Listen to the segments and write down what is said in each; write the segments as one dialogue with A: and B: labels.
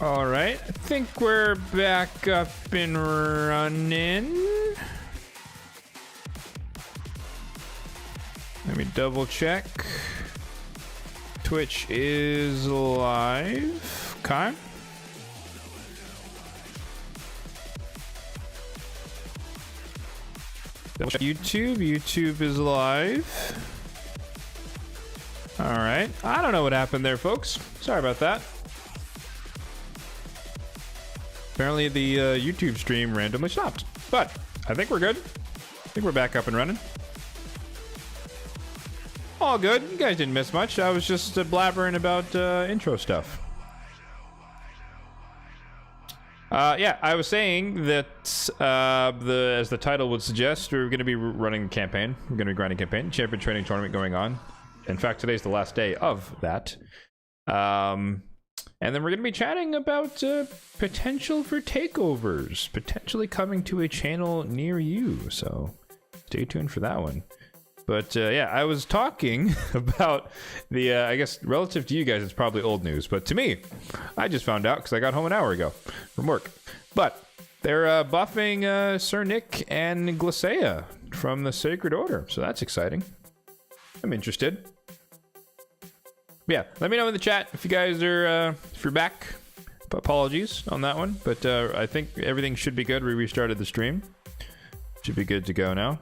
A: All right, I think we're back up and running. Let me double check. Twitch is live. Okay. Double check YouTube. YouTube is live. All right. I don't know what happened there, folks. Sorry about that. Apparently the YouTube stream randomly stopped, but I think we're good. I think we're back up and running. All good. You guys didn't miss much. I was just blabbering about intro stuff. Yeah, I was saying that as the title would suggest, we're going to be running a campaign. We're going to be grinding a campaign. Champion training tournament going on. In fact, today's the last day of that. And then we're going to be chatting about potential for takeovers, potentially coming to a channel near you. So stay tuned for that one. But yeah, I was talking about the, I guess relative to you guys, it's probably old news. But to me, I just found out because I got home an hour ago from work. But they're buffing Sir Nick and Glacea from the Sacred Order. So that's exciting. I'm interested. Yeah, let me know in the chat if you guys are, if you're back. Apologies on that one, but I think everything should be good. We restarted the stream. Should be good to go now.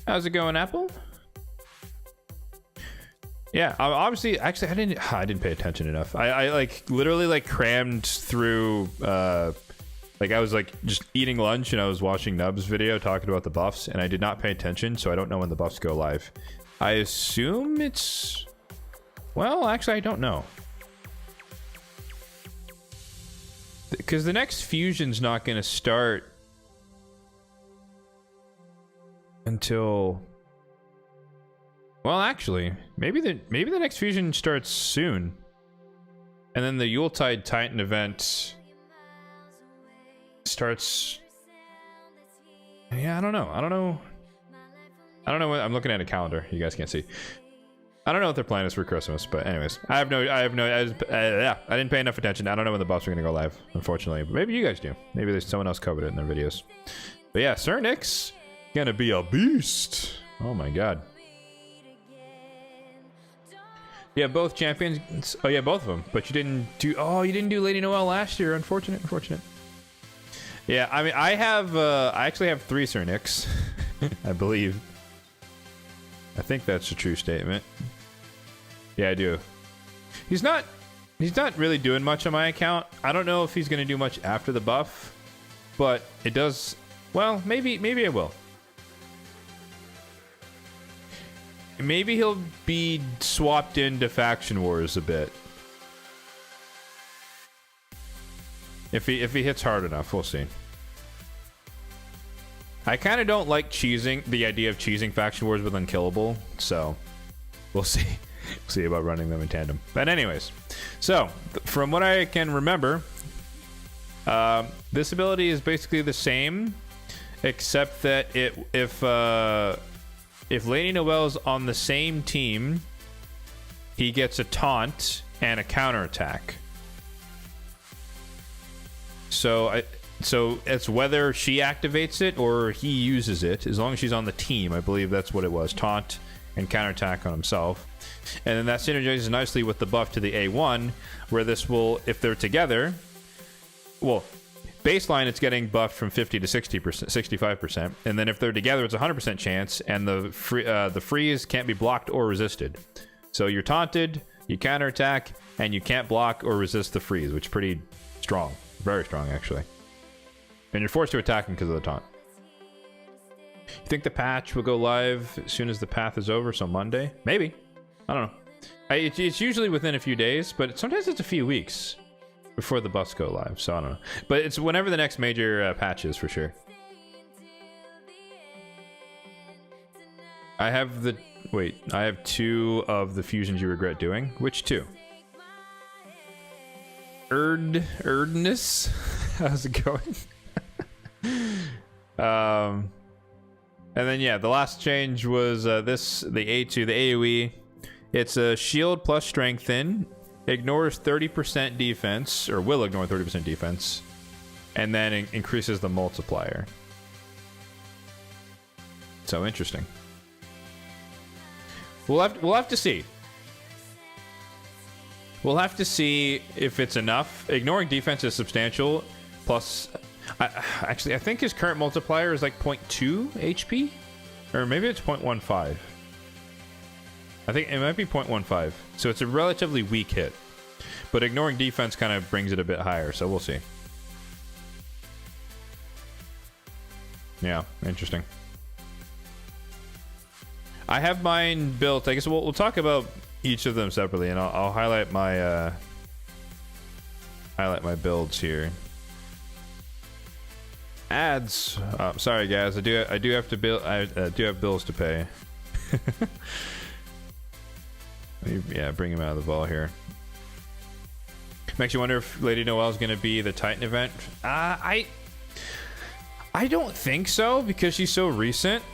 A: How's it going, Apple? Yeah, obviously, actually, I didn't pay attention enough. I like literally like crammed through, like I was like just eating lunch and I was watching Nub's video talking about the buffs and I did not pay attention, so I don't know when the buffs go live. I assume it's... Well, actually, I don't know. Because the next fusion's not going to start until... Well, actually, maybe the next fusion starts soon. And then the Yuletide Titan event starts... Yeah, I don't know. I don't know what... I'm looking at a calendar. You guys can't see. I don't know what their plan is for Christmas, but anyways, I didn't pay enough attention. I don't know when the buffs are going to go live, unfortunately, but maybe you guys do. Maybe there's someone else covered it in their videos. But yeah, Sir Nick's gonna be a beast. Oh my god. Yeah, both champions. Oh yeah, both of them. But you didn't do. Oh, you didn't do Lady Noelle last year. Unfortunate. Yeah, I mean, I actually have 3 Sir Nicks, I believe. I think that's a true statement. Yeah, I do. He's not really doing much on my account. I don't know if he's going to do much after the buff, but it does. Well, maybe I will. Maybe he'll be swapped into Faction Wars a bit. If he hits hard enough, we'll see. I kind of don't like the idea of cheesing Faction Wars with Unkillable, so we'll see. We'll see about running them in tandem. But anyways, so from what I can remember, this ability is basically the same, except that if Lady Noelle's on the same team, he gets a taunt and a counterattack. So it's whether she activates it or he uses it. As long as she's on the team, I believe that's what it was. Taunt and counterattack on himself. And then that synergizes nicely with the buff to the A1, where this will, if they're together, well, baseline it's getting buffed from 50 to 60%, 65%. And then if they're together, it's a 100% chance, and the freeze can't be blocked or resisted. So you're taunted, you counterattack, and you can't block or resist the freeze, which is pretty strong. Very strong, actually. And you're forced to attack him because of the taunt. You think the patch will go live as soon as the path is over, so Monday? Maybe. I don't know. It's usually within a few days, but sometimes it's a few weeks before the buffs go live, so I don't know. But it's whenever the next major patch is, for sure. I have 2 of the fusions you regret doing. Which 2? Erdness? How's it going? And then yeah, the last change was the A2, the AoE. It's a shield plus strengthen, ignores 30% defense, or will ignore 30% defense, and then increases the multiplier. So interesting. We'll have to see. We'll have to see if it's enough. Ignoring defense is substantial. Plus, actually, I think his current multiplier is like 0.2 HP, or maybe it's 0.15. I think it might be 0.15. So it's a relatively weak hit, but ignoring defense kind of brings it a bit higher. So we'll see. Yeah, interesting. I have mine built. I guess we'll talk about each of them separately, and I'll highlight my builds here. Ads. Sorry guys, I do have to build. I do have bills to pay. Yeah, bring him out of the ball here. Makes you wonder if Lady Noelle is going to be the Titan event. I don't think so, because she's so recent.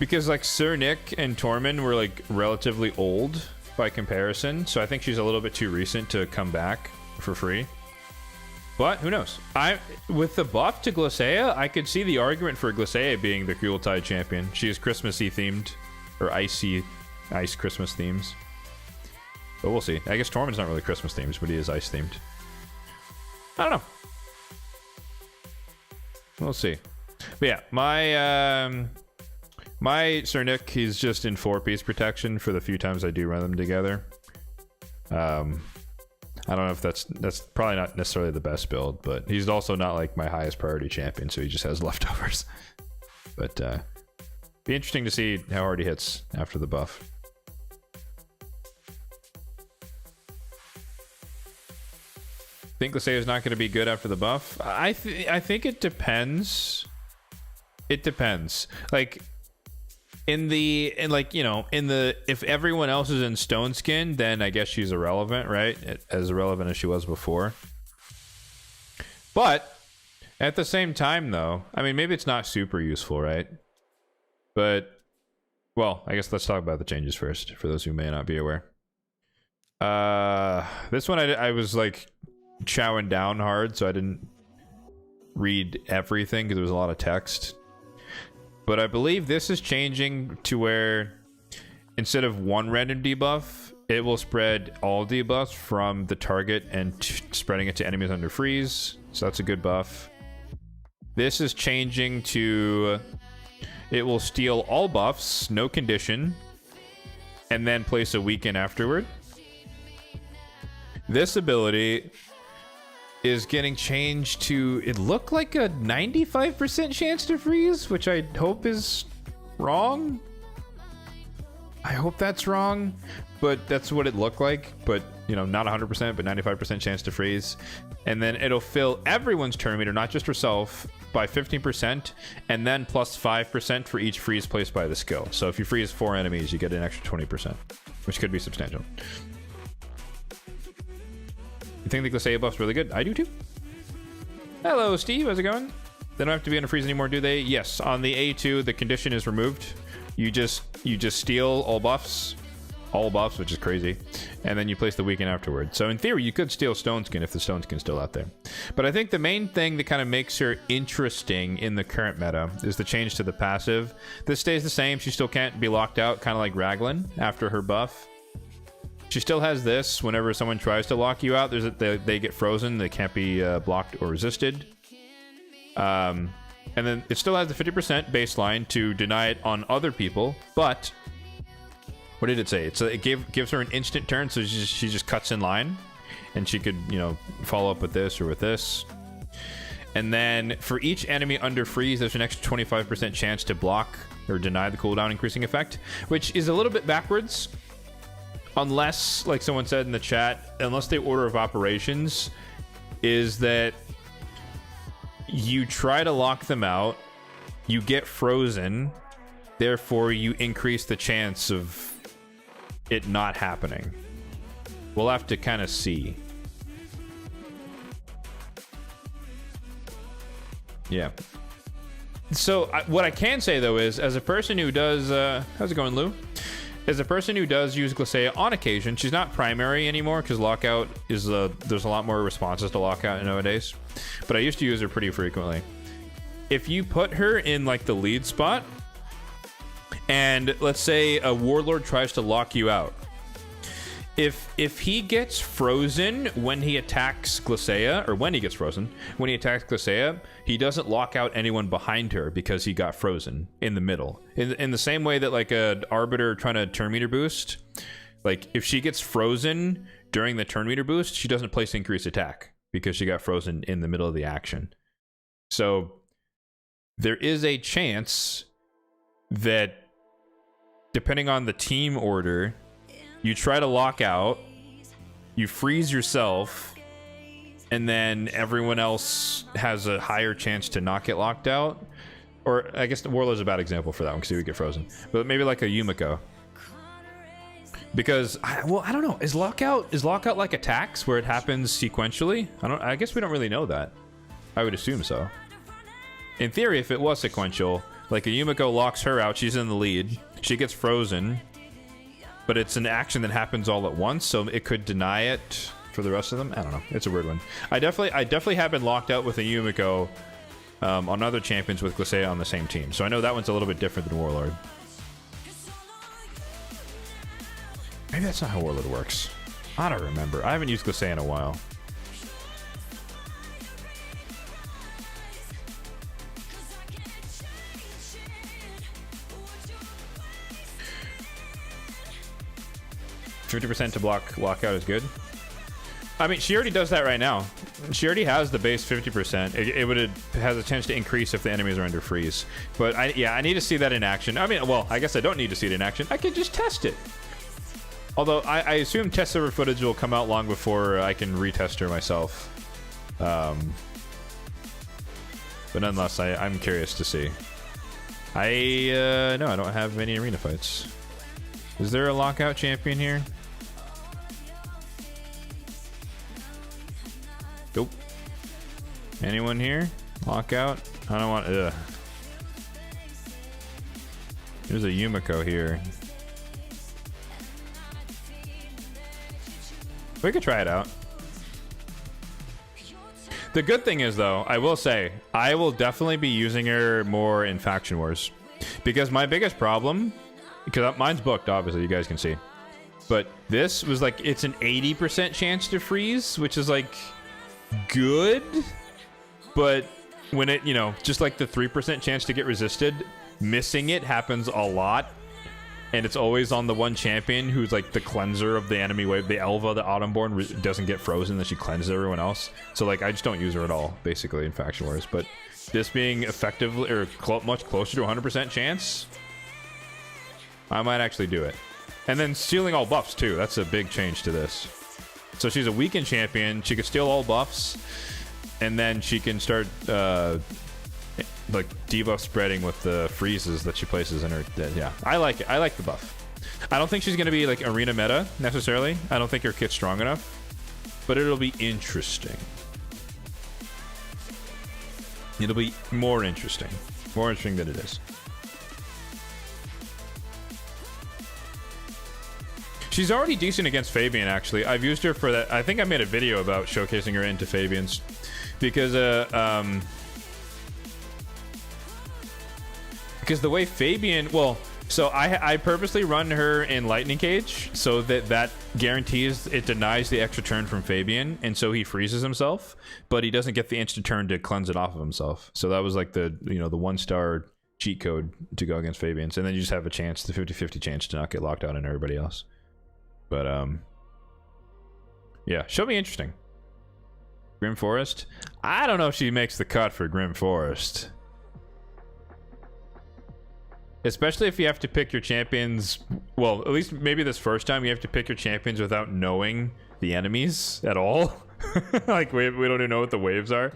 A: Because like Sir Nick and Tormund were like relatively old by comparison, so I think she's a little bit too recent to come back for free. But who knows? With the buff to Glacea, I could see the argument for Glacea being the Yuletide champion. She is Christmassy themed, or ice Christmas themes. But we'll see. I guess Tormund's not really Christmas themed, but he is ice themed. I don't know. We'll see. But yeah, my Sir Nick, he's just in 4-piece protection for the few times I do run them together. I don't know if that's probably not necessarily the best build, but he's also not like my highest priority champion, so he just has leftovers. But be interesting to see how hard he hits after the buff. Think Glacea is not going to be good after the buff? I think it depends. It depends. Like if everyone else is in stone skin, then I guess she's irrelevant, right? As irrelevant as she was before. But at the same time, though, I mean, maybe it's not super useful, right? But well, I guess let's talk about the changes first, for those who may not be aware. This one I was like chowing down hard, so I didn't read everything because there was a lot of text. But I believe this is changing to where instead of one random debuff, it will spread all debuffs from the target and spreading it to enemies under freeze. So that's a good buff. This is changing to it will steal all buffs, no condition, and then place a weaken afterward. This ability is getting changed to, it looked like a 95% chance to freeze, which I hope is wrong. I hope that's wrong, but that's what it looked like. But, you know, not 100%, but 95% chance to freeze. And then it'll fill everyone's turn meter, not just herself, by 15%, and then plus 5% for each freeze placed by the skill. So if you freeze 4 enemies, you get an extra 20%, which could be substantial. You think the Glacea buff's really good? I do too. Hello, Steve. How's it going? They don't have to be under freeze anymore, do they? Yes. On the A2, the condition is removed. You just steal all buffs, which is crazy, and then you place the weaken afterward. So in theory, you could steal Stone Skin if the Stone Skin's still out there. But I think the main thing that kind of makes her interesting in the current meta is the change to the passive. This stays the same. She still can't be locked out, kind of like Raglan after her buff. She still has this. Whenever someone tries to lock you out, they get frozen. They can't be blocked or resisted. And then it still has the 50% baseline to deny it on other people. But what did it say? It gives her an instant turn, so she just cuts in line, and she could, you know, follow up with this or with this. And then for each enemy under freeze, there's an extra 25% chance to block or deny the cooldown increasing effect, which is a little bit backwards. Unless, like someone said in the chat, unless the order of operations is that you try to lock them out, you get frozen, therefore you increase the chance of it not happening. We'll have to kind of see. Yeah. So what I can say though is, as a person who does, how's it going, Lou? As a person who does use Glacea on occasion, she's not primary anymore because lockout is there's a lot more responses to lockout nowadays. But I used to use her pretty frequently. If you put her in like the lead spot, and let's say a warlord tries to lock you out, if he gets frozen when he attacks Glacea, or when he gets frozen when he attacks Glacea, he doesn't lock out anyone behind her because he got frozen in the middle. In the same way that like a arbiter trying to turn meter boost, like if she gets frozen during the turn meter boost, she doesn't place increased attack because she got frozen in the middle of the action. So there is a chance that depending on the team order, you try to lock out, you freeze yourself, and then everyone else has a higher chance to not get locked out. Or I guess the Warlord's a bad example for that one because he would get frozen. But maybe like a Yumiko. Because, well, I don't know. Is lockout like attacks where it happens sequentially? I guess we don't really know that. I would assume so. In theory, if it was sequential, like a Yumiko locks her out, she's in the lead, she gets frozen, but it's an action that happens all at once, so it could deny it for the rest of them. I don't know. It's a weird one. I definitely have been locked out with a Yumiko on other champions with Glacea on the same team, so I know that one's a little bit different than Warlord. Maybe that's not how Warlord works. I don't remember. I haven't used Glacea in a while. %50 to block lockout is good. I mean, she already does that right now. She already has the base 50%. It has a chance to increase if the enemies are under freeze. But I need to see that in action. I mean, well, I guess I don't need to see it in action. I can just test it. Although I assume test server footage will come out long before I can retest her myself. But nonetheless, I'm curious to see. No, I don't have any arena fights. Is there a lockout champion here? Nope. Anyone here? Lockout? I don't want... Ugh. There's a Yumiko here. We could try it out. The good thing is, though, I will say, I will definitely be using her more in Faction Wars. Because my biggest problem... Because mine's booked, obviously, you guys can see. But this was like, it's an 80% chance to freeze, which is like good. But when it, just like the 3% chance to get resisted, missing it happens a lot. And it's always on the one champion who's like the cleanser of the enemy wave. The Elva, the Autumnborn, doesn't get frozen, then she cleanses everyone else. So like, I just don't use her at all, basically, in Faction Wars. But this being effectively, or much closer to 100% chance... I might actually do it. And then stealing all buffs, too. That's a big change to this. So she's a weakened champion. She can steal all buffs. And then she can start, like, debuff spreading with the freezes that she places in her. Yeah, I like it. I like the buff. I don't think she's going to be, like, arena meta, necessarily. I don't think her kit's strong enough. But it'll be interesting. It'll be more interesting. More interesting than it is. She's already decent against Fabian, actually. I've used her for that. I think I made a video about showcasing her into Fabians. Because the way Fabian... Well, so I purposely run her in Lightning Cage so that guarantees it denies the extra turn from Fabian, and so he freezes himself, but he doesn't get the instant turn to cleanse it off of himself. So that was like the, the 1-star cheat code to go against Fabians. And then you just have a chance, the 50-50 chance to not get locked out on everybody else. But, yeah, she'll be interesting. Grim Forest? I don't know if she makes the cut for Grim Forest. Especially if you have to pick your champions... Well, at least maybe this first time you have to pick your champions without knowing the enemies at all. Like, we don't even know what the waves are.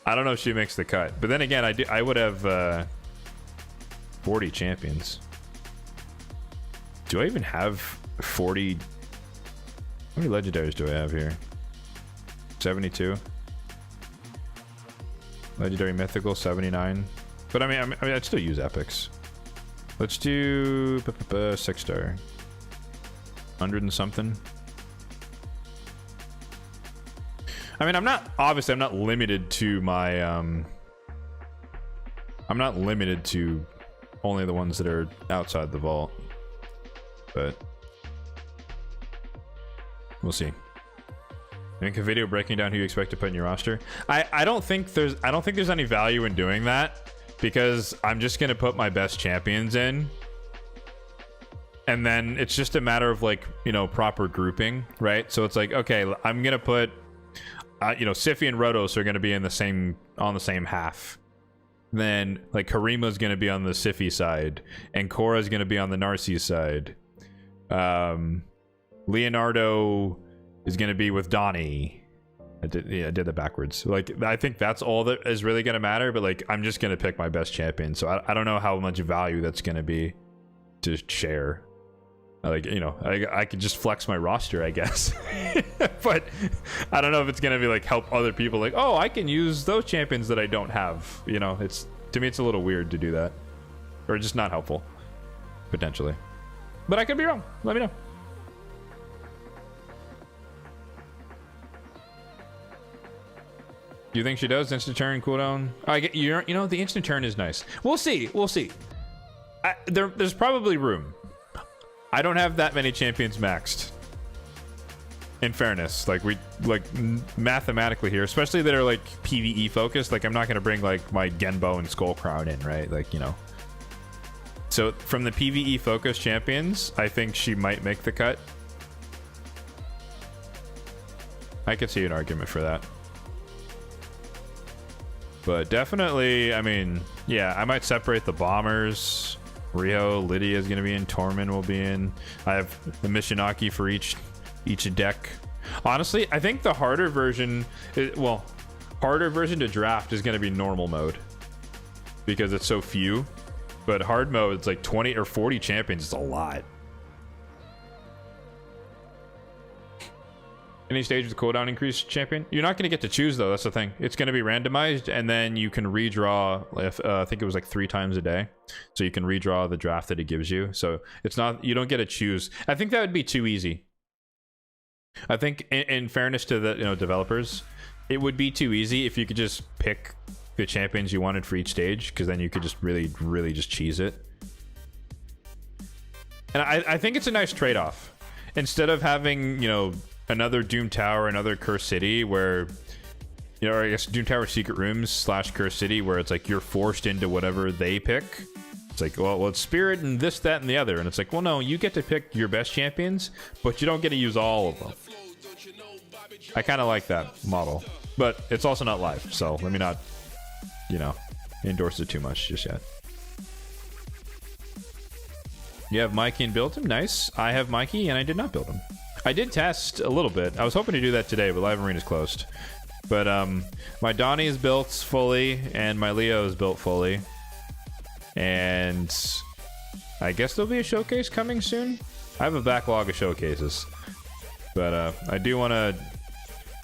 A: I don't know if she makes the cut. But then again, I would have 40 champions. Do I even have... 40. How many legendaries do I have here? 72. Legendary mythical 79. But I mean I'd still use epics. Let's do 6-star. 100 and something. I mean, I'm not limited to my, I'm not limited to only the ones that are outside the vault, but we'll see. Make a video breaking down who you expect to put in your roster. I don't think there's any value in doing that, because I'm just gonna put my best champions in, and then it's just a matter of, like, you know, proper grouping, right? So it's like, okay, I'm gonna put you know, Sify and Rotos are gonna be in the same half. Then, like, Karima's gonna be on the Sify side, and Korra's gonna be on the Narcisse side. Leonardo is gonna be with Donnie. I did that backwards. Like, I think that's all that is really gonna matter, but, like, I'm just gonna pick my best champion, so I don't know how much value that's gonna be to share. Like, you know, I could just flex my roster, I guess. But I don't know if it's gonna be, like, help other people, like, oh, I can use those champions that I don't have. You know, to me it's a little weird to do that, or just not helpful, potentially. But I could be wrong. Let me know. Do you think she does instant turn cooldown? You know, the instant turn is nice. We'll see. There's probably room. I don't have that many champions maxed, in fairness. Like, mathematically here, especially that are, like, PvE focused. Like, I'm not gonna bring, like, my Genbo and Skullcrown in, right? Like, you know. So from the PvE focused champions, I think she might make the cut. I could see an argument for that. But definitely, I mean, yeah, I might separate the bombers. Rio, Lydia is going to be in, Tormund will be in. I have the Mishinaki for each deck. Honestly, I think the harder version, harder version to draft is going to be normal mode, because it's so few. But hard mode, it's like 20 or 40 champions. It's a lot. Any stage with cooldown increase champion? You're not going to get to choose, though. That's the thing. It's going to be randomized, and then you can redraw. I think it was like 3 times a day, so you can redraw the draft that it gives you. So it's not, you don't get to choose. I think that would be too easy. I think, in fairness to the developers, it would be too easy if you could just pick the champions you wanted for each stage, because then you could just really just cheese it. And I think it's a nice trade-off. Instead of having, you know, another Doom Tower, another Curse City, where, you know, or I guess Doom Tower Secret Rooms / Curse City, where it's like you're forced into whatever they pick. It's like, well, it's Spirit and this, that, and the other. And it's like, well, no, you get to pick your best champions, but you don't get to use all of them. I kind of like that model, but it's also not live, so let me not, you know, endorse it too much just yet. You have Mikey and built him? Nice. I have Mikey and I did not build him. I did test a little bit. I was hoping to do that today, but Live Arena is closed. But my Donnie is built fully, and my Leo is built fully. And I guess there'll be a showcase coming soon. I have a backlog of showcases. But I do want to...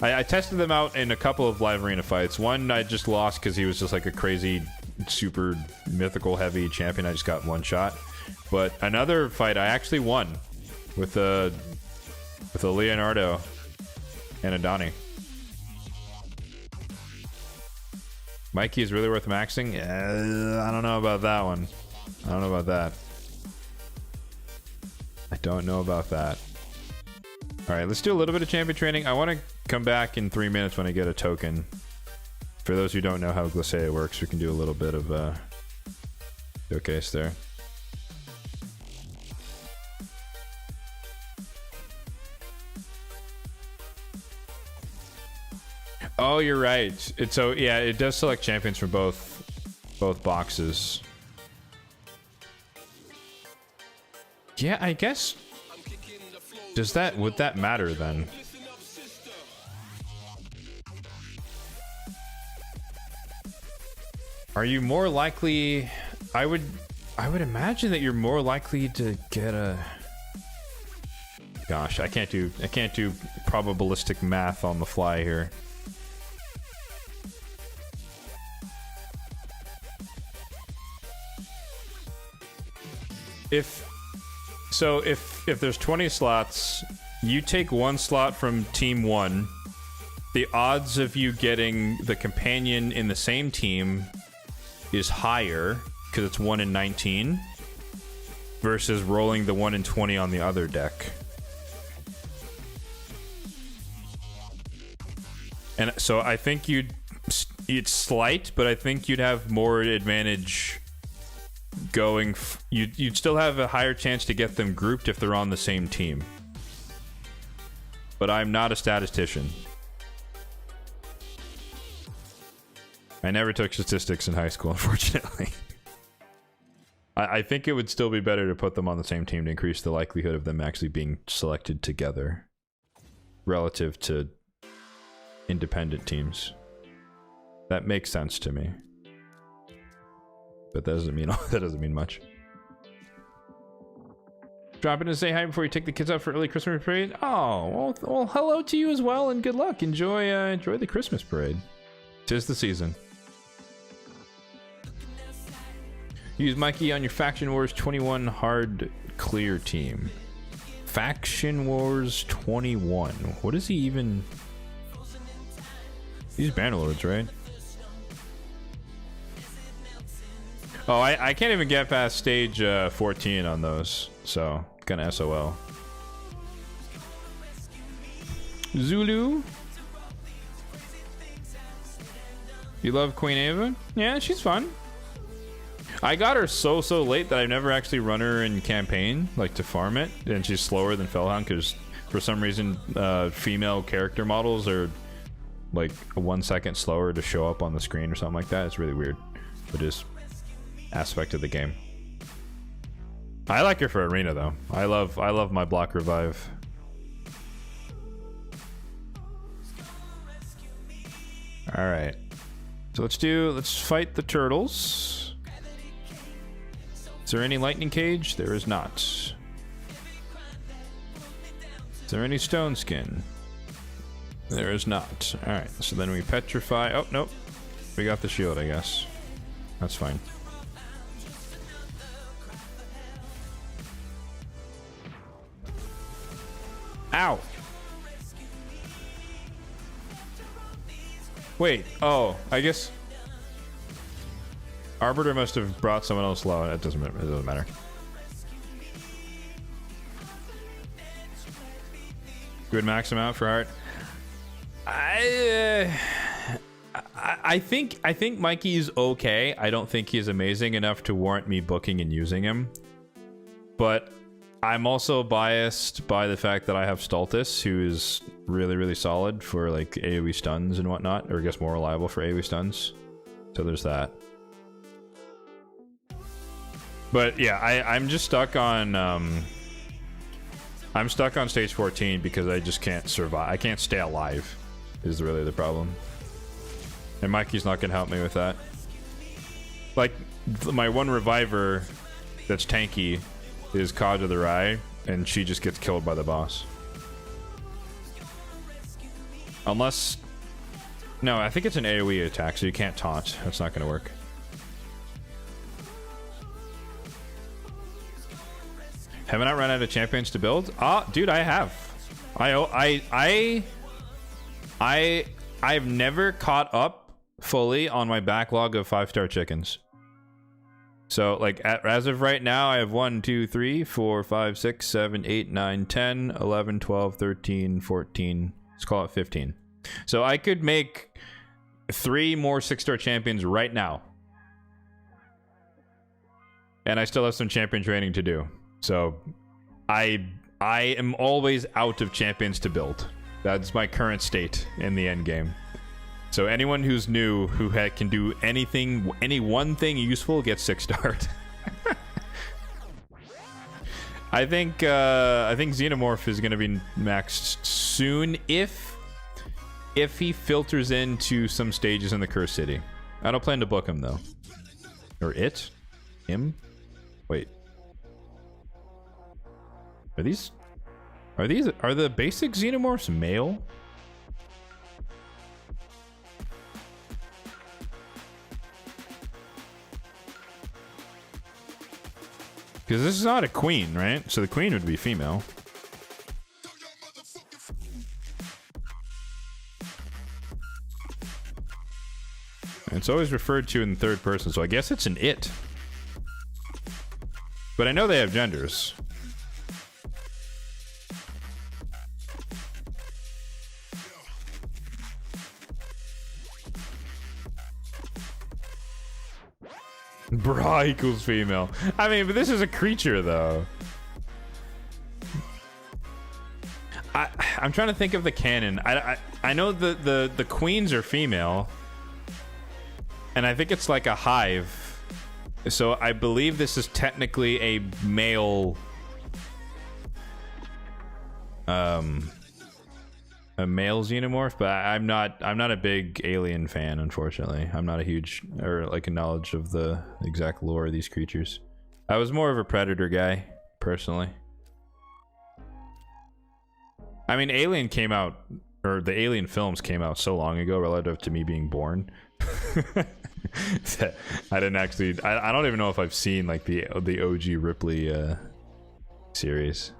A: I tested them out in a couple of Live Arena fights. One I just lost because he was just like a crazy, super mythical heavy champion. I just got one shot. But another fight I actually won with a Leonardo and a Donnie. Mikey is really worth maxing? I don't know about that one. I don't know about that. I don't know about that. Alright, let's do a little bit of champion training. I want to come back in 3 minutes when I get a token. For those who don't know how Glacea works, we can do a little bit of showcase there. Oh, you're right. So yeah, it does select champions from both boxes. Yeah, I guess. Would that matter then? Are you more likely? I would imagine that you're more likely to get a. Gosh, I can't do probabilistic math on the fly here. if there's 20 slots, you take one slot from team 1. The odds of you getting the companion in the same team is higher because it's 1 in 19 versus rolling the 1 in 20 on the other deck. And so I think it's slight, but I think you'd have more advantage going. You'd still have a higher chance to get them grouped if they're on the same team. But I'm not a statistician. I never took statistics in high school, unfortunately. I think it would still be better to put them on the same team to increase the likelihood of them actually being selected together relative to independent teams. That makes sense to me. But that doesn't mean much. Drop in and say hi before you take the kids out for early Christmas parade. Oh, well, hello to you as well, and good luck. Enjoy the Christmas parade. 'Tis the season. Use Mikey on your Faction Wars 21 hard clear team. Faction Wars 21. What is he even? These Bannerlords, right? Oh, I can't even get past stage 14 on those, so kind of SOL. Zulu. You love Queen Ava? Yeah, she's fun. I got her so late that I've never actually run her in campaign, like to farm it, and she's slower than Fellhound because for some reason female character models are like 1 second slower to show up on the screen or something like that. It's really weird. It is aspect of the game. I like her for arena though. I love my block revive. All right, so let's fight the turtles. Is there any lightning cage? There is not. Is there any stone skin? There is not. All right, so then we petrify. Oh nope, we got the shield, I guess. That's fine. Ow! Wait, oh, I guess Arbiter must have brought someone else low. It doesn't matter. Good max him out for heart. I think Mikey's okay. I don't think he's amazing enough to warrant me booking and using him. But I'm also biased by the fact that I have Stultus, who is really solid for like AoE stuns and whatnot, or I guess more reliable for AoE stuns. So there's that. But yeah, I'm just stuck on I'm stuck on stage 14 because I just can't survive. I can't stay alive is really the problem. And Mikey's not gonna help me with that. Like my one reviver that's tanky is Cod of the Rye, and she just gets killed by the boss. Unless... No, I think it's an AoE attack, so you can't taunt. That's not gonna work. Haven't I run out of champions to build? Ah, dude, I have. I've never caught up fully on my backlog of 5-star chickens. So, like, as of right now, I have 1, 2, 3, 4, 5, 6, 7, 8, 9, 10, 11, 12, 13, 14. Let's call it 15. So I could make 3 more 6-star champions right now. And I still have some champion training to do. So I am always out of champions to build. That's my current state in the end game. So anyone who's new who can do anything, any one thing useful gets 6-starred. I think Xenomorph is going to be maxed soon if he filters into some stages in the Cursed City. I don't plan to book him though. Or it? Him? Wait. Are the basic Xenomorphs male? Because this is not a queen, right? So the queen would be female. And it's always referred to in the third person, so I guess it's an it. But I know they have genders. Bra equals female. I mean, but this is a creature, though. I'm trying to think of the canon. I know the queens are female, and I think it's like a hive. So I believe this is technically a male, a male xenomorph. But I'm not a big Alien fan, unfortunately. I'm not a huge or like a knowledge of the exact lore of these creatures. I was more of a Predator guy, personally. I mean, Alien came out, or the Alien films came out so long ago relative to me being born. I didn't actually, I don't even know if I've seen like the OG Ripley series.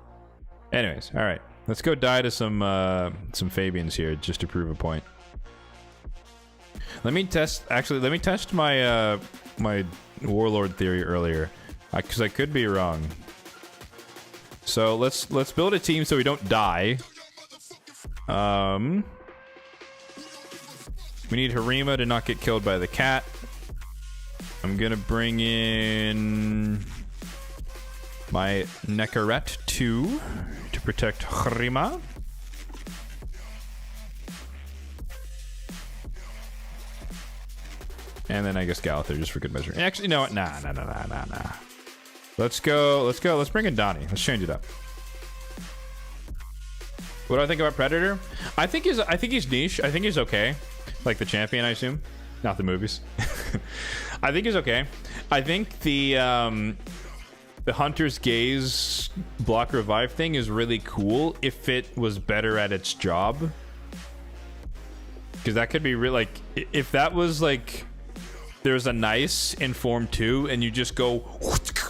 A: Anyways, all right, let's go die to some Fabians here just to prove a point. Let me test my my warlord theory earlier, because I could be wrong. So let's build a team so we don't die. We need Harima to not get killed by the cat. I'm gonna bring in my Nekaret 2 to protect Harima. And then I guess Gallither just for good measure. Actually, you know what? Nah. Let's go. Let's bring in Donnie. Let's change it up. What do I think about Predator? I think he's niche. I think he's okay. Like the champion, I assume. Not the movies. I think he's okay. I think the Hunter's Gaze block revive thing is really cool if it was better at its job. Because that could be real. Like, if that was like, there's a nice in Form 2 and you just go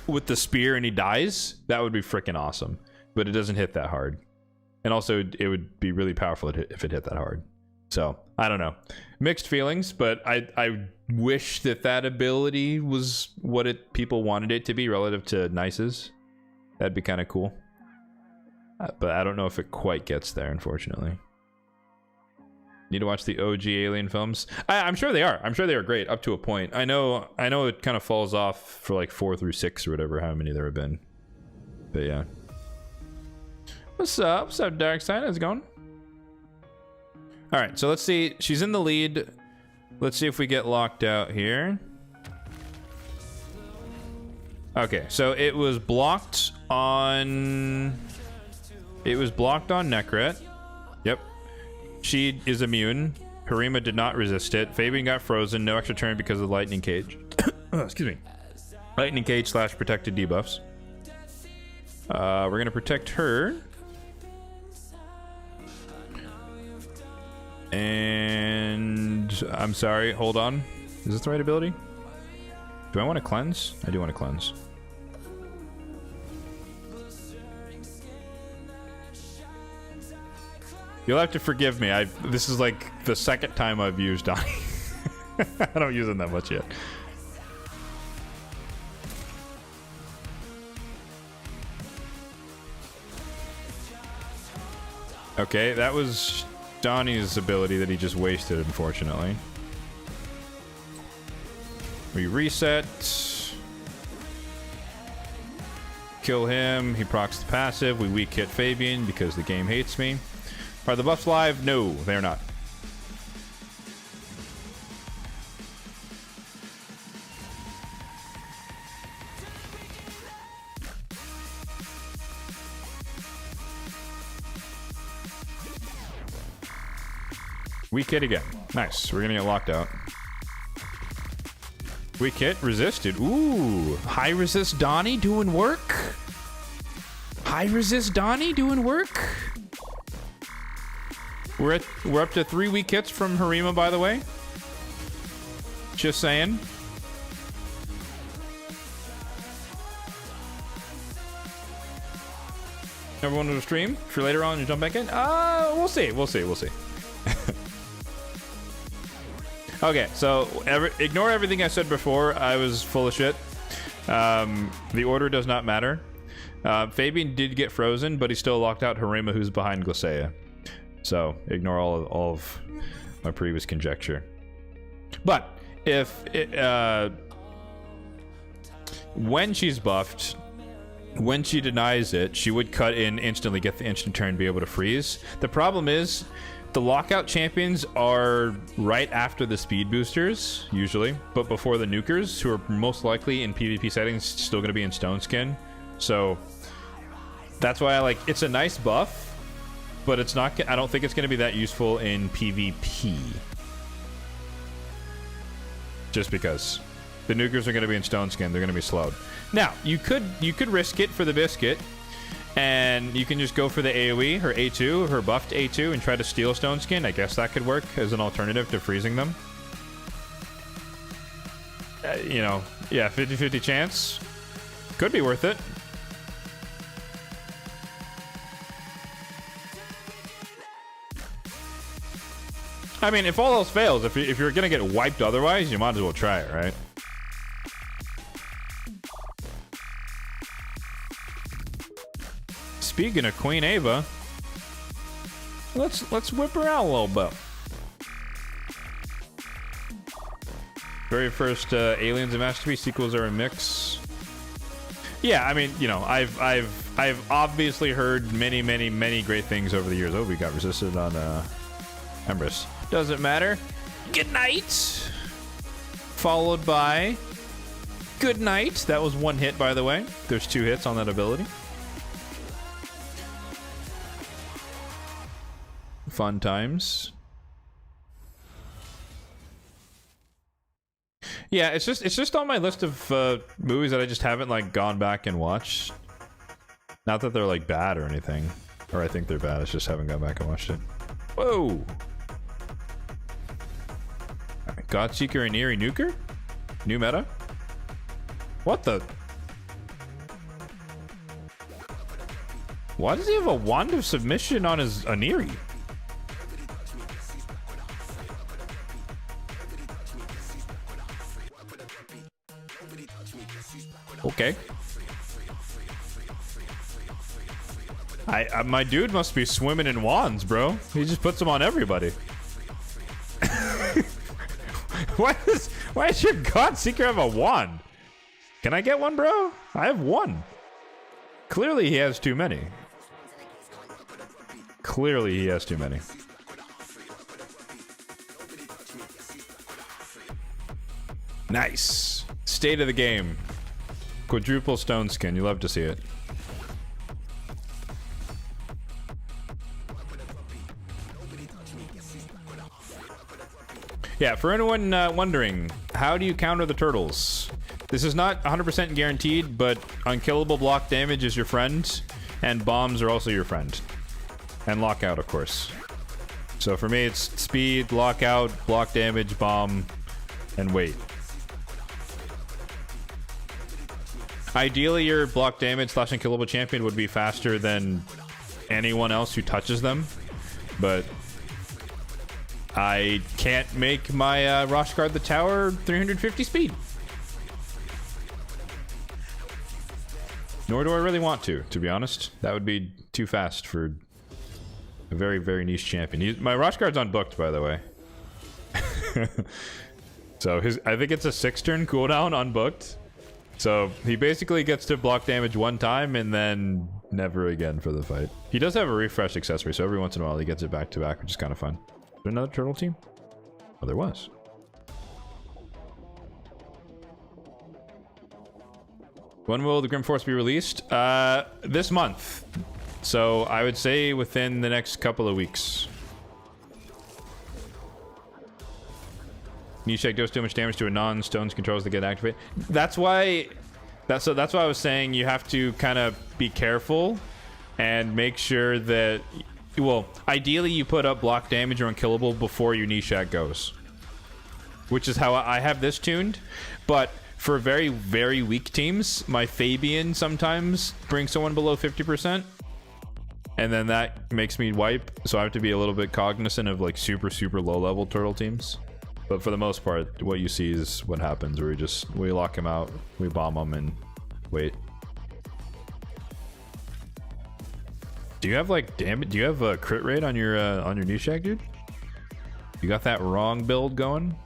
A: with the spear and he dies, that would be freaking awesome. But it doesn't hit that hard. And also, it would be really powerful if it hit that hard. So, I don't know. Mixed feelings, but I wish that ability was what people wanted it to be relative to Nice's. That'd be kind of cool. But I don't know if it quite gets there, unfortunately. Need to watch the OG Alien films. I'm sure they are. I'm sure they are great up to a point. I know it kind of falls off for like 4 through 6 or whatever, how many there have been. But yeah. What's up? What's up, Darkside? How's it going? All right, so let's see. She's in the lead. Let's see if we get locked out here. Okay, so it was blocked on... It was blocked on Nekaret. Yep. She is immune. Harima did not resist it. Fabian got frozen. No extra turn because of the lightning cage. Oh, excuse me. Lightning cage / protected debuffs. We're going to protect her. And I'm sorry, hold on. Is this the right ability? Do I want to cleanse? I do want to cleanse. You'll have to forgive me. This is like the second time I've used Donnie. I don't use them that much yet. Okay, that was Donnie's ability that he just wasted, unfortunately. We reset. Kill him. He procs the passive. We weak hit Fabian because the game hates me. Are the buffs live? No, they're not. Weak hit again. Nice. We're gonna get locked out. Weak hit resisted. Ooh, high resist Donnie doing work. High resist Donnie doing work. We're up to 3 weak hits from Harima, by the way. Just saying. Everyone to the stream for later on and jump back in? We'll see. Okay, so ignore everything I said before. I was full of shit. The order does not matter. Fabian did get frozen, but he still locked out Harima, who's behind Glacea. So ignore all of my previous conjecture. But if when she's buffed, when she denies it, she would cut in instantly, get the instant turn, be able to freeze. The problem is the lockout champions are right after the speed boosters, usually, but before the nukers, who are most likely in PvP settings still going to be in Stone Skin. So that's why I like, it's a nice buff, but it's not, I don't think it's going to be that useful in PvP. Just because the nukers are going to be in Stone Skin, they're going to be slowed. Now, you could risk it for the biscuit, and you can just go for the AoE, her A2, her buffed A2, and try to steal Stone Skin. I guess that could work as an alternative to freezing them. You know, yeah, 50-50 chance. Could be worth it. I mean, if all else fails, if you're going to get wiped otherwise, you might as well try it, right? Speaking of Queen Ava, let's whip her out a little bit. Very first Aliens and Masterpiece sequels are a mix. Yeah, I mean, you know, I've obviously heard many great things over the years. Oh, we got resisted on Empress. Doesn't matter. Good night. Followed by good night. That was one hit, by the way. There's 2 hits on that ability. Fun times. Yeah, it's just on my list of movies that I just haven't like gone back and watched. Not that they're like bad or anything, or I think they're bad. I just haven't gone back and watched it. Whoa! Right, Godseeker and Eerie Nuker? New meta? What the? Why does he have a Wand of Submission on his Aniri? Okay. My dude must be swimming in wands, bro. He just puts them on everybody. Why does your Godseeker have a wand? Can I get one, bro? I have one. Clearly he has too many. Clearly he has too many. Nice. State of the game. Quadruple Stone Skin. You love to see it. Yeah, for anyone wondering, how do you counter the turtles? This is not 100% guaranteed, but unkillable block damage is your friend, and bombs are also your friend. And lockout, of course. So for me, it's speed, lockout, block damage, bomb, and wait. Ideally, your block damage / unkillable champion would be faster than anyone else who touches them, but I can't make my Rosh Guard the Tower 350 speed. Nor do I really want to be honest. That would be too fast for a very niche champion. My Rosh Guard's unbooked, by the way. So I think it's a 6-turn cooldown unbooked. So he basically gets to block damage one time and then never again for the fight. He does have a refreshed accessory, so every once in a while he gets it back to back, which is kind of fun. Is there another turtle team? Oh, there was. When will the Grim Force be released? This month. So I would say within the next couple of weeks. Nishek does too much damage to a non-stones controls that get activated. That's why I was saying you have to kind of be careful and make sure that, well, ideally you put up block damage or unkillable before your Nishak goes, which is how I have this tuned. But for very weak teams, my Fabian sometimes brings someone below 50%. and then that makes me wipe, so I have to be a little bit cognizant of like super low level turtle teams. But for the most part, what you see is what happens, where we lock him out, we bomb him, and wait. Do you have like damage? Do you have a crit rate on your Nishak, dude? You got that wrong build going?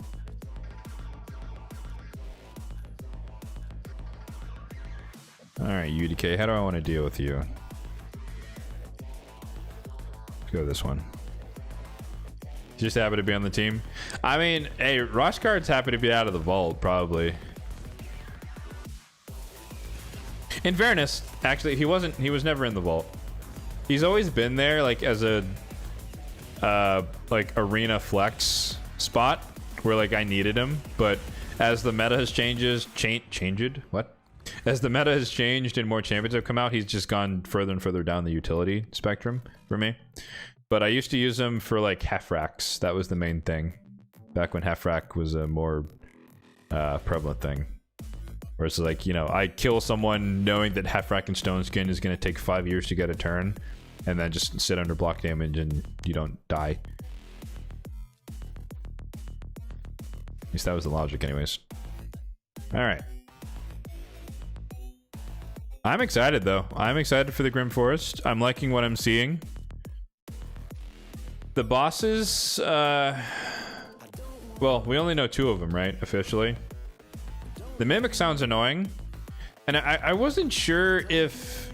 A: All right, UDK, how do I want to deal with you? Let's go this one. Just happy to be on the team. I mean, hey, Roshkard's happy to be out of the vault, probably. In fairness, actually, he was never in the vault. He's always been there, like, as a like arena flex spot where like I needed him, but as the meta has changed, what? As the meta has changed and more champions have come out, he's just gone further and further down the utility spectrum for me. But I used to use him for like half racks. That was the main thing back when half rack was a more prevalent thing. Where it's like, you know, I kill someone knowing that half rack and stone skin is going to take 5 years to get a turn, and then just sit under block damage and you don't die. At least that was the logic anyways. Alright. I'm excited though. I'm excited for the Grim Forest. I'm liking what I'm seeing. The bosses, well, we only know 2 of them, right? Officially. The Mimic sounds annoying. And I wasn't sure if...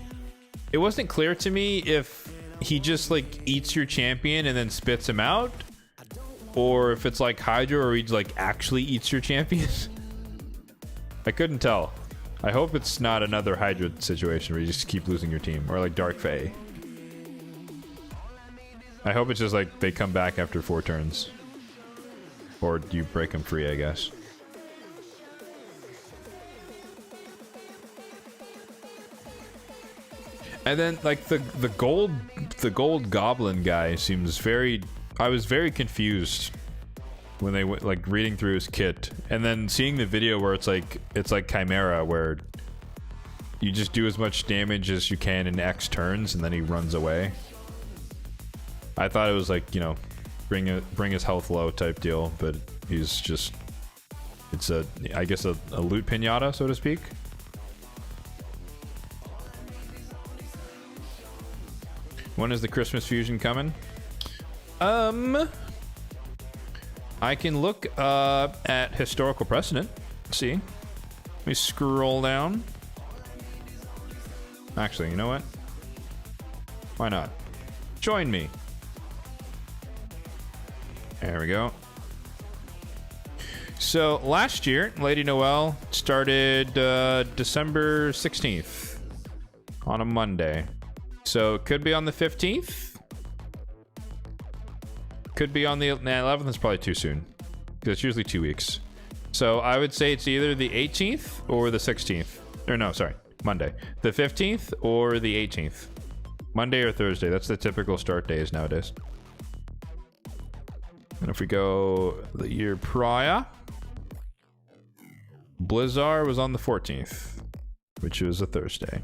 A: It wasn't clear to me if he just like eats your champion and then spits him out, or if it's like Hydra or he like actually eats your champion. I couldn't tell. I hope it's not another Hydra situation where you just keep losing your team, or like Dark Fae. I hope it's just like they come back after 4 turns, or you break them free, I guess. And then like the gold goblin guy seems very... I was very confused when they went like reading through his kit, and then seeing the video where it's like Chimera, where you just do as much damage as you can in X turns and then he runs away. I thought it was like, you know, bring his health low type deal, but he's just... It's a, I guess, a loot pinata, so to speak. When is the Christmas fusion coming? I can look at historical precedent. Let's see. Let me scroll down. Actually, you know what? Why not? Join me. There we go. So last year, Lady Noel started December 16th on a Monday. So it could be on the 15th. Could be on the 11th. Is probably too soon, because it's usually 2 weeks. So I would say it's either the 18th or the 16th. Or no, sorry, Monday. The 15th or the 18th. Monday or Thursday. That's the typical start days nowadays. And if we go the year prior, Blizzard was on the 14th, which was a Thursday.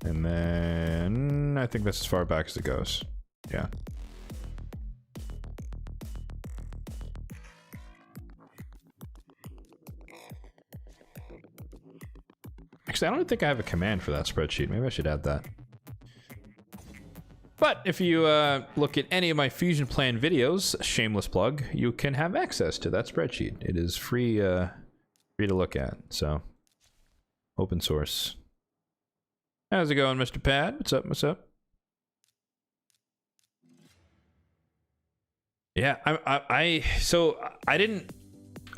A: And then I think that's as far back as it goes. Yeah. Actually, I don't think I have a command for that spreadsheet. Maybe I should add that. But if you look at any of my Fusion Plan videos, shameless plug, you can have access to that spreadsheet. It is free to look at. So, open source. How's it going, Mr. Pad? What's up? What's up? Yeah, I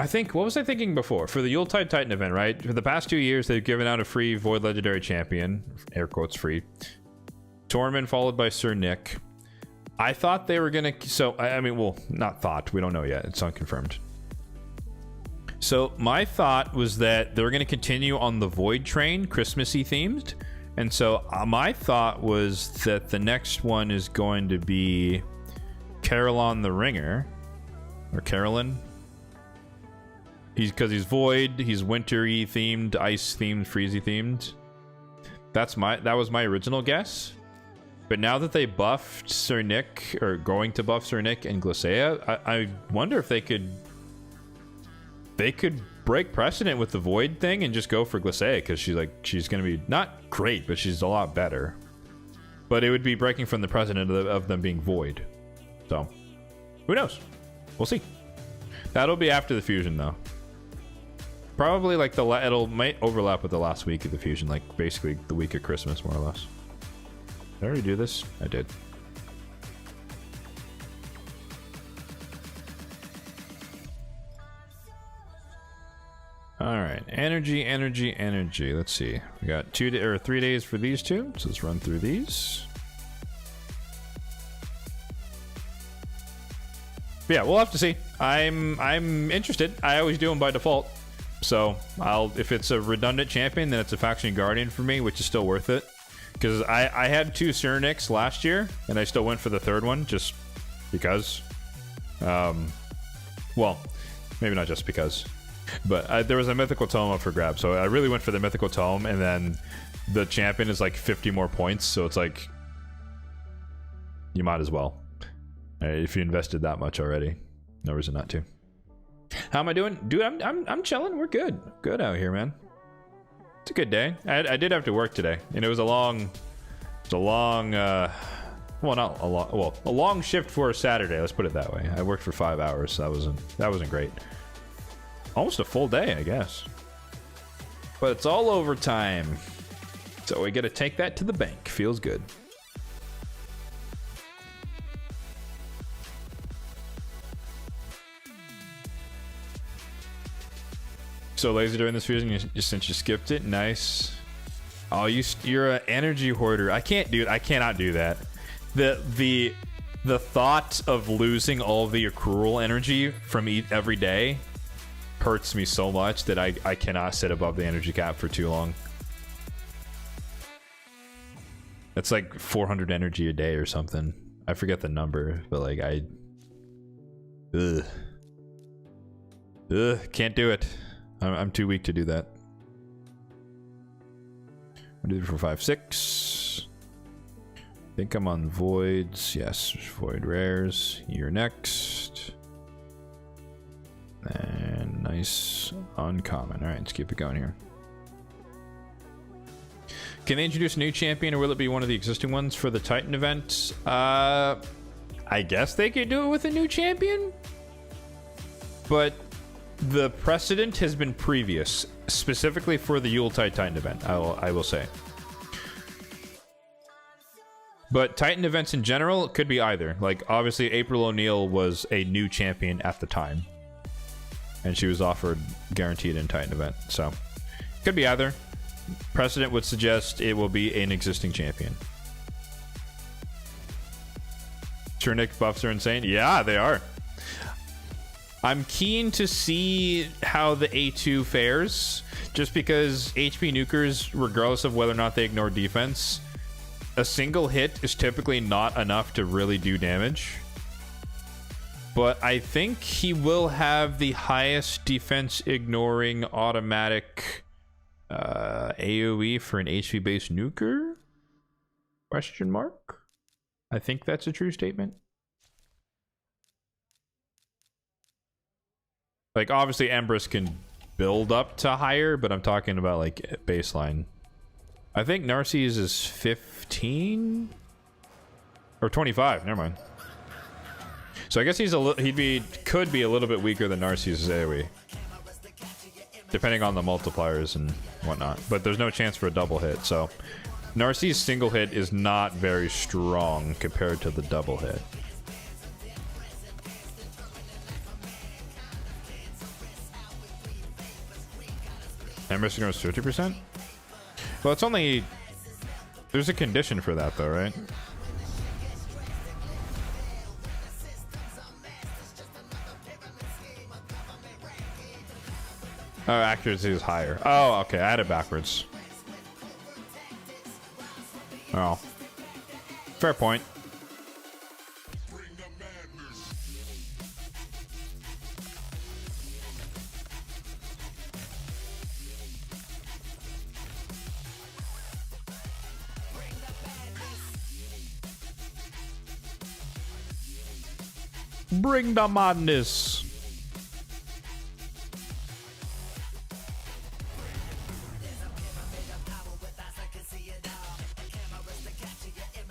A: think, what was I thinking before? For the Yuletide Titan event, right? For the past 2 years, they've given out a free Void Legendary Champion. Air quotes free. Tormund followed by Sir Nick. I thought they were gonna... So, I mean, well, not thought. We don't know yet. It's unconfirmed. So, my thought was that they were gonna continue on the Void train, Christmassy themed. And so my thought was that the next one is going to be Carolon the Ringer, or Carolyn. Because he's Void, he's wintry themed, ice themed, freezy themed. That was my original guess. But now that they buffed Sir Nick, or going to buff Sir Nick and Glacea, I wonder if they could break precedent with the Void thing and just go for Glacea, because she's gonna be not great, but she's a lot better. But it would be breaking from the precedent of them being Void. So who knows? We'll see. That'll be after the fusion though. Probably like might overlap with the last week of the fusion, like basically the week of Christmas, more or less. Did I already do this? I did. All right, energy. Let's see. We got 3 days for these two, so let's run through these. But yeah, we'll have to see. I'm interested. I always do them by default. So if it's a redundant champion, then it's a faction guardian for me, which is still worth it. Because I had 2 Cyranics last year, and I still went for the third one, just because. Well, maybe not just because. But there was a mythical tome up for grabs, so I really went for the mythical tome, and then the champion is like 50 more points, so it's like, you might as well. If you invested that much already, no reason not to. How am I doing? Dude, I'm chilling. We're good. Good out here, man. It's a good day. I did have to work today, and it was a long shift for a Saturday. Let's put it that way. I worked for 5 hours, so that wasn't great. Almost a full day, I guess. But it's all overtime, so we got to take that to the bank. Feels good. So lazy during this fusion, since you skipped it. Nice. Oh, you're an energy hoarder. I cannot do that. The thought of losing all the accrual energy from every day hurts me so much that I cannot sit above the energy cap for too long. It's like 400 energy a day or something. I forget the number, but like can't do it. I'm too weak to do that. 1, 2, 3, 4, 5, 6. I think I'm on voids. Yes, void rares. You're next. And nice uncommon. All right, let's keep it going here. Can they introduce a new champion, or will it be one of the existing ones for the Titan event? I guess they could do it with a new champion, but the precedent has been previous, specifically for the Yuletide Titan event, I will say. But Titan events in general could be either. Like, obviously, April O'Neil was a new champion at the time, and she was offered guaranteed in Titan event, so could be either. Precedent would suggest it will be an existing champion. Chernik buffs are insane. Yeah, they are. I'm keen to see how the A2 fares, just because HP nukers, regardless of whether or not they ignore defense, a single hit is typically not enough to really do damage. But I think he will have the highest defense ignoring automatic AoE for an HP based nuker? Question mark? I think that's a true statement. Like, obviously, Empress can build up to higher, but I'm talking about, like, baseline. I think Narcisse is 15? Or 25, never mind. So I guess he's could be a little bit weaker than Narcisse's AoE. Depending on the multipliers and whatnot. But there's no chance for a double hit, so... Narcisse's single hit is not very strong compared to the double hit. Empress ignores 50%? Well, it's only... There's a condition for that, though, right? Oh, accuracy is higher. Oh, okay. I had it backwards. Oh. Fair point. Bring the madness.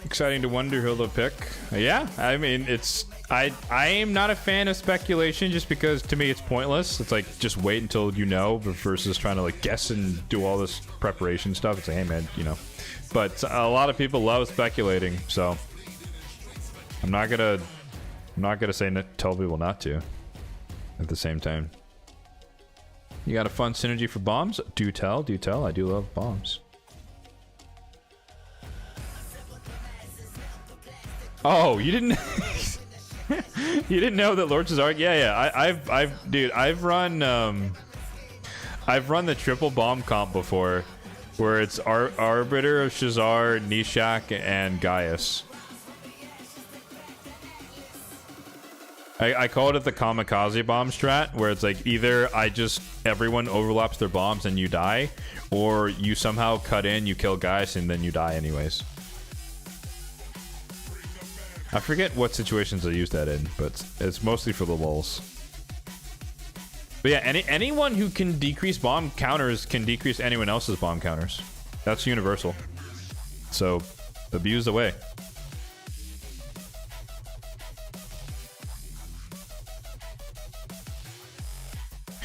A: Exciting to wonder who they'll pick. Yeah, I mean, it's I am not a fan of speculation just because to me it's pointless. It's like just wait until you know versus trying to like guess and do all this preparation stuff. It's like, hey man, you know. But a lot of people love speculating, so I'm not gonna say tell people not to. At the same time, you got a fun synergy for bombs? Do tell. I do love bombs. Oh, you didn't you didn't know that Lord Shazar? Yeah. I've run the triple bomb comp before, where it's Arbiter of Shazar, Nishak, and Gaius. I called it the kamikaze bomb strat, where it's like either everyone overlaps their bombs and you die, or you somehow cut in, you kill Gaius, and then you die anyways. I forget what situations I use that in, but it's mostly for the lulz. But yeah, anyone who can decrease bomb counters can decrease anyone else's bomb counters. That's universal. So, abuse away.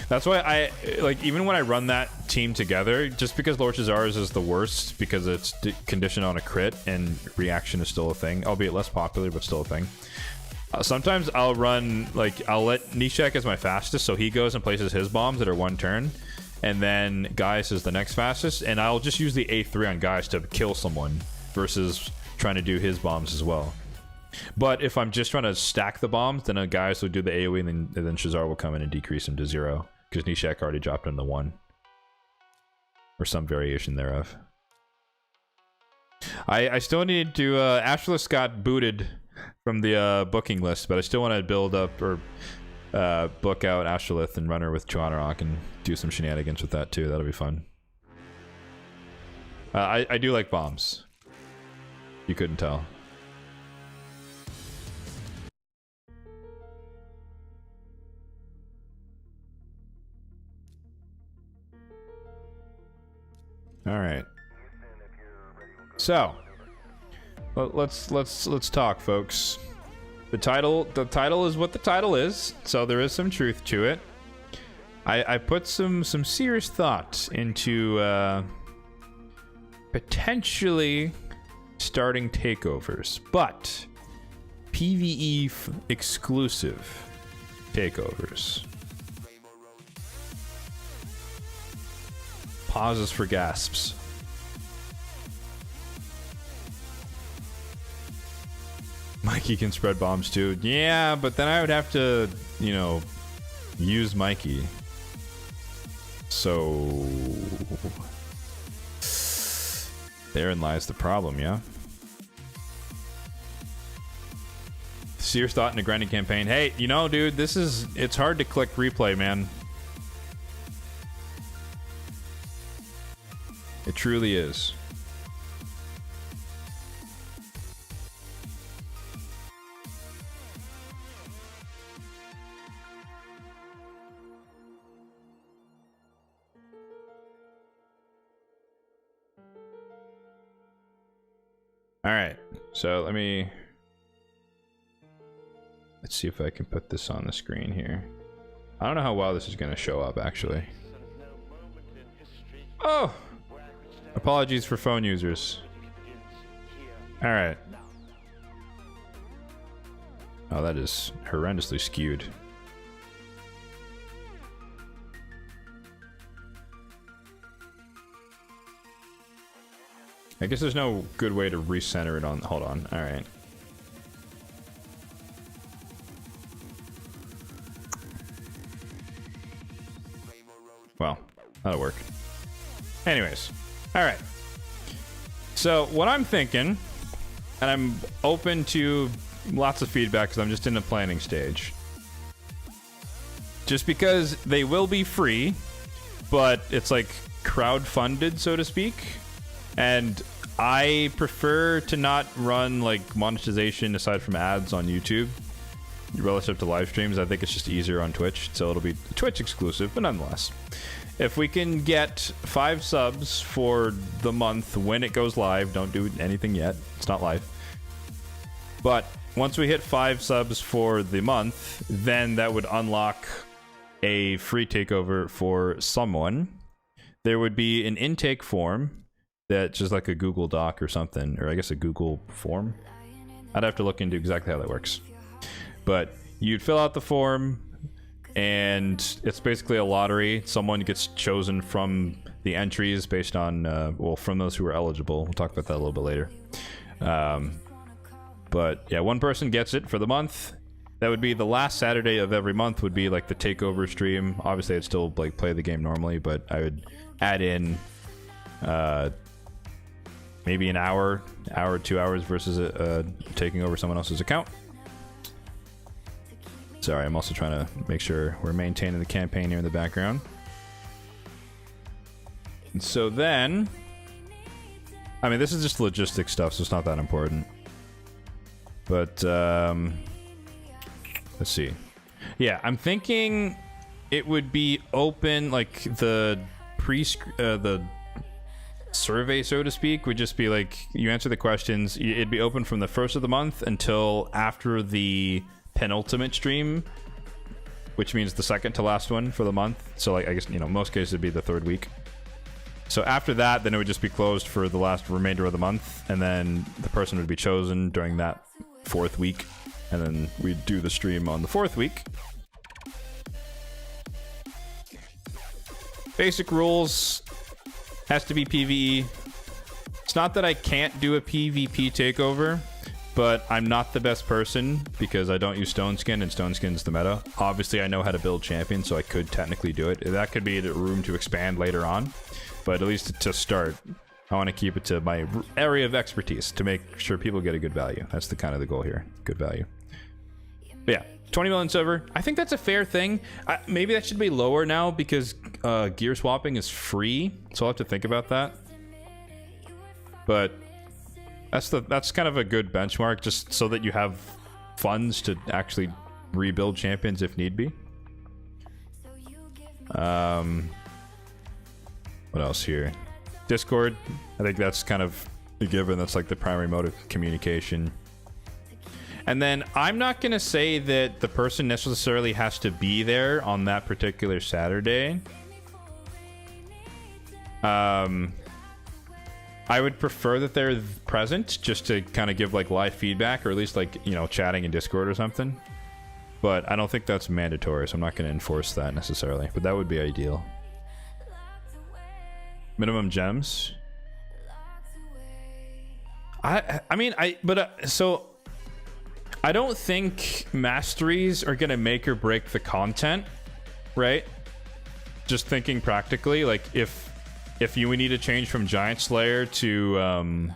A: That's why I like, even when I run that team together, just because Lord Shazar's is the worst because it's conditioned on a crit and reaction is still a thing, albeit less popular, but still a thing. Sometimes I'll run, like, I'll let Nishak as my fastest, so he goes and places his bombs that are one turn, and then Gaius is the next fastest, and I'll just use the A3 on Gaius to kill someone versus trying to do his bombs as well. But if I'm just trying to stack the bombs, then a Gaius will do the AoE, and then Shazar will come in and decrease him to 0. Because Nishak already dropped him to 1. Or some variation thereof. I still need to... Ashless got booted from the booking list, but I still want to build up or book out Ashleth and run her with Chuanarok and do some shenanigans with that too. That'll be fun. I do like bombs. You couldn't tell. All right. So, let's talk, folks. The title is what the title is, so there is some truth to it. I put some serious thought into potentially starting takeovers, but PvE exclusive takeovers. Pauses for gasps. Mikey can spread bombs too. Yeah, but then I would have to, you know, use Mikey. So therein lies the problem, yeah? Serious thought in a grinding campaign. Hey, you know, dude, it's hard to click replay, man. It truly is. All right, so let's see if I can put this on the screen here. I don't know how well this is going to show up, actually. Oh! Apologies for phone users. All right. Oh, that is horrendously skewed. I guess there's no good way to recenter it on. Hold on. All right. Well, that'll work. Anyways. All right. So what I'm thinking, and I'm open to lots of feedback because I'm just in the planning stage. Just because they will be free, but it's like crowd-funded, so to speak. And I prefer to not run like monetization aside from ads on YouTube. relative to live streams. I think it's just easier on Twitch, so it'll be Twitch exclusive, but nonetheless. If we can get 5 subs for the month when it goes live, don't do anything yet. It's not live. But once we hit 5 subs for the month, then that would unlock a free takeover for someone. There would be an intake form that's just like a Google Doc or something, or I guess a Google form. I'd have to look into exactly how that works. But you'd fill out the form, and it's basically a lottery. Someone gets chosen from the entries based on, well, from those who are eligible. We'll talk about that a little bit later. But yeah, one person gets it for the month. That would be the last Saturday of every month would be like the takeover stream. Obviously, I'd still like play the game normally, but I would add in maybe an hour, 2 hours versus taking over someone else's account. Sorry, I'm also trying to make sure we're maintaining the campaign here in the background. And so then, I mean, this is just logistic stuff, so it's not that important. But let's see. Yeah, I'm thinking it would be open, like the the survey, so to speak, would just be like you answer the questions. It'd be open from the first of the month until after the penultimate stream, which means the second to last one for the month. So like, I guess, you know, most cases it'd be the 3rd week. So after that, then it would just be closed for the last remainder of the month, and then the person would be chosen during that 4th week, and then we'd do the stream on the 4th week. Basic rules has to be PvE. It's not that I can't do a PvP takeover, but I'm not the best person because I don't use Stone Skin, and Stone Skin's the meta. Obviously, I know how to build champions, so I could technically do it. That could be the room to expand later on, but at least to start, I want to keep it to my area of expertise to make sure people get a good value. That's the kind of the goal here, good value. But yeah, 20 million silver. I think that's a fair thing. Maybe that should be lower now because gear swapping is free, so I'll have to think about that. But that's kind of a good benchmark, just so that you have funds to actually rebuild champions if need be. What else here? Discord. I think that's kind of a given. That's like the primary mode of communication. And then I'm not going to say that the person necessarily has to be there on that particular Saturday. I would prefer that they're present just to kind of give like live feedback, or at least like, you know, chatting in Discord or something. But I don't think that's mandatory, so I'm not going to enforce that necessarily. But that would be ideal. Minimum gems. So I don't think masteries are going to make or break the content, right? Just thinking practically, like if we need to change from Giant Slayer to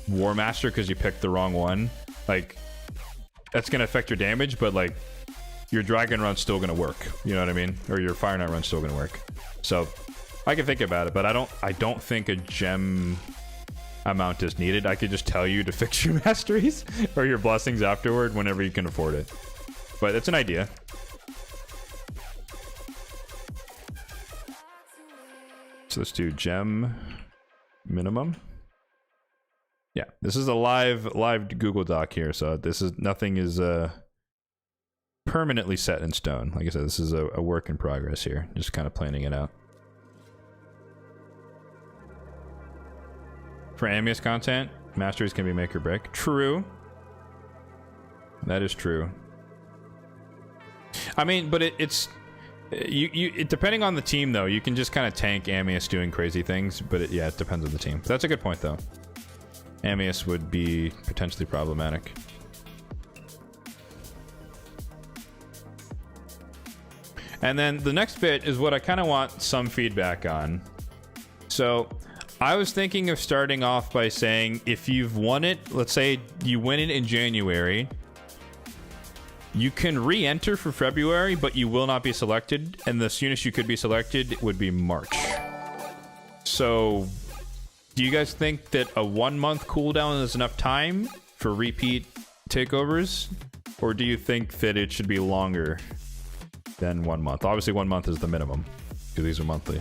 A: War Master because you picked the wrong one, like that's going to affect your damage, but like your Dragon run's still going to work, you know what I mean? Or your Fire Knight run's still going to work. So I can think about it, but I don't think a gem amount is needed. I could just tell you to fix your masteries or your blessings afterward whenever you can afford it. But it's an idea. So let's do gem minimum. Yeah, this is a live Google Doc here, so this is nothing is permanently set in stone. Like I said, this is a work in progress here, just kind of planning it out. For Amius content, masteries can be make or break. True. That is true. I mean, but it's depending on the team though, you can just kind of tank Amius doing crazy things, but yeah, it depends on the team. That's a good point though. Amius would be potentially problematic. And then the next bit is what I kind of want some feedback on. So I was thinking of starting off by saying, if you've won it, let's say you win it in January, you can re-enter for February, but you will not be selected, and the soonest you could be selected would be March. So do you guys think that a 1 month cooldown is enough time for repeat takeovers? or do you think that it should be longer than 1 month? Obviously 1 month is the minimum because these are monthly.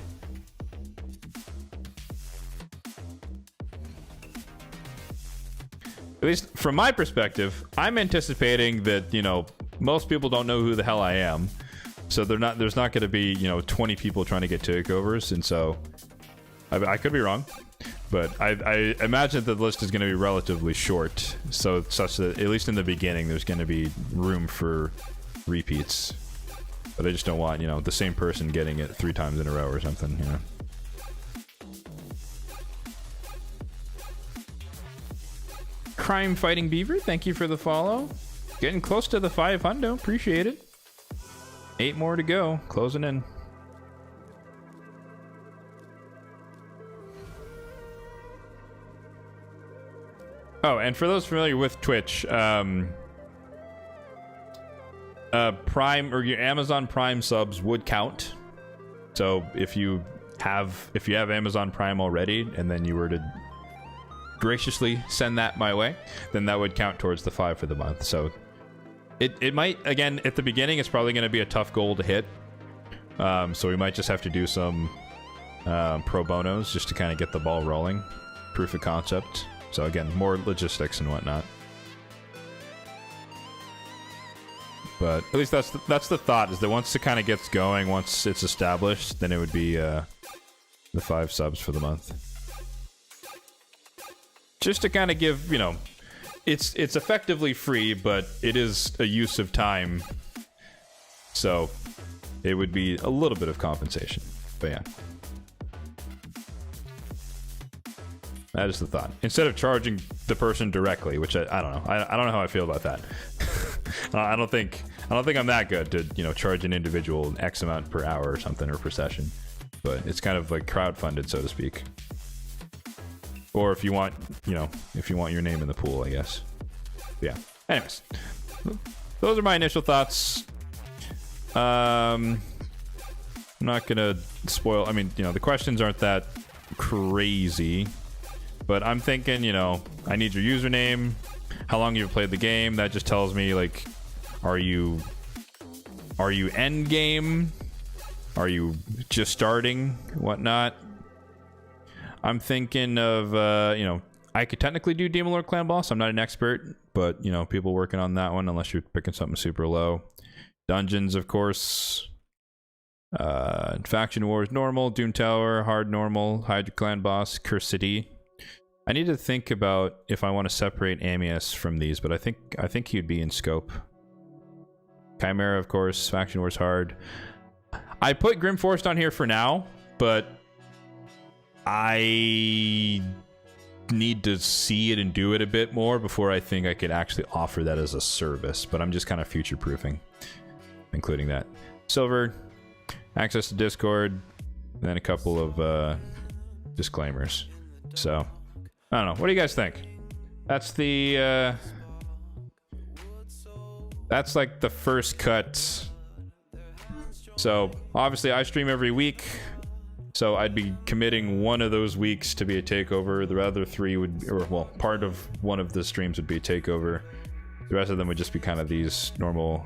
A: At least from my perspective, I'm anticipating that, you know, most people don't know who the hell I am. So there's not going to be, you know, 20 people trying to get takeovers. And so I could be wrong, but I imagine that the list is going to be relatively short. So such that at least in the beginning, there's going to be room for repeats. But I just don't want, you know, the same person getting it 3 times in a row or something, you know. Crime Fighting Beaver, thank you for the follow. Getting close to the 500, appreciate it. 8 more to go, closing in. Oh, and for those familiar with Twitch, Prime or your Amazon Prime subs would count. So if you have Amazon Prime already, and then you were to graciously send that my way, then that would count towards the 5 for the month. So it might, again, at the beginning, it's probably going to be a tough goal to hit. So we might just have to do some pro bonos just to kind of get the ball rolling. Proof of concept. So again, more logistics and whatnot. But at least that's the thought, is that once it kind of gets going, once it's established, then it would be the 5 subs for the month. Just to kind of give, you know, it's effectively free, but it is a use of time. So it would be a little bit of compensation. But yeah. That is the thought. Instead of charging the person directly, which I don't know. I don't know how I feel about that. I don't think I'm that good to, you know, charge an individual X amount per hour or something, or per session. But it's kind of like crowdfunded, so to speak. Or if you want, you know, if you want your name in the pool, I guess. Yeah. Anyways, those are my initial thoughts. I'm not gonna spoil. I mean, you know, the questions aren't that crazy, but I'm thinking, you know, I need your username, how long you've played the game. That just tells me, like, are you end game? Are you just starting? Whatnot. I'm thinking of, you know, I could technically do Demon Lord Clan Boss. I'm not an expert, but, you know, people working on that one, unless you're picking something super low. Dungeons, of course. Faction Wars, normal. Doom Tower, hard, normal. Hydra Clan Boss, Curse City. I need to think about if I want to separate Amius from these, but I think he'd be in scope. Chimera, of course. Faction Wars, hard. I put Grimforce on here for now, but I need to see it and do it a bit more before I think I could actually offer that as a service. But I'm just kind of future-proofing, including that. Silver, access to Discord, and then a couple of disclaimers. So, I don't know. What do you guys think? That's the that's like the first cut. So obviously I stream every week, so I'd be committing one of those weeks to be a takeover. The other 3 would, or well, part of one of the streams would be a takeover. The rest of them would just be kind of these normal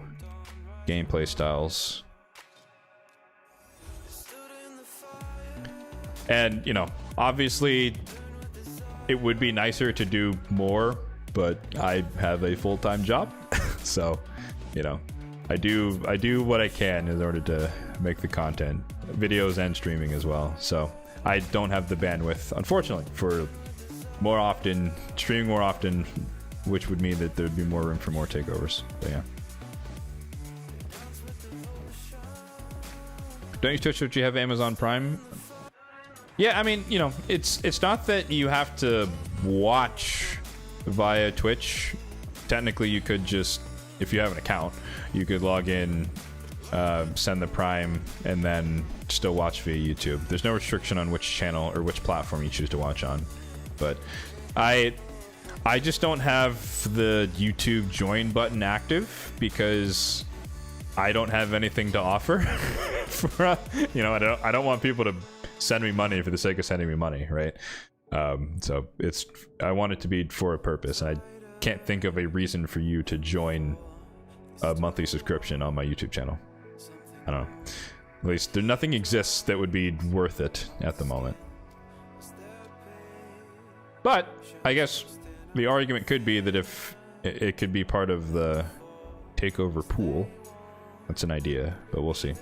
A: gameplay styles. And, you know, obviously it would be nicer to do more, but I have a full-time job. So, you know, I do what I can in order to make the content, videos and streaming as well. So I don't have the bandwidth, unfortunately, for streaming more often, which would mean that there'd be more room for more takeovers. But yeah. Don't use Twitch, but you have Amazon Prime? Yeah, I mean, you know, it's not that you have to watch via Twitch. Technically, you could just, if you have an account, you could log in, send the Prime, and then still watch via YouTube. There's no restriction on which channel or which platform you choose to watch on. But I just don't have the YouTube join button active because I don't have anything to offer. For, you know, I don't want people to send me money for the sake of sending me money, right? So I want it to be for a purpose. I can't think of a reason for you to join a monthly subscription on my YouTube channel. I don't know. At least nothing exists that would be worth it at the moment. But I guess the argument could be that if it could be part of the takeover pool, that's an idea, but we'll see.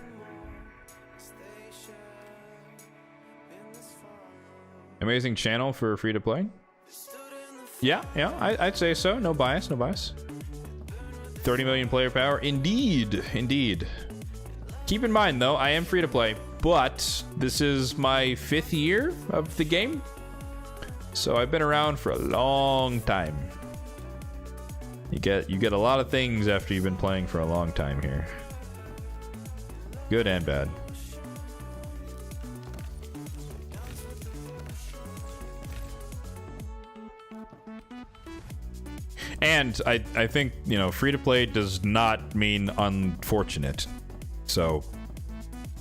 A: Amazing channel for free to play. Yeah, I'd say so. No bias, no bias. 30 million player power. Indeed, indeed. Keep in mind, though, I am free to play, but this is my 5th year of the game. So I've been around for a long time. You get a lot of things after you've been playing for a long time here. Good and bad. And I think, you know, free to play does not mean unfortunate. So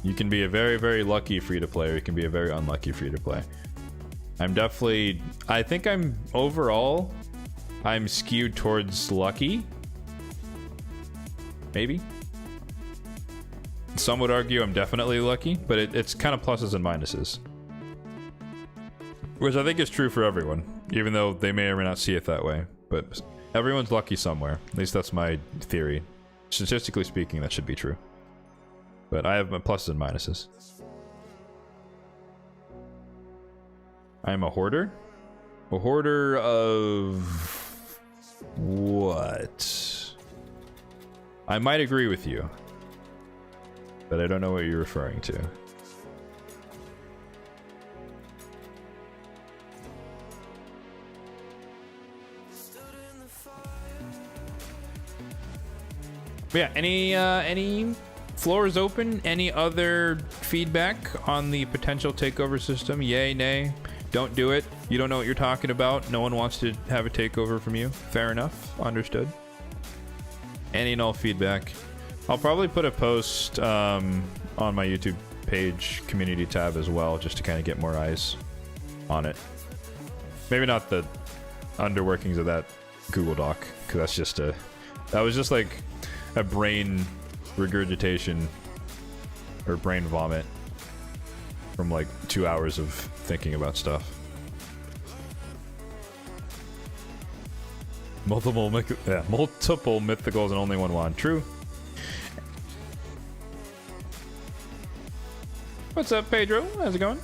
A: you can be a very, very lucky free to play, or you can be a very unlucky free to play. I think overall, I'm skewed towards lucky. Maybe. Some would argue I'm definitely lucky, but it's kind of pluses and minuses. Which I think is true for everyone, even though they may or may not see it that way. But everyone's lucky somewhere. At least that's my theory. Statistically speaking, that should be true. But I have my pluses and minuses. I am a hoarder? A hoarder of... what? I might agree with you. But I don't know what you're referring to. But yeah, any floor is open? Any other feedback on the potential takeover system? Yay, nay? Don't do it. You don't know what you're talking about. No one wants to have a takeover from you. Fair enough. Understood. Any and all feedback. I'll probably put a post on my YouTube page community tab as well, just to kind of get more eyes on it. Maybe not the underworkings of that Google Doc, because that's just that was just like a brain regurgitation or brain vomit from like 2 hours of thinking about stuff. Multiple mythicals and only one wand. True. What's up, Pedro? How's it going?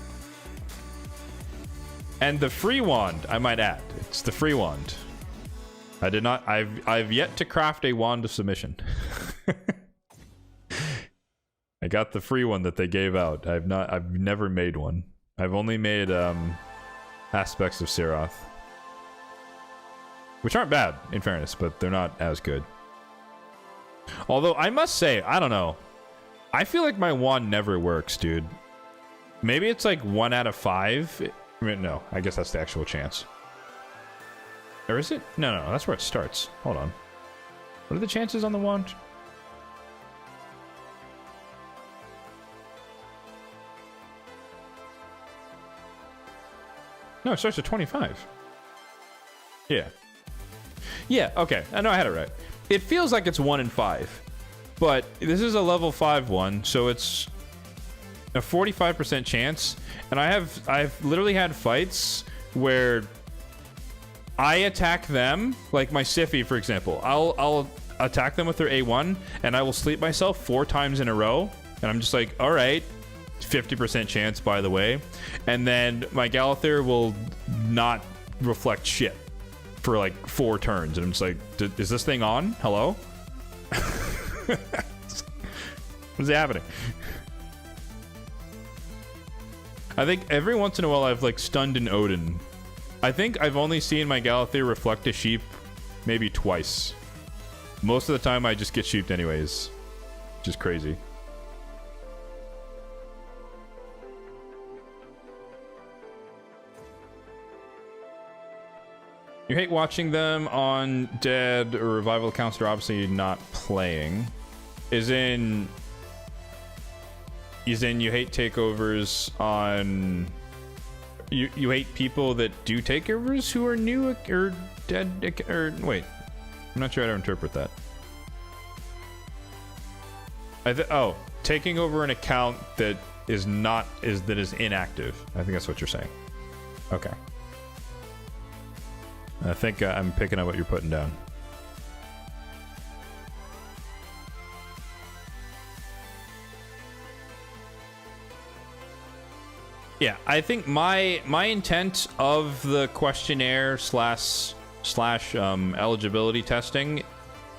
A: And the free wand, I might add. It's the free wand. I did not. I've yet to craft a wand of submission. I got the free one that they gave out. I've never made one. I've only made aspects of Siroth, which aren't bad in fairness, but they're not as good. Although I must say, I don't know. I feel like my wand never works, dude. Maybe it's like 1 out of 5. I mean, no, I guess that's the actual chance. Or is it? No, that's where it starts. Hold on. What are the chances on the wand? No, it starts at 25. Yeah. Yeah, okay. I know I had it right. It feels like it's 1 in 5. But this is a level 5 one, so it's a 45% chance. And I've literally had fights where I attack them, like my Siffy, for example. I'll attack them with their A1, and I will sleep myself 4 times in a row. And I'm just like, all right, 50% chance, by the way. And then my Galather will not reflect shit for like 4 turns. And I'm just like, is this thing on? Hello? What's happening? I think every once in a while I've like stunned an Odin. I think I've only seen my Galather reflect a sheep maybe twice. Most of the time I just get sheeped anyways. Which is crazy. You hate watching them on dead or revival accounts that are obviously not playing. Is in you hate takeovers on... You hate people that do takeovers who are new or dead, or... Wait. I'm not sure how to interpret that. Oh, taking over an account that is inactive. I think that's what you're saying. Okay. I think I'm picking up what you're putting down. Yeah, I think my intent of the questionnaire slash eligibility testing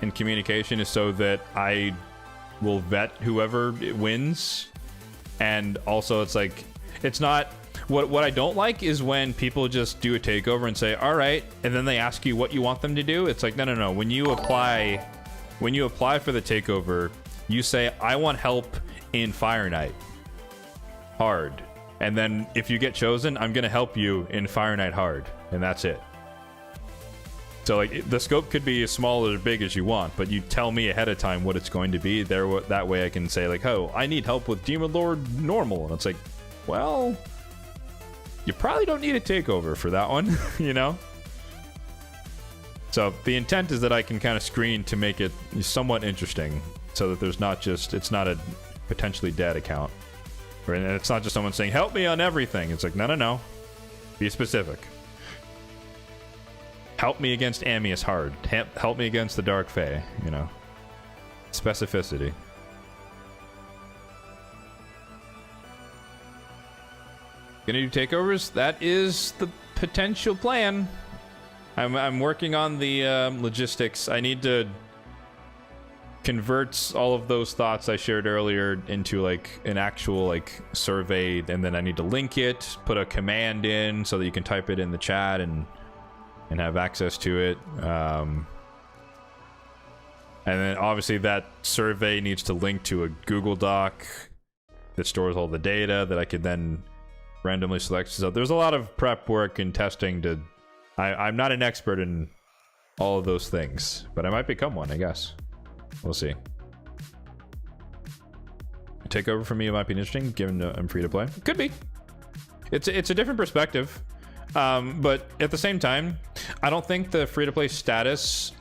A: and communication is so that I will vet whoever wins, and also it's like it's not what I don't like is when people just do a takeover and say all right, and then they ask you what you want them to do. It's like no. When you apply for the takeover, you say I want help in Fire Knight hard. And then if you get chosen, I'm going to help you in Fire Knight hard. And that's it. So like the scope could be as small or big as you want, but you tell me ahead of time what it's going to be. That way I can say like, oh, I need help with Demon Lord normal. And it's like, well, you probably don't need a takeover for that one, you know? So the intent is that I can kind of screen to make it somewhat interesting so that there's not just, it's not a potentially dead account. And it's not just someone saying, help me on everything. It's like, no. Be specific. Help me against Amius hard. Help me against the Dark Fae, you know. Specificity. Gonna do takeovers? That is the potential plan. I'm working on the logistics. I need to convert all of those thoughts I shared earlier into like an actual like survey, and then I need to link it, put a command in so that you can type it in the chat and have access to it. And then obviously that survey needs to link to a Google Doc that stores all the data that I could then randomly select. So there's a lot of prep work and testing to... I'm not an expert in all of those things, but I might become one, I guess. We'll see. A takeover for me, it might be interesting, given I'm free to play. Could be. It's a different perspective. But at the same time, I don't think the free to play status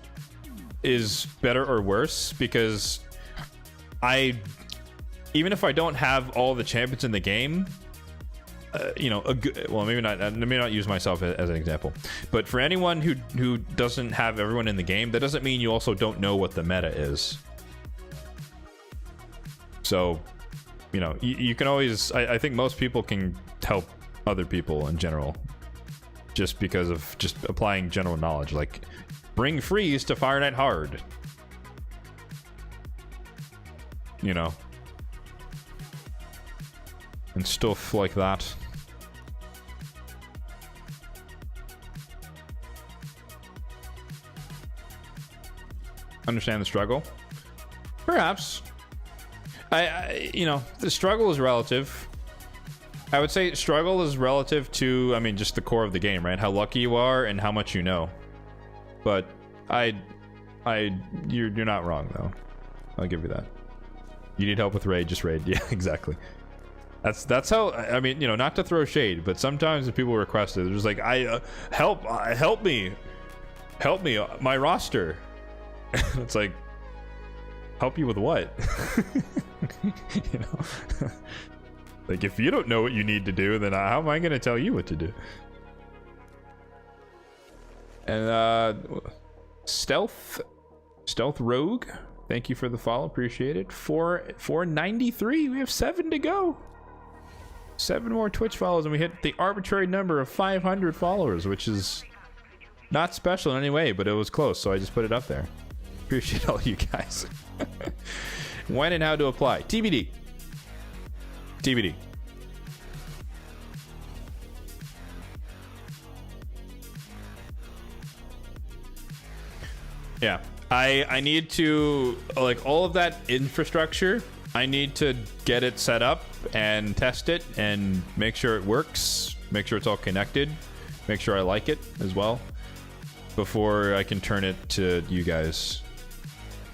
A: is better or worse, because even if I don't have all the champions in the game, you know, well, maybe not. Let me not use myself as an example. But for anyone who doesn't have everyone in the game, that doesn't mean you also don't know what the meta is. So, you know, you can always. I think most people can help other people in general, just because of just applying general knowledge. Like, bring freeze to Fire Knight hard. You know. And stuff like that. Understand the struggle? Perhaps. You know, the struggle is relative. I would say struggle is relative to, I mean, just the core of the game, right? How lucky you are and how much you know. But you're not wrong though. I'll give you that. You need help with raid, just raid. Yeah, exactly. That's how, I mean, you know, not to throw shade, but sometimes if people request it, they're just like, help me, my roster. It's like, help you with what? You know, like if you don't know what you need to do, then how am I going to tell you what to do? And stealth rogue, thank you for the follow, appreciate it. 493, we have 7 to go. 7 more Twitch follows and we hit the arbitrary number of 500 followers, which is not special in any way, but it was close, so I just put it up there. Appreciate all you guys. When and how to apply? TBD. TBD. Yeah, I need to, like, all of that infrastructure, I need to get it set up and test it and make sure it works, make sure it's all connected, make sure I like it as well before I can turn it to you guys.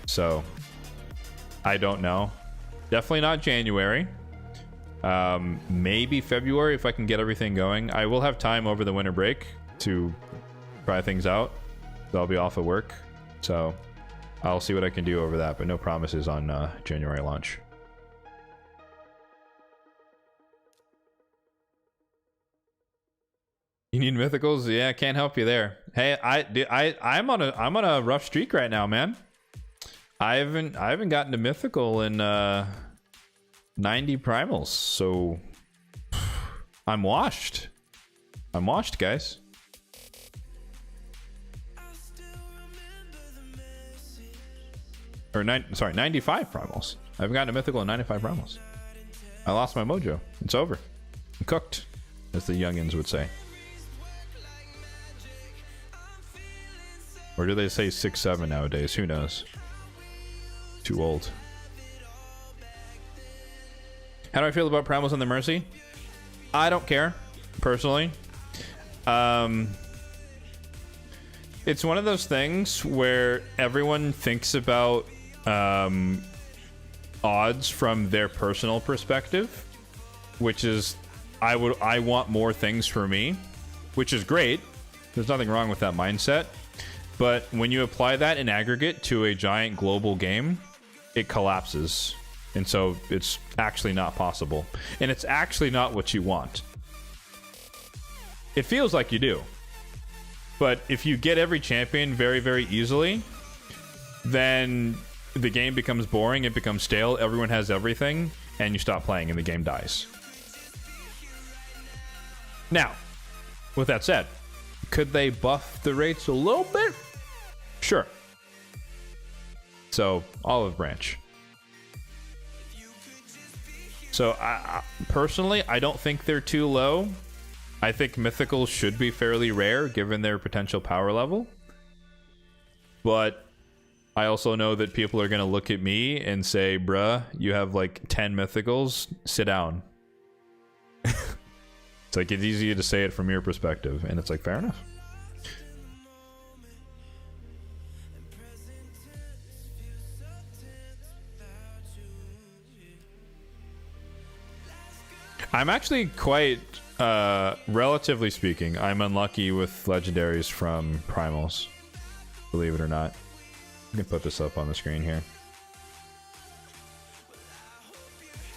A: So I don't know. Definitely not January. Maybe February if I can get everything going. I will have time over the winter break to try things out. So I'll be off at work. So I'll see what I can do over that, but no promises on January launch. You need mythicals? Yeah, can't help you there. Hey, I'm on a rough streak right now, man. I haven't gotten to mythical in 90 primals, so I'm washed. I'm washed, guys. Or 95 primals. I haven't gotten a mythical in 95 primals. I lost my mojo. It's over. I'm cooked, as the youngins would say. Or do they say 6-7 nowadays? Who knows? Too old. How do I feel about primals on the Mercy? I don't care, personally. It's one of those things where everyone thinks about odds from their personal perspective, which is I want more things for me, which is great. There's nothing wrong with that mindset. But when you apply that in aggregate to a giant global game, it collapses. And so it's actually not possible. And it's actually not what you want. It feels like you do. But if you get every champion very, very easily, then the game becomes boring, it becomes stale, everyone has everything, and you stop playing and the game dies. Now, with that said, could they buff the rates a little bit? Sure. So, Olive Branch. So, personally, I don't think they're too low. I think mythicals should be fairly rare given their potential power level. But I also know that people are going to look at me and say, bruh, you have like 10 mythicals, sit down. It's like, it's easy to say it from your perspective, and it's like, fair enough. I'm actually quite, relatively speaking, I'm unlucky with legendaries from primals. Believe it or not. I can put this up on the screen here.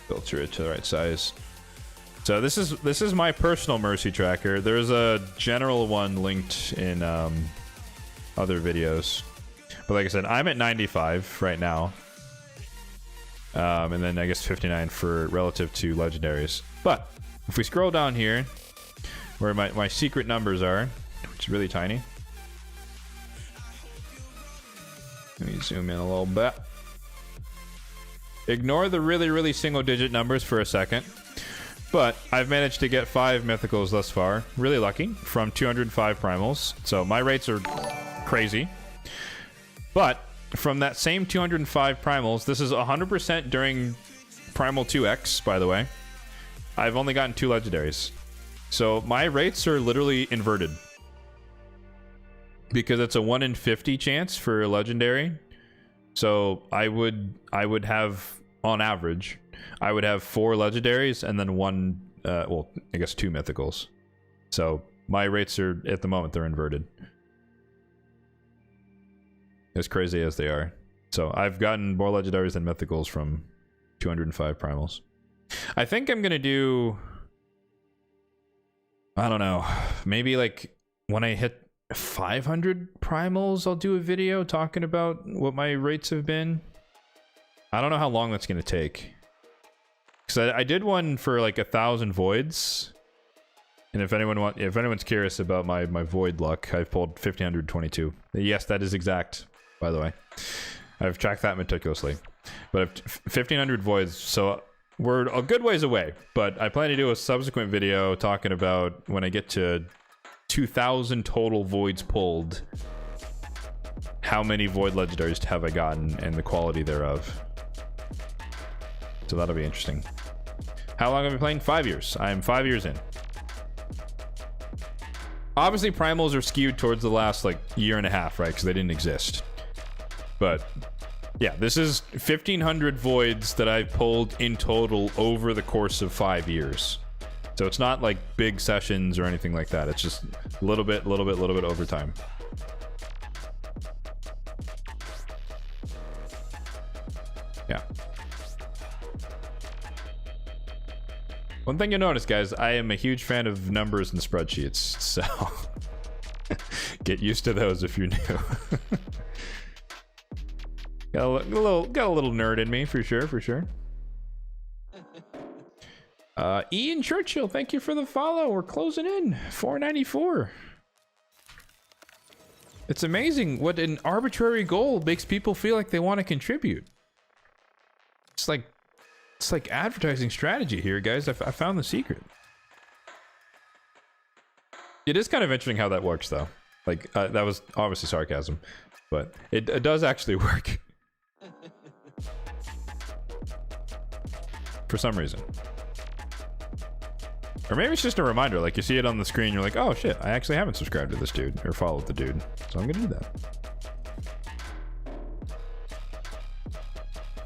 A: Filter it to the right size. So this is my personal Mercy tracker. There's a general one linked in other videos. But like I said, I'm at 95 right now. And then I guess 59 for relative to legendaries. But if we scroll down here, where my secret numbers are, which is really tiny. Let me zoom in a little bit. Ignore the really, really single digit numbers for a second. But I've managed to get 5 mythicals thus far. Really lucky. From 205 primals. So my rates are crazy. But from that same 205 primals, this is 100% during Primal 2X, by the way. I've only gotten 2 legendaries. So my rates are literally inverted. Because it's a 1 in 50 chance for a legendary. So I would have, on average, I would have 4 legendaries and then 1, well, I guess 2 mythicals. So my rates are, at the moment, they're inverted. As crazy as they are. So I've gotten more legendaries than mythicals from 205 primals. I think I'm gonna do, I don't know, maybe like when I hit 500 primals, I'll do a video talking about what my rates have been. I don't know how long that's gonna take. Because I did one for like 1,000 voids. And if anyone's curious about my void luck, I've pulled 1,522. Yes, that is exact, by the way. I've tracked that meticulously. But I've 1,500 voids, so we're a good ways away. But I plan to do a subsequent video talking about when I get to 2,000 total voids pulled, how many void legendaries have I gotten and the quality thereof. So that'll be interesting. How long have I been playing? 5 years. I'm 5 years in. Obviously, primals are skewed towards the last like year and a half, right? Because they didn't exist. But yeah, this is 1,500 voids that I've pulled in total over the course of 5 years. So it's not like big sessions or anything like that. It's just a little bit over time. One thing you notice, guys, I am a huge fan of numbers and spreadsheets, so get used to those if you're new. got a little nerd in me, for sure. Ian Churchill, thank you for the follow. We're closing in 494. It's amazing what an arbitrary goal makes people feel like they want to contribute. It's like advertising strategy here, guys. I found the secret. It is kind of interesting how that works, though. Like, that was obviously sarcasm, but it does actually work. For some reason. Or maybe it's just a reminder, like you see it on the screen, you're like, oh shit, I actually haven't subscribed to this dude, or followed the dude, so I'm gonna do that.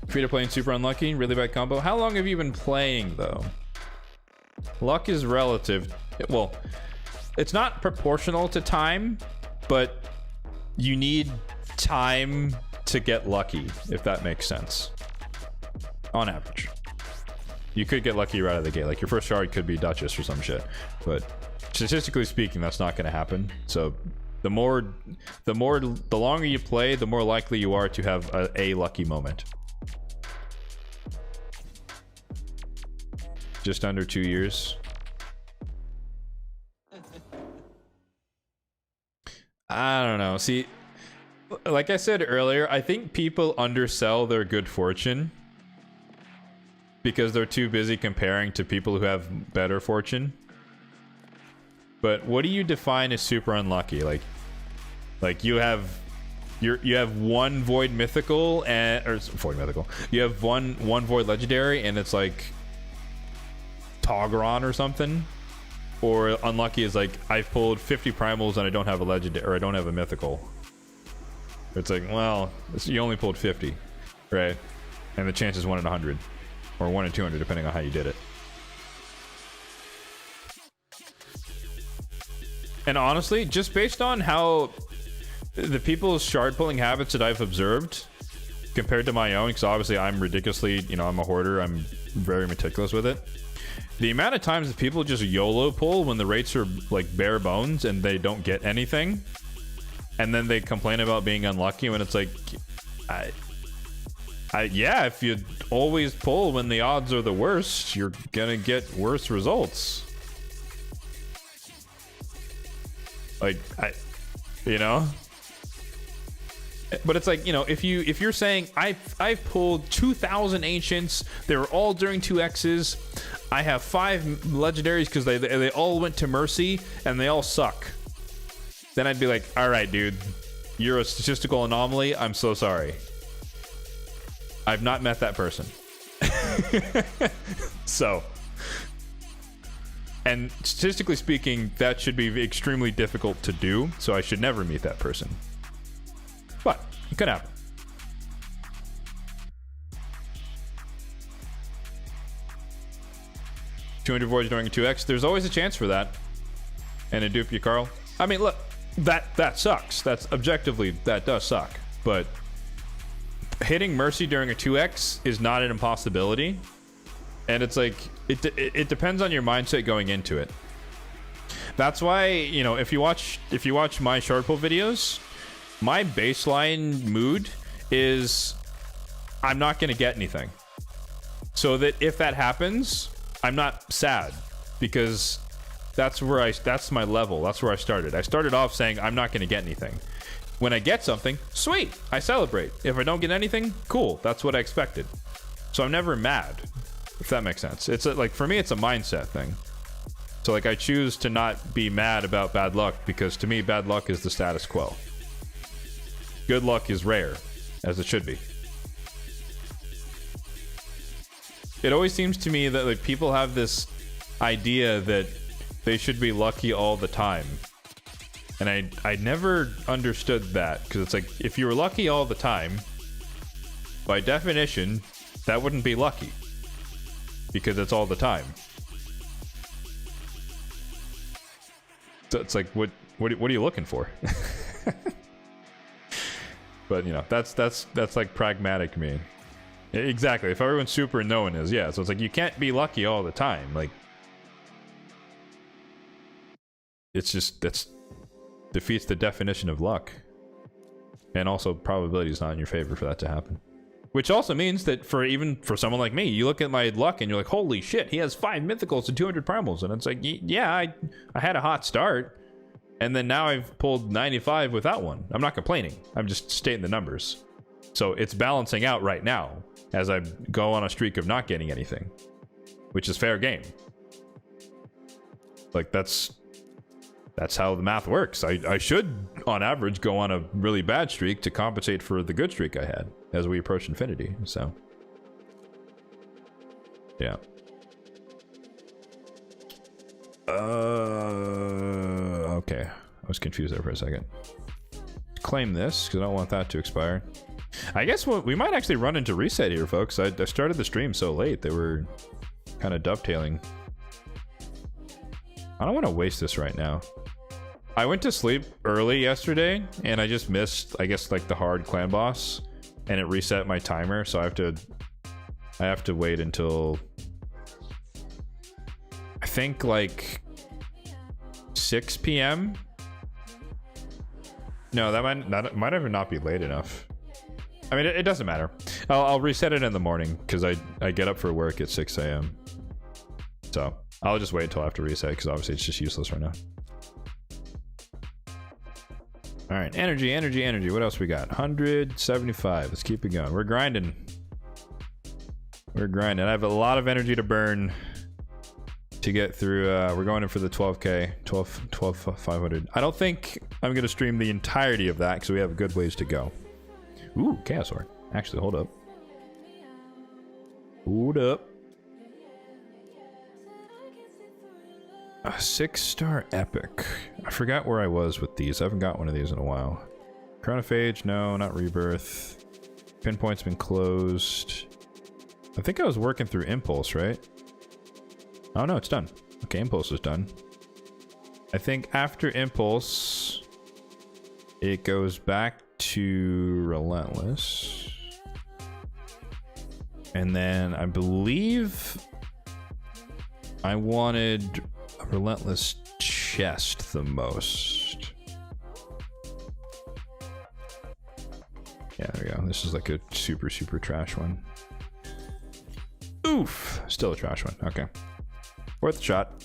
A: Free to play and super unlucky, really bad combo. How long have you been playing, though? Luck is relative. Well, it's not proportional to time, but you need time to get lucky, if that makes sense. On average. You could get lucky right out of the gate. Like, your first shard could be Duchess or some shit. But statistically speaking, that's not going to happen. So the longer you play, the more likely you are to have a lucky moment. Just under 2 years. I don't know. See, like I said earlier, I think people undersell their good fortune because they're too busy comparing to people who have better fortune. But what do you define as super unlucky? Like you have one void mythical or void mythical. You have one void legendary and it's like Toggeron or something. Or unlucky is like I've pulled 50 primals and I don't have a legendary or I don't have a mythical. It's like, well, you only pulled 50, right? And the chance is 1 in 100. Or 1 in 200, depending on how you did it. And honestly, just based on how the people's shard pulling habits that I've observed compared to my own, because obviously I'm ridiculously, I'm a hoarder, I'm very meticulous with it. The amount of times that people just YOLO pull when the rates are like bare bones and they don't get anything, and then they complain about being unlucky when it's like, yeah, if you always pull when the odds are the worst, you're gonna get worse results. Like, but it's like, if you're saying I've pulled 2,000 ancients, they were all during 2Xs, I have 5 legendaries because they all went to Mercy and they all suck. Then I'd be like, all right, dude, you're a statistical anomaly. I'm so sorry. I've not met that person. So, and statistically speaking, that should be extremely difficult to do, so I should never meet that person. But it could happen. $200 voids during a 2x. There's always a chance for that. And a dupe you, Carl. I mean, look, that sucks. That's objectively, that does suck. But hitting Mercy during a 2x is not an impossibility. And it's like, it depends on your mindset going into it. That's why, if you watch my shard pull videos, my baseline mood is I'm not going to get anything. So that if that happens, I'm not sad, because that's my level. That's where I started. I started off saying I'm not going to get anything. When I get something, sweet, I celebrate. If I don't get anything, cool, that's what I expected. So I'm never mad, if that makes sense. It's like, for me, it's a mindset thing. So like, I choose to not be mad about bad luck, because to me, bad luck is the status quo. Good luck is rare, as it should be. It always seems to me that like people have this idea that they should be lucky all the time. And I never understood that, because it's like, if you were lucky all the time, by definition, that wouldn't be lucky, because it's all the time. So it's like, what are you looking for? But that's like pragmatic me. Exactly. If everyone's super and no one is, yeah. So it's like, you can't be lucky all the time. Like, it's just, that's defeats the definition of luck. And also probability is not in your favor for that to happen. Which also means that even for someone like me, you look at my luck and you're like, holy shit, he has 5 mythicals and 200 primals. And it's like, yeah, I had a hot start. And then now I've pulled 95 without one. I'm not complaining. I'm just stating the numbers. So it's balancing out right now as I go on a streak of not getting anything, which is fair game. Like that's how the math works. I should, on average, go on a really bad streak to compensate for the good streak I had as we approach infinity. So, yeah. Okay. I was confused there for a second. Claim this, because I don't want that to expire. I guess we might actually run into reset here, folks. I started the stream so late that we're kind of dovetailing. I don't want to waste this right now. I went to sleep early yesterday, and I just missed, I guess, like the hard clan boss, and it reset my timer, so I have to wait until I think like 6 p.m. No, that might even not be late enough. I mean, it doesn't matter. I'll reset it in the morning because I get up for work at 6 a.m. So I'll just wait until after reset because obviously it's just useless right now. All right, energy. What else we got? 175. Let's keep it going. We're grinding. I have a lot of energy to burn to get through. We're going in for the 12K, 12,500. I don't think I'm going to stream the entirety of that because we have good ways to go. Ooh, Chaos Ore. Actually, hold up. A 6-star epic. I forgot where I was with these. I haven't got one of these in a while. Chronophage, no, not Rebirth. Pinpoint's been closed. I think I was working through Impulse, right? Oh no, it's done. Okay, Impulse is done. I think after Impulse, it goes back to Relentless. And then I believe I wanted a Relentless chest the most. Yeah, there we go. This is like a super trash one. Oof! Still a trash one. Okay. Worth a shot.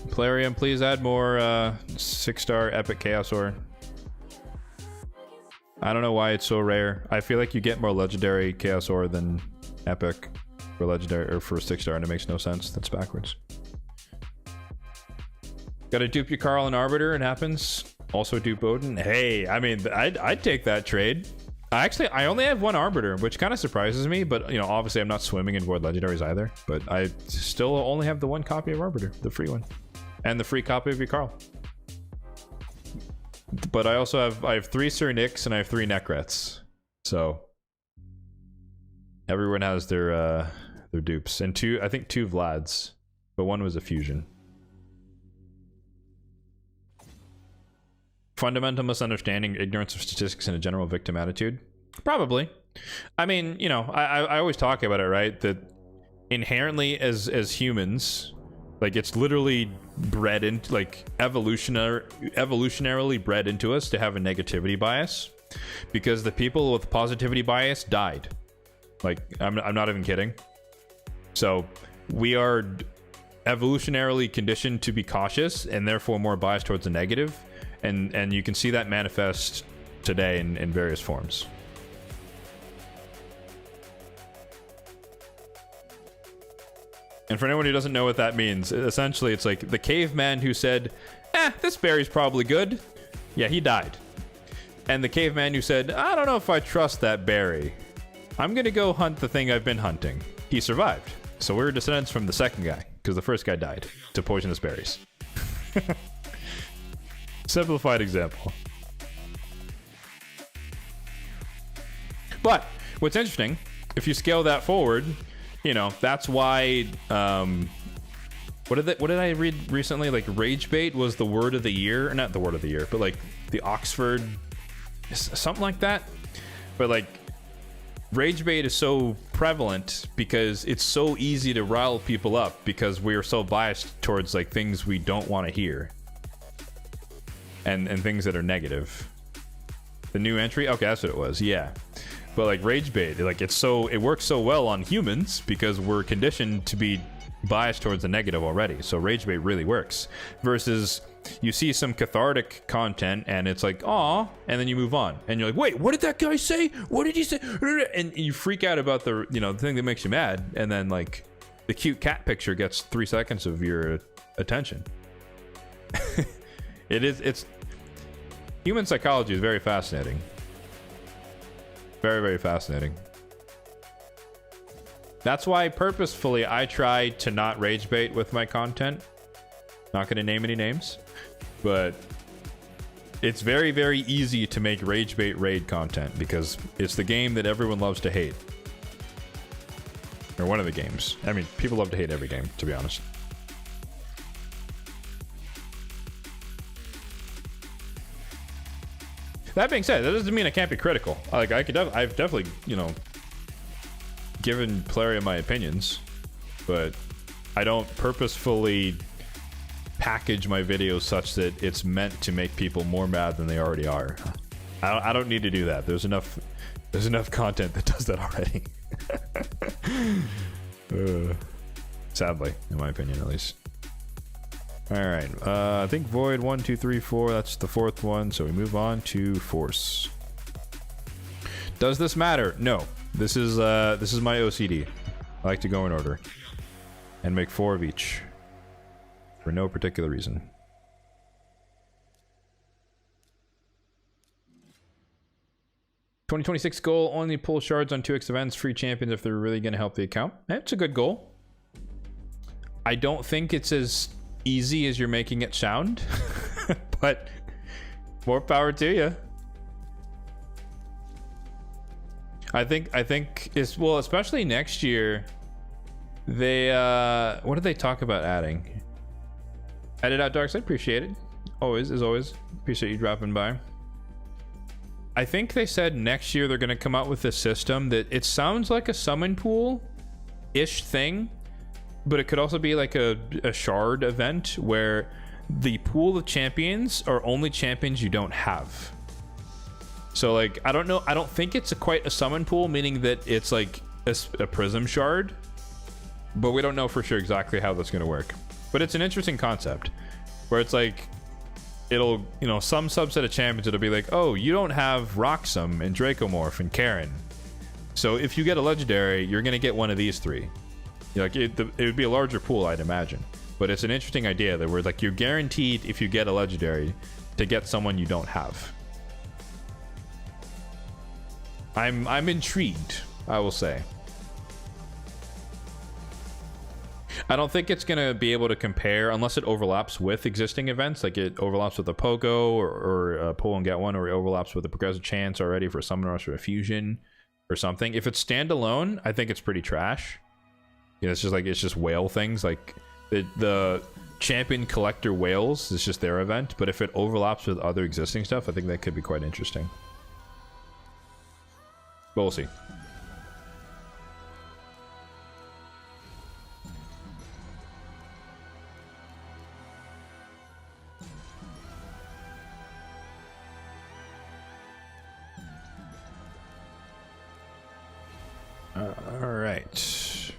A: Plarium, please add more 6-star epic Chaos Ore. I don't know why it's so rare. I feel like you get more legendary Chaos Ore than epic for legendary or for 6-star, and it makes no sense. That's backwards. Gotta dupe your Carl and Arbiter, it happens. Also dupe Odin. Hey, I mean, I'd take that trade. I only have one Arbiter, which kind of surprises me, but you know, obviously I'm not swimming in void legendaries either, but I still only have the one copy of Arbiter, the free one, and the free copy of your Carl. But I also have 3 Sir Nicks and I have 3 Necrets, so everyone has their dupes, and I think 2 Vlads, but one was a fusion. Fundamental misunderstanding, ignorance of statistics, and a general victim attitude? Probably. I mean, you know, I always talk about it, right? That inherently as humans, like it's literally bred into, like evolutionarily bred into us to have a negativity bias, because the people with positivity bias died. Like, I'm not even kidding. So we are evolutionarily conditioned to be cautious and therefore more biased towards the negative. And you can see that manifest today in various forms. And for anyone who doesn't know what that means, essentially it's like the caveman who said, this berry's probably good. Yeah, he died. And the caveman who said, I don't know if I trust that berry. I'm gonna go hunt the thing I've been hunting. He survived. So we're descendants from the second guy, because the first guy died to poisonous berries. Simplified example. But what's interesting, if you scale that forward, you know, that's why what did I read recently? Like rage bait was the word of the year, or not the word of the year, but like the Oxford something like that. But like rage bait is so prevalent because it's so easy to rile people up because we are so biased towards like things we don't want to hear and things that are negative. The new entry, okay, that's what it was. Yeah, but like rage bait, like it works so well on humans because we're conditioned to be biased towards the negative already. So rage bait really works versus you see some cathartic content and it's like, aw, and then you move on and you're like, wait, what did that guy say? What did he say? And you freak out about the, you know, the thing that makes you mad, and then like the cute cat picture gets 3 seconds of your attention. It's human psychology is very fascinating. Very, very fascinating. That's why purposefully I try to not rage bait with my content. Not going to name any names, but it's very, very easy to make rage bait raid content because it's the game that everyone loves to hate. Or one of the games. I mean, people love to hate every game, to be honest. That being said, that doesn't mean I can't be critical. Like I've definitely, you know, given Plarium my opinions, but I don't purposefully package my videos such that it's meant to make people more mad than they already are. I don't need to do that. There's enough content that does that already. Sadly, in my opinion, at least. All right, I think Void 1, 2, 3, 4. That's the 4th one. So we move on to Force. Does this matter? No. This is my OCD. I like to go in order and make 4 of each for no particular reason. $2026 goal: only pull shards on 2x events, free champions if they're really going to help the account. That's a good goal. I don't think it's as easy as you're making it sound, but more power to you. I think it's, well, especially next year, they what did they talk about adding? Edit out Darkseid, appreciate it. Always, as always, appreciate you dropping by. I think they said next year they're going to come out with a system that it sounds like a summon pool-ish thing, but it could also be like a shard event where the pool of champions are only champions you don't have. So like, I don't know, I don't think it's quite a summon pool, meaning that it's like a prism shard, but we don't know for sure exactly how that's going to work. But it's an interesting concept where it's like, it'll, you know, some subset of champions, it'll be like, oh, you don't have Roxum and Dracomorph and Karen, so if you get a legendary, you're going to get one of these 3. Like it would be a larger pool, I'd imagine, but it's an interesting idea that we're like, you're guaranteed if you get a legendary to get someone you don't have. I'm intrigued, I will say. I don't think it's gonna be able to compare unless it overlaps with existing events, like it overlaps with a Pogo or pull and get one, or it overlaps with a progressive chance already for a Summon Rush or a Fusion or something. If it's standalone, I think it's pretty trash. You know, it's just whale things, like the champion collector whales is just their event, but if it overlaps with other existing stuff, I think that could be quite interesting. But we'll see. All right.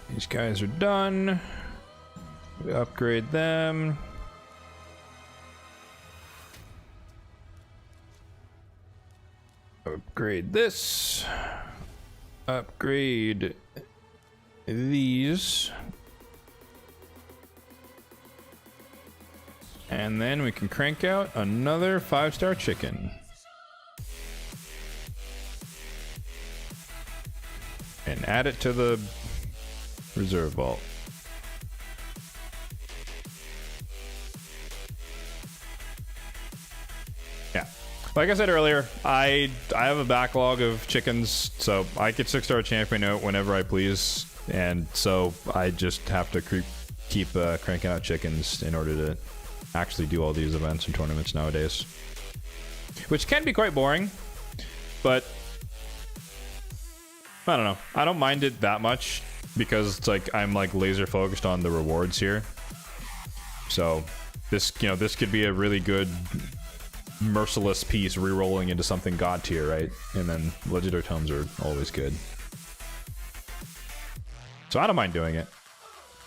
A: These guys are done. We upgrade them. Upgrade this. Upgrade these. And then we can crank out another 5-star chicken. And add it to the reserve vault. Yeah, like I said earlier, I have a backlog of chickens, so I get 6-star champion out whenever I please, and so I just have to keep cranking out chickens in order to actually do all these events and tournaments nowadays, which can be quite boring, but I don't know. I don't mind it that much because it's like I'm like laser focused on the rewards here. So this, you know, this could be a really good merciless piece re-rolling into something god tier, right? And then legendary tomes are always good. So I don't mind doing it.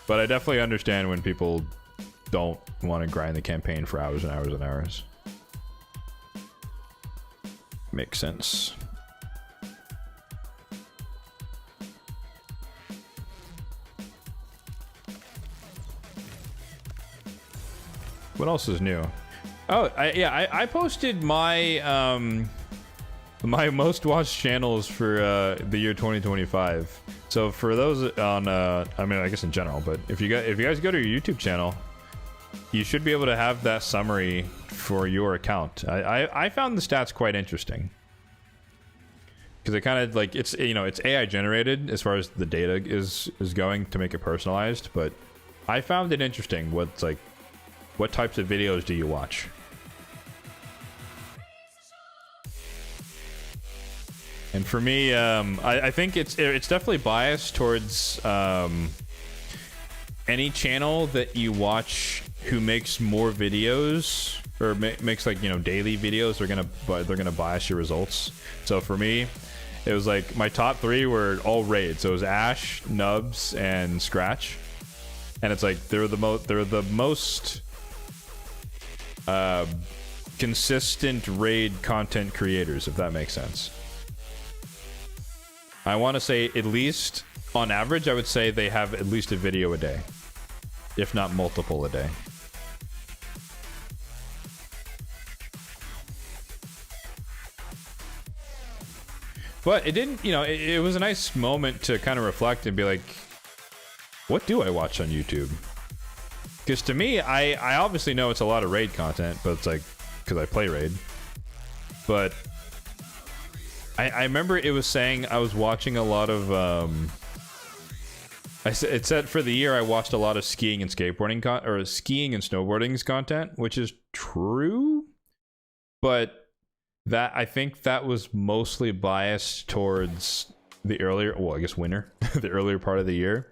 A: But I definitely understand when people don't want to grind the campaign for hours and hours and hours. Makes sense. What else is new? Oh, I posted my my most watched channels for the year 2025. So for those on I mean, I guess in general, but if you guys go to your YouTube channel, you should be able to have that summary for your account. I found the stats quite interesting. Because it kind of like it's, you know, it's AI generated as far as the data is going to make it personalized, but I found it interesting what's like what types of videos do you watch? And for me, I think it's definitely biased towards any channel that you watch who makes more videos or makes like, you know, daily videos. They're gonna bias your results. So for me, it was like my top 3 were all raids. So it was Ash, Nubs, and Scratch. And it's like they're the most consistent raid content creators, if that makes sense. I want to say at least on average, I would say they have at least a video a day, if not multiple a day. But it didn't, you know, it was a nice moment to kind of reflect and be like, what do I watch on YouTube? Because to me, I obviously know it's a lot of raid content, but it's like, because I play raid. But I remember it was saying I was watching a lot of, it said for the year I watched a lot of skiing and skateboarding, or skiing and snowboarding's content, which is true. But that, I think that was mostly biased towards the earlier, well, I guess winter, the earlier part of the year.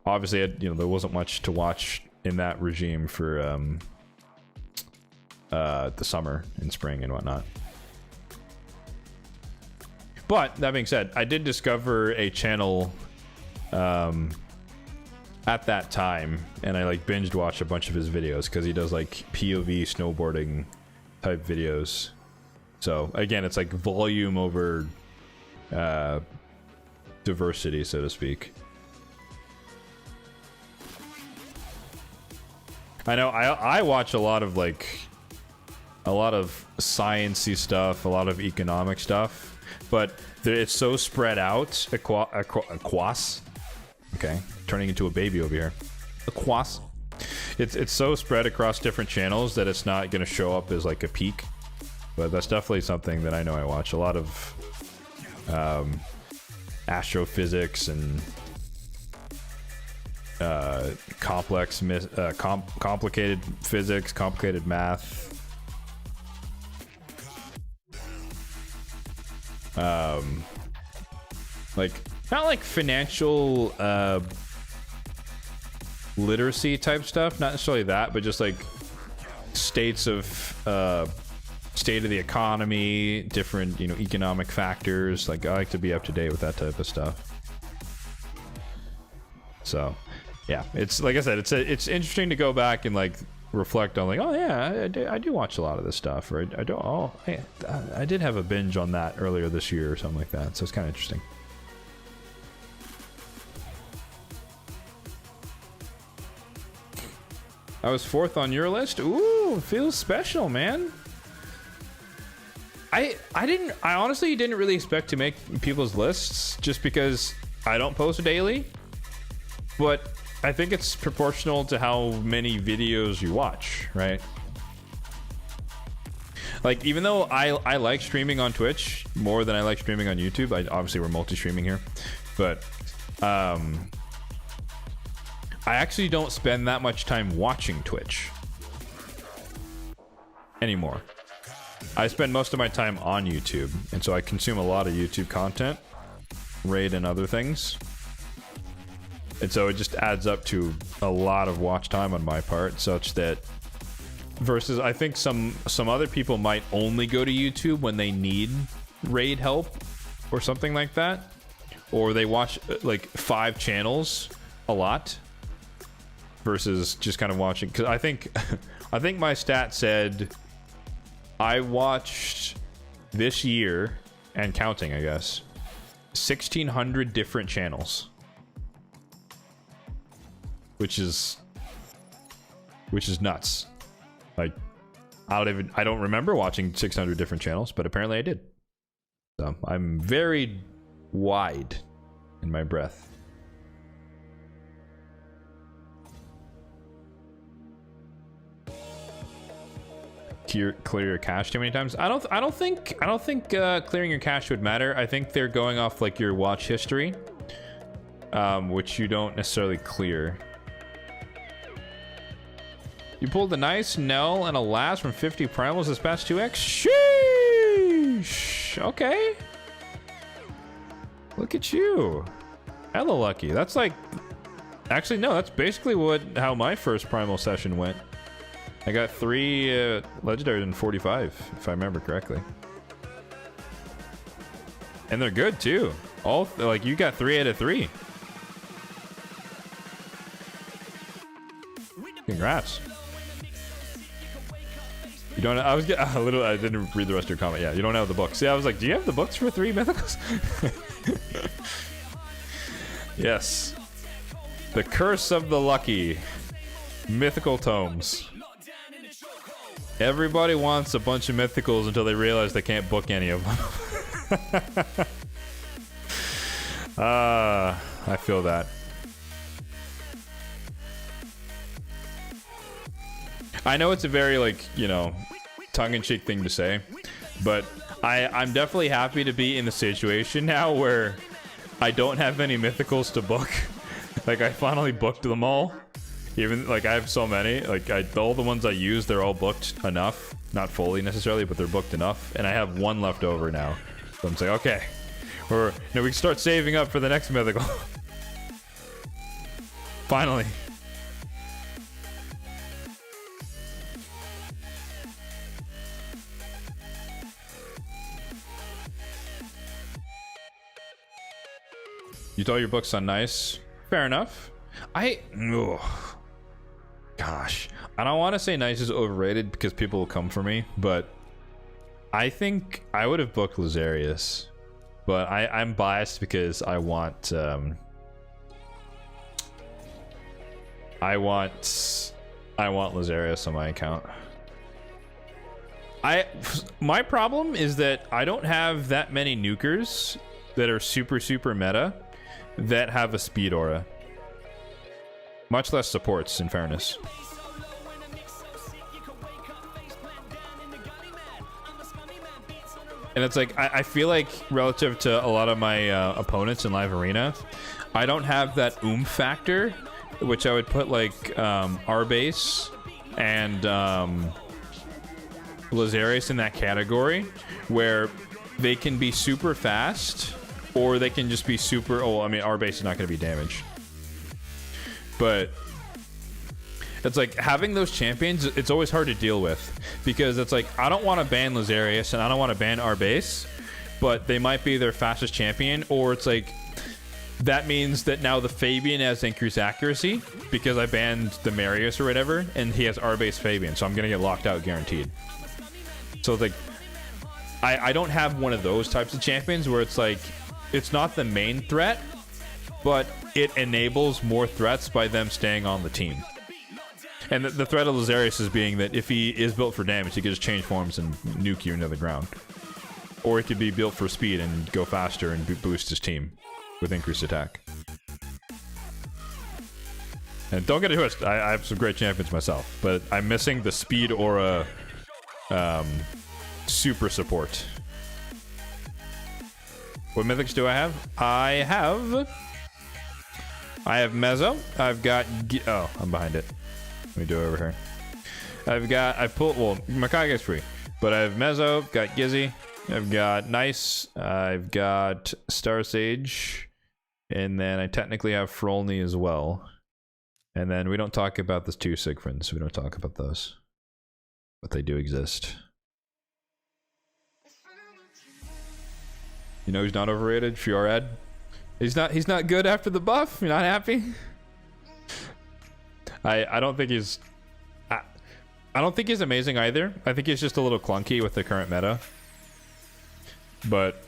A: Obviously, you know, there wasn't much to watch in that regime for the summer and spring and whatnot. But that being said, I did discover a channel at that time, and I like binged watched a bunch of his videos because he does like POV snowboarding type videos. So again, it's like volume over diversity, so to speak. I know I watch a lot of sciencey stuff, a lot of economic stuff, but it's so spread out. Aquas. Okay, turning into a baby over here. Aquas. It's so spread across different channels that it's not going to show up as like a peak. But that's definitely something that I know I watch. A lot of astrophysics and complicated physics, complicated math. Like not like financial literacy type stuff, not necessarily that, but just like state of the economy, different, you know, economic factors. Like I like to be up to date with that type of stuff. So yeah, it's like I said, it's interesting to go back and like reflect on like, oh yeah, I do watch a lot of this stuff, or I did have a binge on that earlier this year or something like that. So it's kind of interesting. I was 4th on your list. Ooh, feels special, man. I honestly didn't really expect to make people's lists just because I don't post daily. But I think it's proportional to how many videos you watch, right? Like, even though I like streaming on Twitch more than I like streaming on YouTube, obviously we're multi-streaming here, but I actually don't spend that much time watching Twitch anymore. I spend most of my time on YouTube, and so I consume a lot of YouTube content. raid and other things. And so it just adds up to a lot of watch time on my part, such that versus I think some other people might only go to YouTube when they need raid help or something like that, or they watch like 5 channels a lot versus just kind of watching. Because I think my stat said I watched this year and counting, I guess, 1,600 different channels, which is nuts. Like, I don't remember watching 600 different channels, but apparently I did. So I'm very wide in my breath. Clear your cache too many times. I don't think clearing your cache would matter. I think they're going off like your watch history, which you don't necessarily clear. You pulled a nice Nell and a last from 50 primals this past 2x. Sheesh. Okay. Look at you. Hella lucky. That's like... Actually, no, that's basically how my first primal session went. I got 3 legendaries in 45, if I remember correctly. And they're good, too. All, like, you got 3 out of 3. Congrats. You don't. I was getting a little. I didn't read the rest of your comment. Yeah, you don't have the books. Yeah, I was like, do you have the books for 3 mythicals? Yes. The Curse of the Lucky. Mythical tomes. Everybody wants a bunch of mythicals until they realize they can't book any of them. I feel that. I know it's a very, like, you know, tongue-in-cheek thing to say, but I'm definitely happy to be in the situation now where I don't have any mythicals to book. Like, I finally booked them all. Even, like, I have so many. Like, all the ones I use, they're all booked enough. Not fully, necessarily, but they're booked enough. And I have 1 left over now. So I'm saying, okay. We can start saving up for the next mythical. Finally. You thought your books on nice. Fair enough. Gosh. I don't want to say nice is overrated because people will come for me, but I think I would have booked Lazarius. But I'm biased because I want Lazarius on my account. My problem is that I don't have that many nukers that are super meta that have a speed aura. Much less supports, in fairness. And it's like, I feel like relative to a lot of my opponents in live arena, I don't have that oomph factor, which I would put like R-Base and Lazarius in that category, where they can be super fast, or they can just be super... Oh, I mean, R-Base is not going to be damaged. But it's like, having those champions, it's always hard to deal with. Because it's like, I don't want to ban Lazarius, and I don't want to ban R-Base, but they might be their fastest champion, or it's like... That means that now the Fabian has increased accuracy, because I banned the Marius or whatever, and he has R-Base Fabian, so I'm going to get locked out guaranteed. So it's like... I don't have one of those types of champions where it's like... It's not the main threat, but it enables more threats by them staying on the team. And the threat of Lazarius is being that if he is built for damage, he can just change forms and nuke you into the ground. Or he could be built for speed and go faster and boost his team with increased attack. And don't get it twisted, I have some great champions myself, but I'm missing the speed aura super support. What mythics do I have? I have Mezzo. I've got... Oh, I'm behind it. Let me do it over here. Well, Makage's free. But I have Mezzo, got Gizzy, I've got Nice. I've got Star Sage. And then I technically have Frolny as well. And then we don't talk about the 2 Siegfrieds. We don't talk about those. But they do exist. You know who's not overrated? Fjorad. He's not good after the buff. You're not happy? I don't think he's I don't think he's amazing either. I think he's just a little clunky with the current meta. But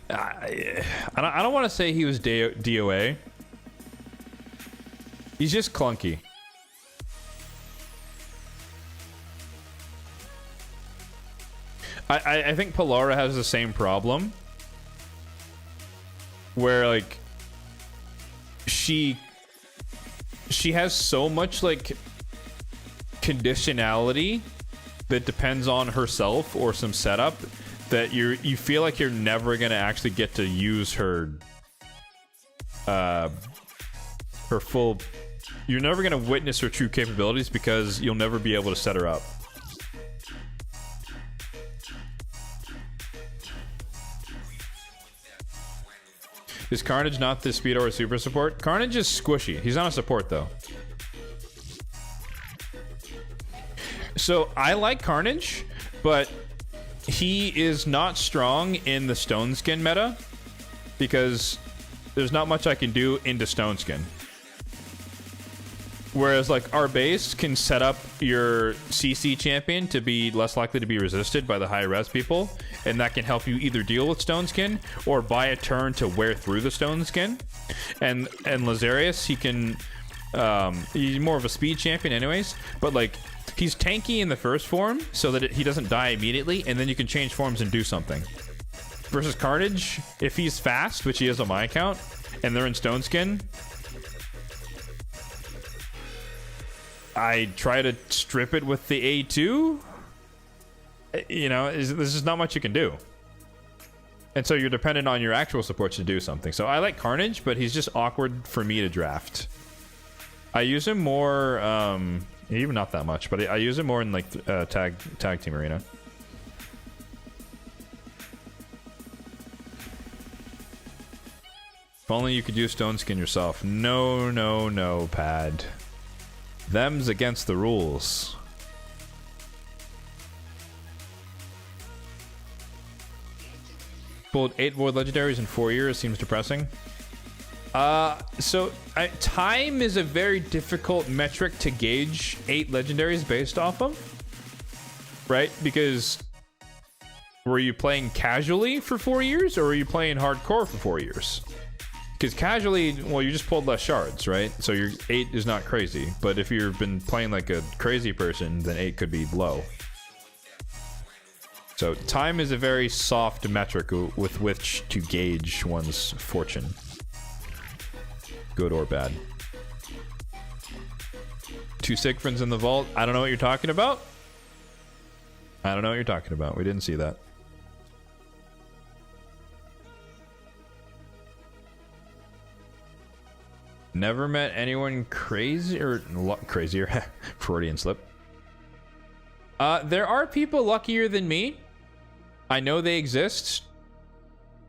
A: I don't want to say he was DOA. He's just clunky. I think Polara has the same problem. Where, like, she has so much, like, conditionality that depends on herself or some setup that you feel like you're never gonna actually get to use her full. You're never gonna witness her true capabilities because you'll never be able to set her up. Is Carnage not the speed or super support? Carnage is squishy. He's not a support though. So I like Carnage, but he is not strong in the Stone Skin meta because there's not much I can do into Stone Skin. Whereas, like, our base can set up your CC champion to be less likely to be resisted by the high res people, and that can help you either deal with Stone Skin or buy a turn to wear through the Stone Skin. And Lazarius, he can, he's more of a speed champion anyways, but, like, he's tanky in the first form so that he doesn't die immediately, and then you can change forms and do something. Versus Carnage, if he's fast, which he is on my account, and they're in Stone Skin, I try to strip it with the A2. You know, there's just not much you can do. And so you're dependent on your actual supports to do something. So I like Carnage, but he's just awkward for me to draft. I use him more, even not that much, but I use him more in, like, tag team arena. If only you could use Stone Skin yourself. No, no, no, Pad. Them's against the rules. Pulled 8 Void Legendaries in 4 years. Seems depressing. Time is a very difficult metric to gauge 8 Legendaries based off of. Right? Because were you playing casually for 4 years, or were you playing hardcore for 4 years? Because casually, well, you just pulled less shards, right? So your 8 is not crazy. But if you've been playing like a crazy person, then 8 could be low. So time is a very soft metric with which to gauge one's fortune. Good or bad. 2 Siegfrieds in the vault. I don't know what you're talking about. I don't know what you're talking about. We didn't see that. Never met anyone crazy or crazier. Freudian slip. There are people luckier than me. I know they exist,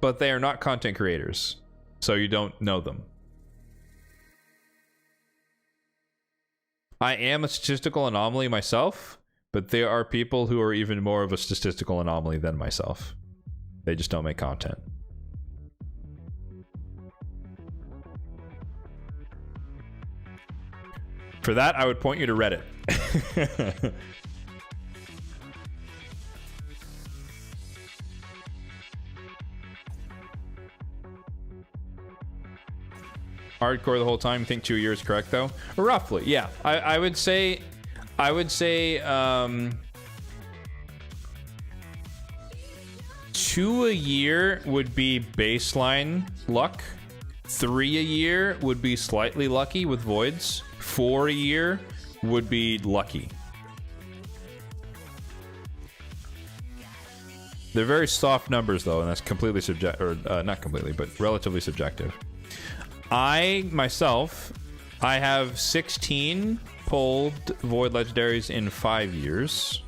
A: but they are not content creators, so you don't know them. I am a statistical anomaly myself, but there are people who are even more of a statistical anomaly than myself. They just don't make content. For that, I would point you to Reddit. Hardcore the whole time. You think 2 years correct though? Roughly, yeah. I would say 2 a year would be baseline luck. 3 a year would be slightly lucky with voids. 4 a year would be lucky. They're very soft numbers though, and that's completely not completely, but relatively subjective. I have 16 pulled Void Legendaries in 5 years.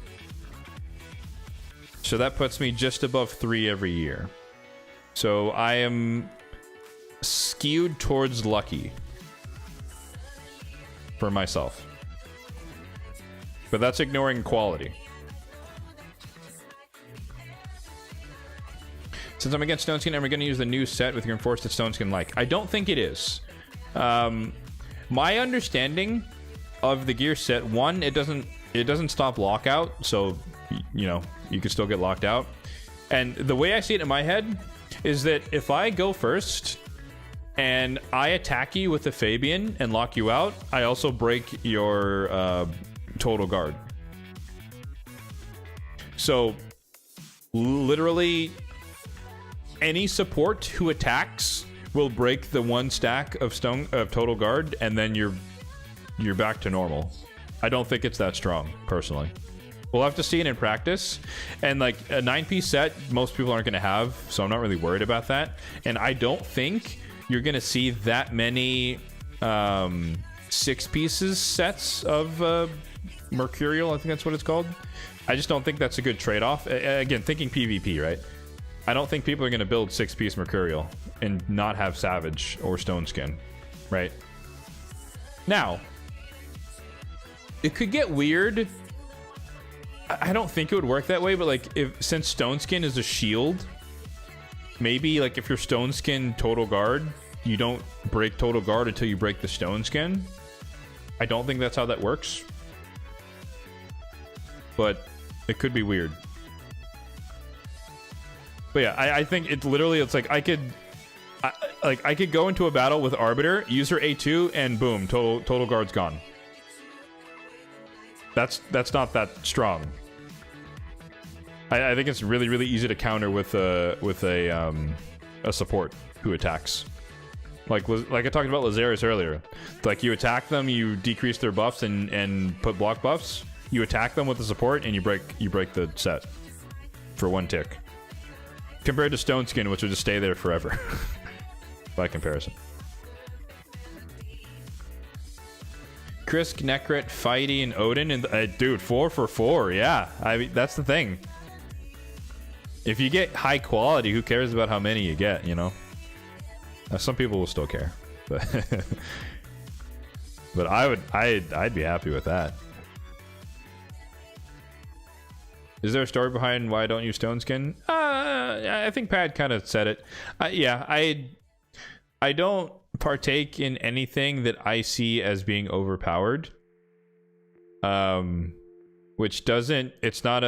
A: So that puts me just above 3 every year. So I am skewed towards lucky for myself. But that's ignoring quality. Since I'm against Stone Skin, am I going to use the new set with your enforced Stone Skin like? I don't think it is. My understanding of the gear set, one, it doesn't stop lockout, so you know you can still get locked out. And the way I see it in my head is that if I go first and I attack you with the Fabian and lock you out, I also break your total guard. So literally any support who attacks will break the 1 stack of total guard, and then you're back to normal. I don't think it's that strong, personally. We'll have to see it in practice. And like a 9-piece set, most people aren't going to have, so I'm not really worried about that. And I don't think you're going to see that many 6 pieces sets of Mercurial. I think that's what it's called. I just don't think that's a good trade-off. Again, thinking PvP, right? I don't think people are going to build 6-piece Mercurial and not have Savage or Stone Skin, right? Now, it could get weird. I don't think it would work that way, but like since Stone Skin is a shield, maybe like if you're Stone Skin total guard, you don't break total guard until you break the Stone Skin. I don't think that's how that works, but it could be weird. But yeah, I think it's like I could go into a battle with Arbiter, use her A2, and boom, total guard's gone. That's not that strong. I think it's really, really easy to counter with a support who attacks. Like I talked about Lazarus earlier. Like you attack them, you decrease their buffs and put block buffs. You attack them with the support and you break the set for 1 tick. Compared to Stone Skin, which would just stay there forever. By comparison. Krisk, Nekrit, Fighty, and Odin, and dude, 4 for 4. Yeah, I mean that's the thing. If you get high quality, who cares about how many you get? You know. Now, some people will still care, but but I'd be happy with that. Is there a story behind why I don't use Stone Skin? I think Pad kind of said it. Yeah, I don't partake in anything that I see as being overpowered. Which doesn't. It's not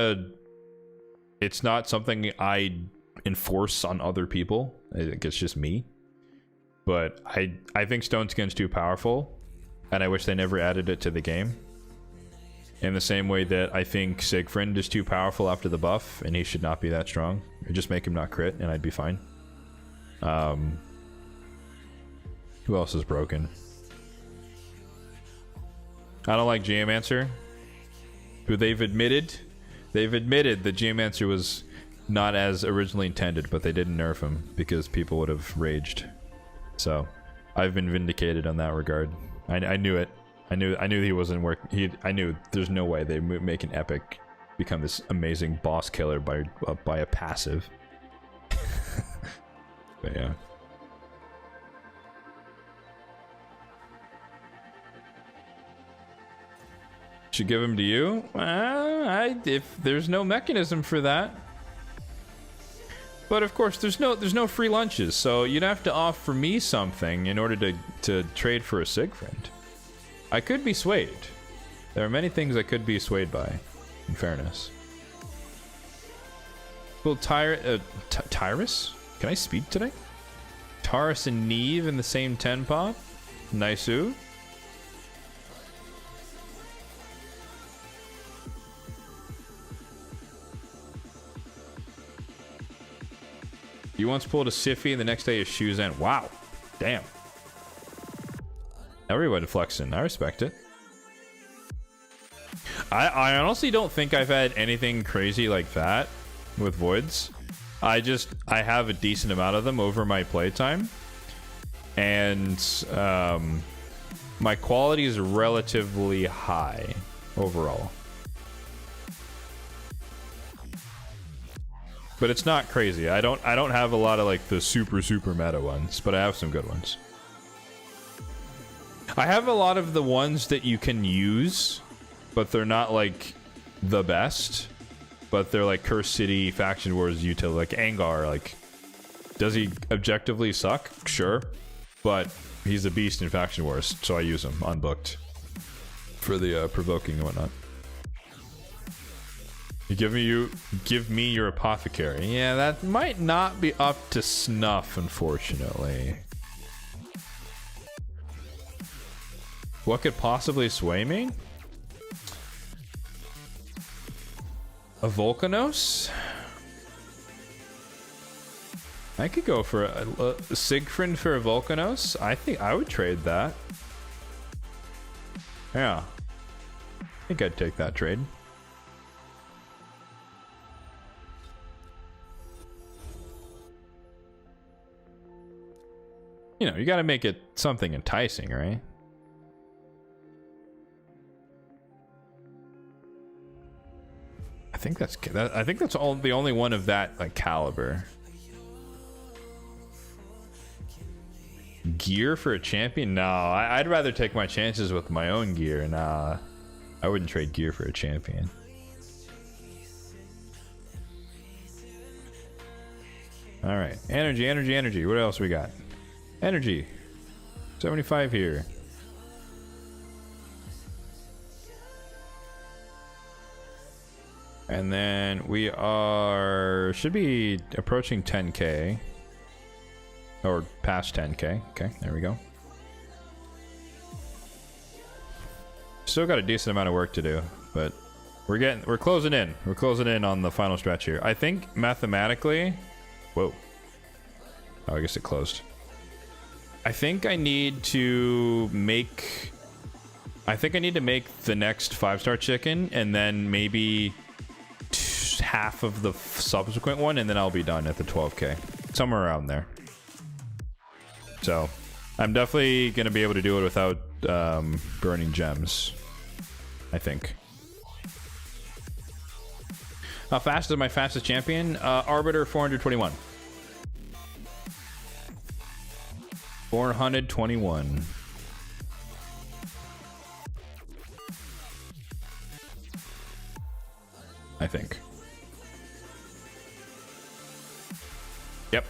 A: something I enforce on other people. I think it's just me. But I think Stone Skin's too powerful, and I wish they never added it to the game. In the same way that I think Siegfried is too powerful after the buff, and he should not be that strong. Or just make him not crit, and I'd be fine. Who else is broken? I don't like Geomancer. But they've admitted that Geomancer was not as originally intended, but they didn't nerf him because people would have raged. So I've been vindicated on that regard. I knew it. I knew he wasn't working. I knew there's no way they make an epic become this amazing boss killer by a passive. But yeah. Should give him to you? If there's no mechanism for that. But of course, there's no free lunches, so you'd have to offer me something in order to trade for a Siegfried. I could be swayed. There are many things I could be swayed by, in fairness. Will Tyrus? Can I speak today? Taurus and Neve in the same 10 pop? Nice-oo. You once pulled a Siffy and the next day a Shuzan. Wow. Damn. Everybody flexing. I respect it. I honestly don't think I've had anything crazy like that with Voids. I have a decent amount of them over my playtime. And my quality is relatively high overall. but it's not crazy. I don't have a lot of like the super meta ones, but I have some good ones. I have a lot of the ones that you can use, but they're not like the best. But they're like Curse City, Faction Wars, utility. Like Angar, like, does he objectively suck? Sure, but he's a beast in Faction Wars, so I use him unbooked for the provoking and whatnot. You give me your apothecary. Yeah, that might not be up to snuff, unfortunately. What could possibly sway me? A Volcanos? I could go for a Siegfried for a Volcanos. I think I would trade that. Yeah. I think I'd take that trade. You know, you gotta make it something enticing, right? I think that's all the only one of that like caliber. Gear for a champion? No, I'd rather take my chances with my own gear. Nah, I wouldn't trade gear for a champion. All right, energy. What else we got? Energy, 75 here. And then we should be approaching 10k. Or past 10k. Okay, there we go. Still got a decent amount of work to do, but we're closing in. We're closing in on the final stretch here. I think mathematically, whoa. Oh, I guess it closed. I think I need to make the next 5-star chicken and then maybe half of the subsequent one, and then I'll be done at the 12k. Somewhere around there. So, I'm definitely going to be able to do it without burning gems, I think. How fast is my fastest champion? Arbiter 421. 421. I think. Yep.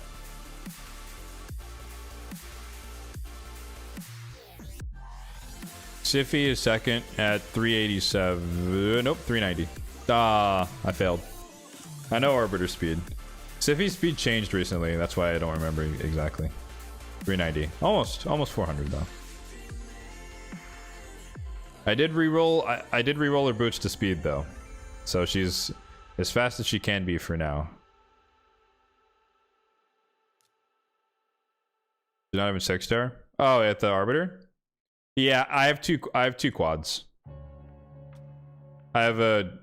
A: Siffy is second at 387. Nope, 390. Ah, I failed. I know Arbiter speed. Siffy's speed changed recently. That's why I don't remember exactly. 390. Almost 400 though. I did re-roll her boots to speed though. So she's as fast as she can be for now. You're not even 6-star? Oh, at the Arbiter? Yeah, I have two quads. I have a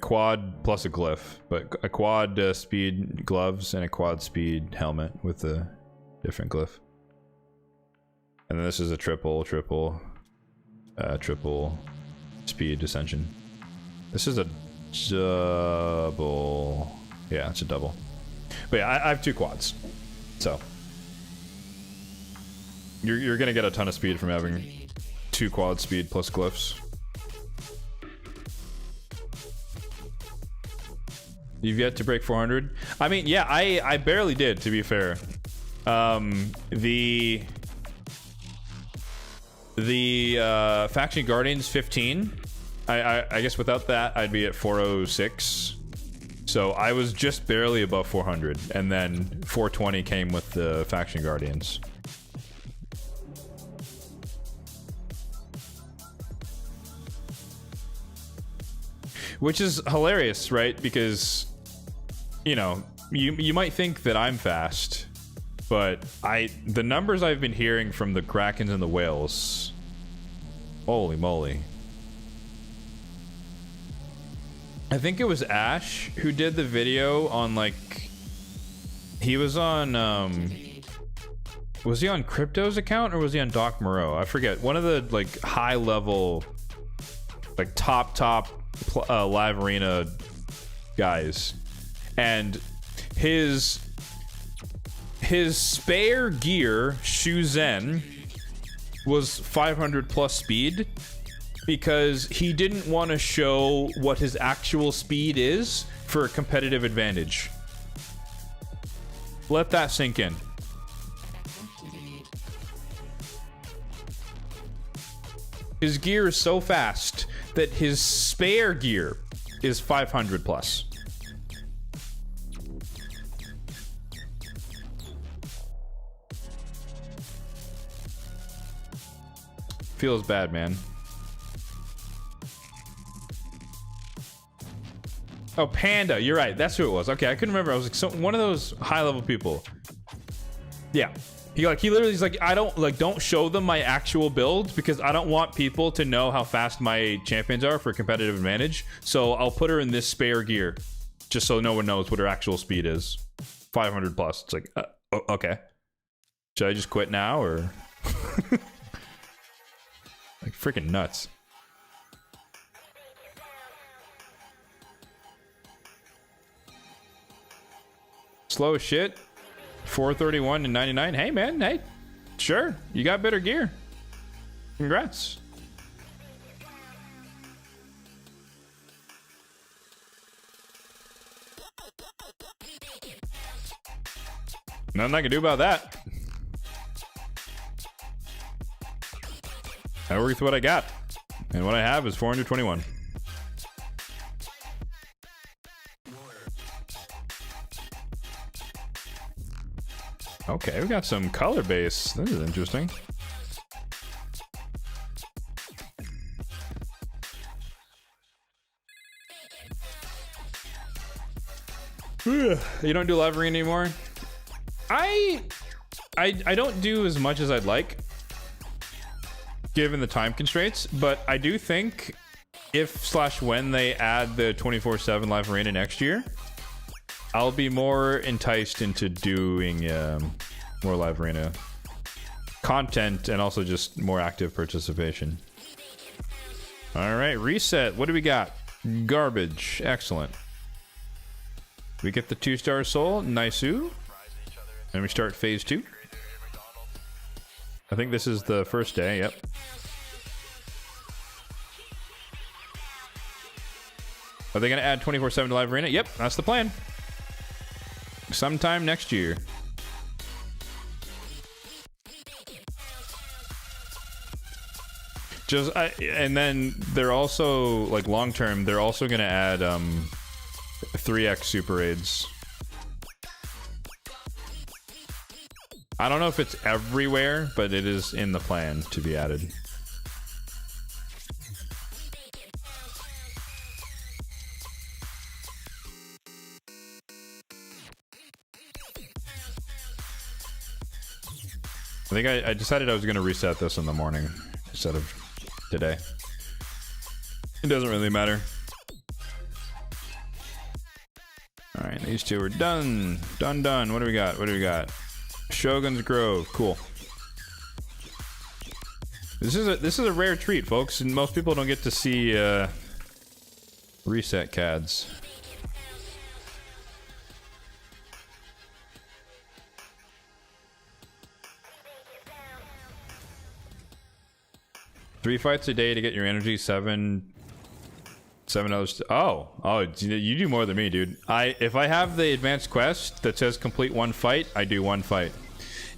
A: quad plus a glyph, but a quad speed gloves and a quad speed helmet with a different glyph. And then this is a triple speed ascension. This is a double. Yeah, it's a double. But yeah, I have two quads. So you're gonna get a ton of speed from having 2 quad speed plus glyphs. You've yet to break 400. I mean, yeah, I barely did, to be fair. The Faction Guardians 15. I guess without that, I'd be at 406. So I was just barely above 400, and then 420 came with the Faction Guardians. Which is hilarious, right? Because, you know, you might think that I'm fast, but the numbers I've been hearing from the Krakens and the whales, holy moly. I think it was Ash who did the video on, like, he was on, was he on Crypto's account or was he on Doc Moreau? I forget. One of the, like, high level, like, top live arena guys, and his spare gear Shuzen was 500 plus speed because he didn't want to show what his actual speed is for a competitive advantage. Let that sink in. His gear is so fast that his spare gear is 500 plus. Feels bad, man. Oh, Panda, you're right. That's who it was. Okay, I couldn't remember. I was like, one of those high-level people. Yeah, he literally is like, I don't show them my actual build because I don't want people to know how fast my champions are for competitive advantage. So I'll put her in this spare gear, just so no one knows what her actual speed is. 500 plus. It's like, okay. Should I just quit now or? Like freaking nuts. Slow as shit. 431 and 99. Hey man, hey. Sure, you got better gear. Congrats. Nothing I can do about that. I work with what I got. And what I have is 421. Okay, we got some color base. This is interesting. You don't do live arena anymore? I don't do as much as I'd like, given the time constraints, but I do think if/when they add the 24/7 live arena next year, I'll be more enticed into doing more live arena content and also just more active participation. All right, reset. What do we got? Garbage. Excellent. We get the 2-star soul. Nice-oo. And we start phase 2. I think this is the first day. Yep. Are they going to add 24/7 to live arena? Yep, that's the plan. Sometime next year. And then they're also, like, long term, they're also gonna add 3x super raids. I don't know if it's everywhere, but it is in the plan to be added. I think I decided I was going to reset this in the morning instead of today. It doesn't really matter. Alright, these two are done. Done. What do we got? Shogun's Grove. Cool. This is a rare treat, folks, and most people don't get to see reset CADs. Three fights a day to get your energy. Seven others. Oh, you do more than me, dude. If I have the advanced quest that says complete one fight, I do one fight.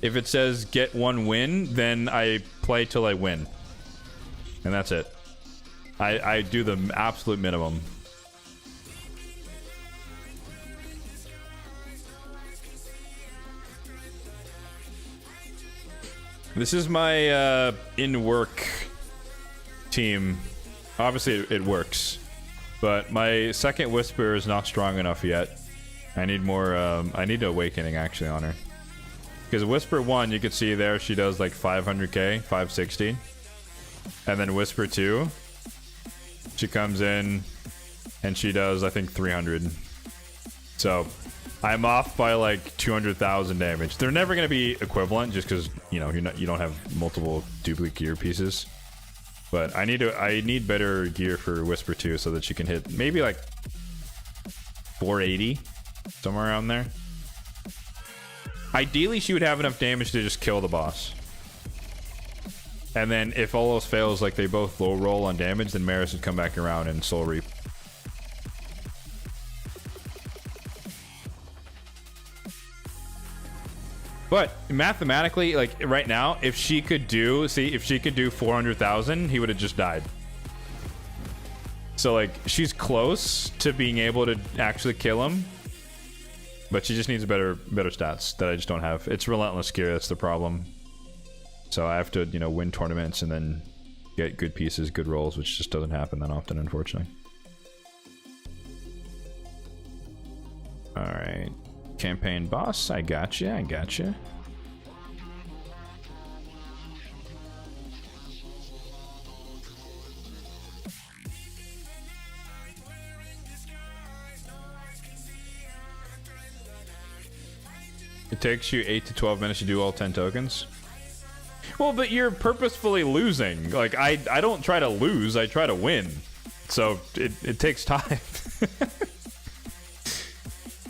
A: If it says get one win, then I play till I win, and that's it. I do the absolute minimum. This is my in-work team. Obviously it works, but my second whisper is not strong enough yet. I need more I need awakening actually on her, because whisper 1, you can see there she does like 500k, 560, and then whisper 2, she comes in and she does I think 300. So I'm off by like 200,000 damage. They're never going to be equivalent just because, you know, you don't have multiple duplicate gear pieces. But I need better gear for Whisper 2 so that she can hit maybe like 480, somewhere around there. Ideally, she would have enough damage to just kill the boss. And then if all else fails, like they both low roll on damage, then Maris would come back around and soul reap. But mathematically, like right now, if she could do, if she could do 400,000, he would have just died. So like she's close to being able to actually kill him, but she just needs better stats that I just don't have. It's relentless gear, that's the problem. So I have to, you know, win tournaments and then get good pieces, good rolls, which just doesn't happen that often, unfortunately. All right, campaign boss, I gotcha, I gotcha. It takes you 8 to 12 minutes to do all 10 tokens. Well, but you're purposefully losing. Like, I don't try to lose, I try to win. So, it takes time.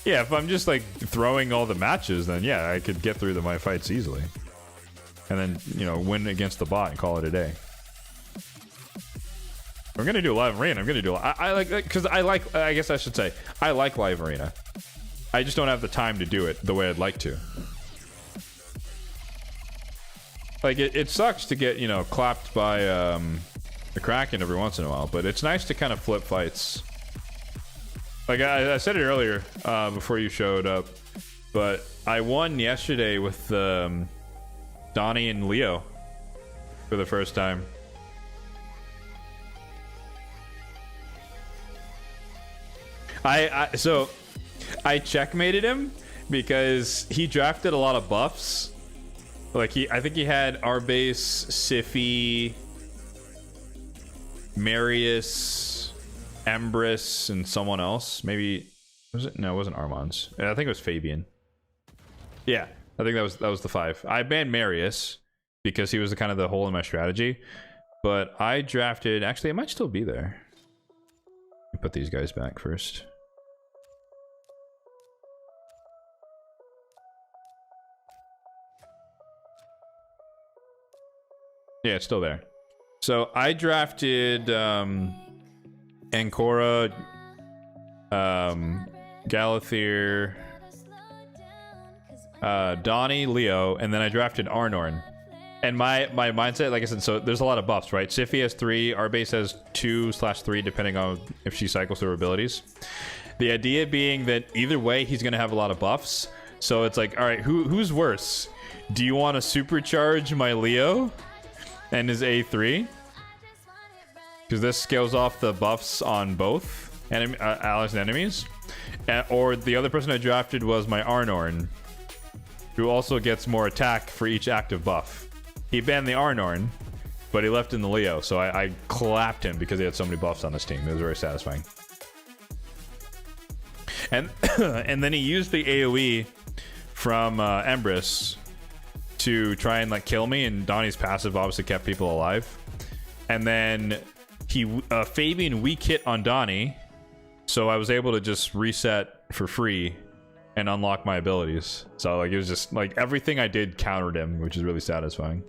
A: Yeah, if I'm just, like, throwing all the matches, then yeah, I could get through my fights easily. And then, you know, win against the bot and call it a day. I'm gonna do live arena. I'm gonna do... I like... Because I like... I guess I should say, I like live arena. I just don't have the time to do it the way I'd like to. Like, it sucks to get, you know, clapped by the Kraken every once in a while, but it's nice to kind of flip fights. Like, I said it earlier before you showed up, but I won yesterday with Donnie and Leo for the first time. So I checkmated him because he drafted a lot of buffs. Like I think he had Arbase, Sify, Marius, Embrys, and someone else. Maybe was it? No, it wasn't Armand's. I think it was Fabian. Yeah, I think that was the 5. I banned Marius because he was the kind of the hole in my strategy. But I drafted. Actually, it might still be there. Let me put these guys back first. Yeah, it's still there. So I drafted Ancora, Galathir, Donnie, Leo, and then I drafted Arnorn. And my mindset, like I said, so there's a lot of buffs, right? Sify has 3, Arbase has 2/3, depending on if she cycles through her abilities. The idea being that either way, he's gonna have a lot of buffs. So it's like, all right, who's worse? Do you want to supercharge my Leo and his A3? Because this scales off the buffs on both allies and enemies. Or the other person I drafted was my Arnorn, who also gets more attack for each active buff. He banned the Arnorn, but he left in the Leo, so I clapped him because he had so many buffs on this team. It was very satisfying. And and then he used the AoE from Embrys to try and like kill me, and Donnie's passive obviously kept people alive. And then he Fabian weak hit on Donnie, so I was able to just reset for free and unlock my abilities. So like it was just like everything I did countered him, which is really satisfying.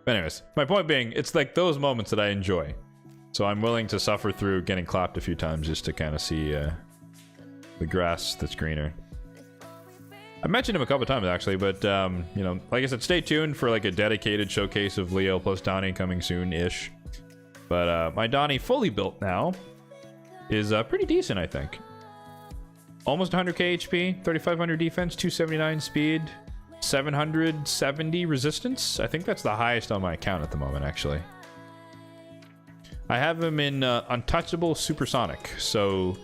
A: But anyways, my point being, it's like those moments that I enjoy. So I'm willing to suffer through getting clapped a few times just to kind of see the grass that's greener. I mentioned him a couple of times actually, but you know, like I said, stay tuned for like a dedicated showcase of Leo plus Donnie coming soon-ish. But my Donnie fully built now is pretty decent, I think. Almost 100k HP, 3500 defense, 279 speed, 770 resistance. I think that's the highest on my account at the moment, actually. I have him in untouchable supersonic, so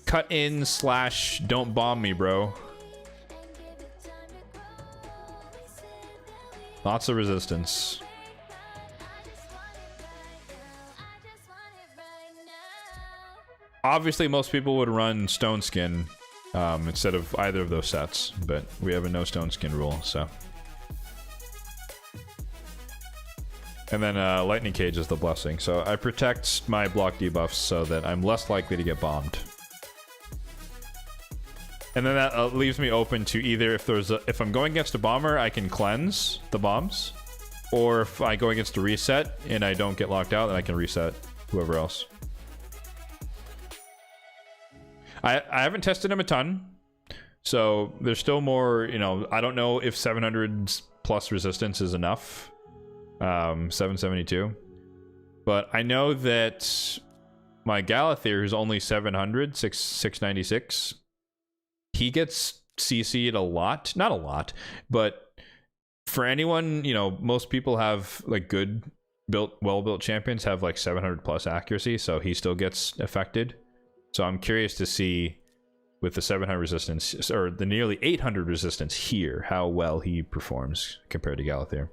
A: cut in / don't bomb me, bro. Lots of resistance. Obviously, most people would run Stone Skin instead of either of those sets, but we have a no Stone Skin rule, so. And then Lightning Cage is the blessing, so I protect my block debuffs so that I'm less likely to get bombed. And then that leaves me open to either if I'm going against a bomber, I can cleanse the bombs, or if I go against a reset and I don't get locked out, then I can reset whoever else. I haven't tested him a ton, so there's still more. You know, I don't know if 700 plus resistance is enough. 772, but I know that my Galathier, who's only 696. He gets CC'd a lot. Not a lot, but for anyone, you know, most people have like well-built champions have like 700 plus accuracy, so he still gets affected. So I'm curious to see with the 700 resistance, or the nearly 800 resistance here, how well he performs compared to Galathier.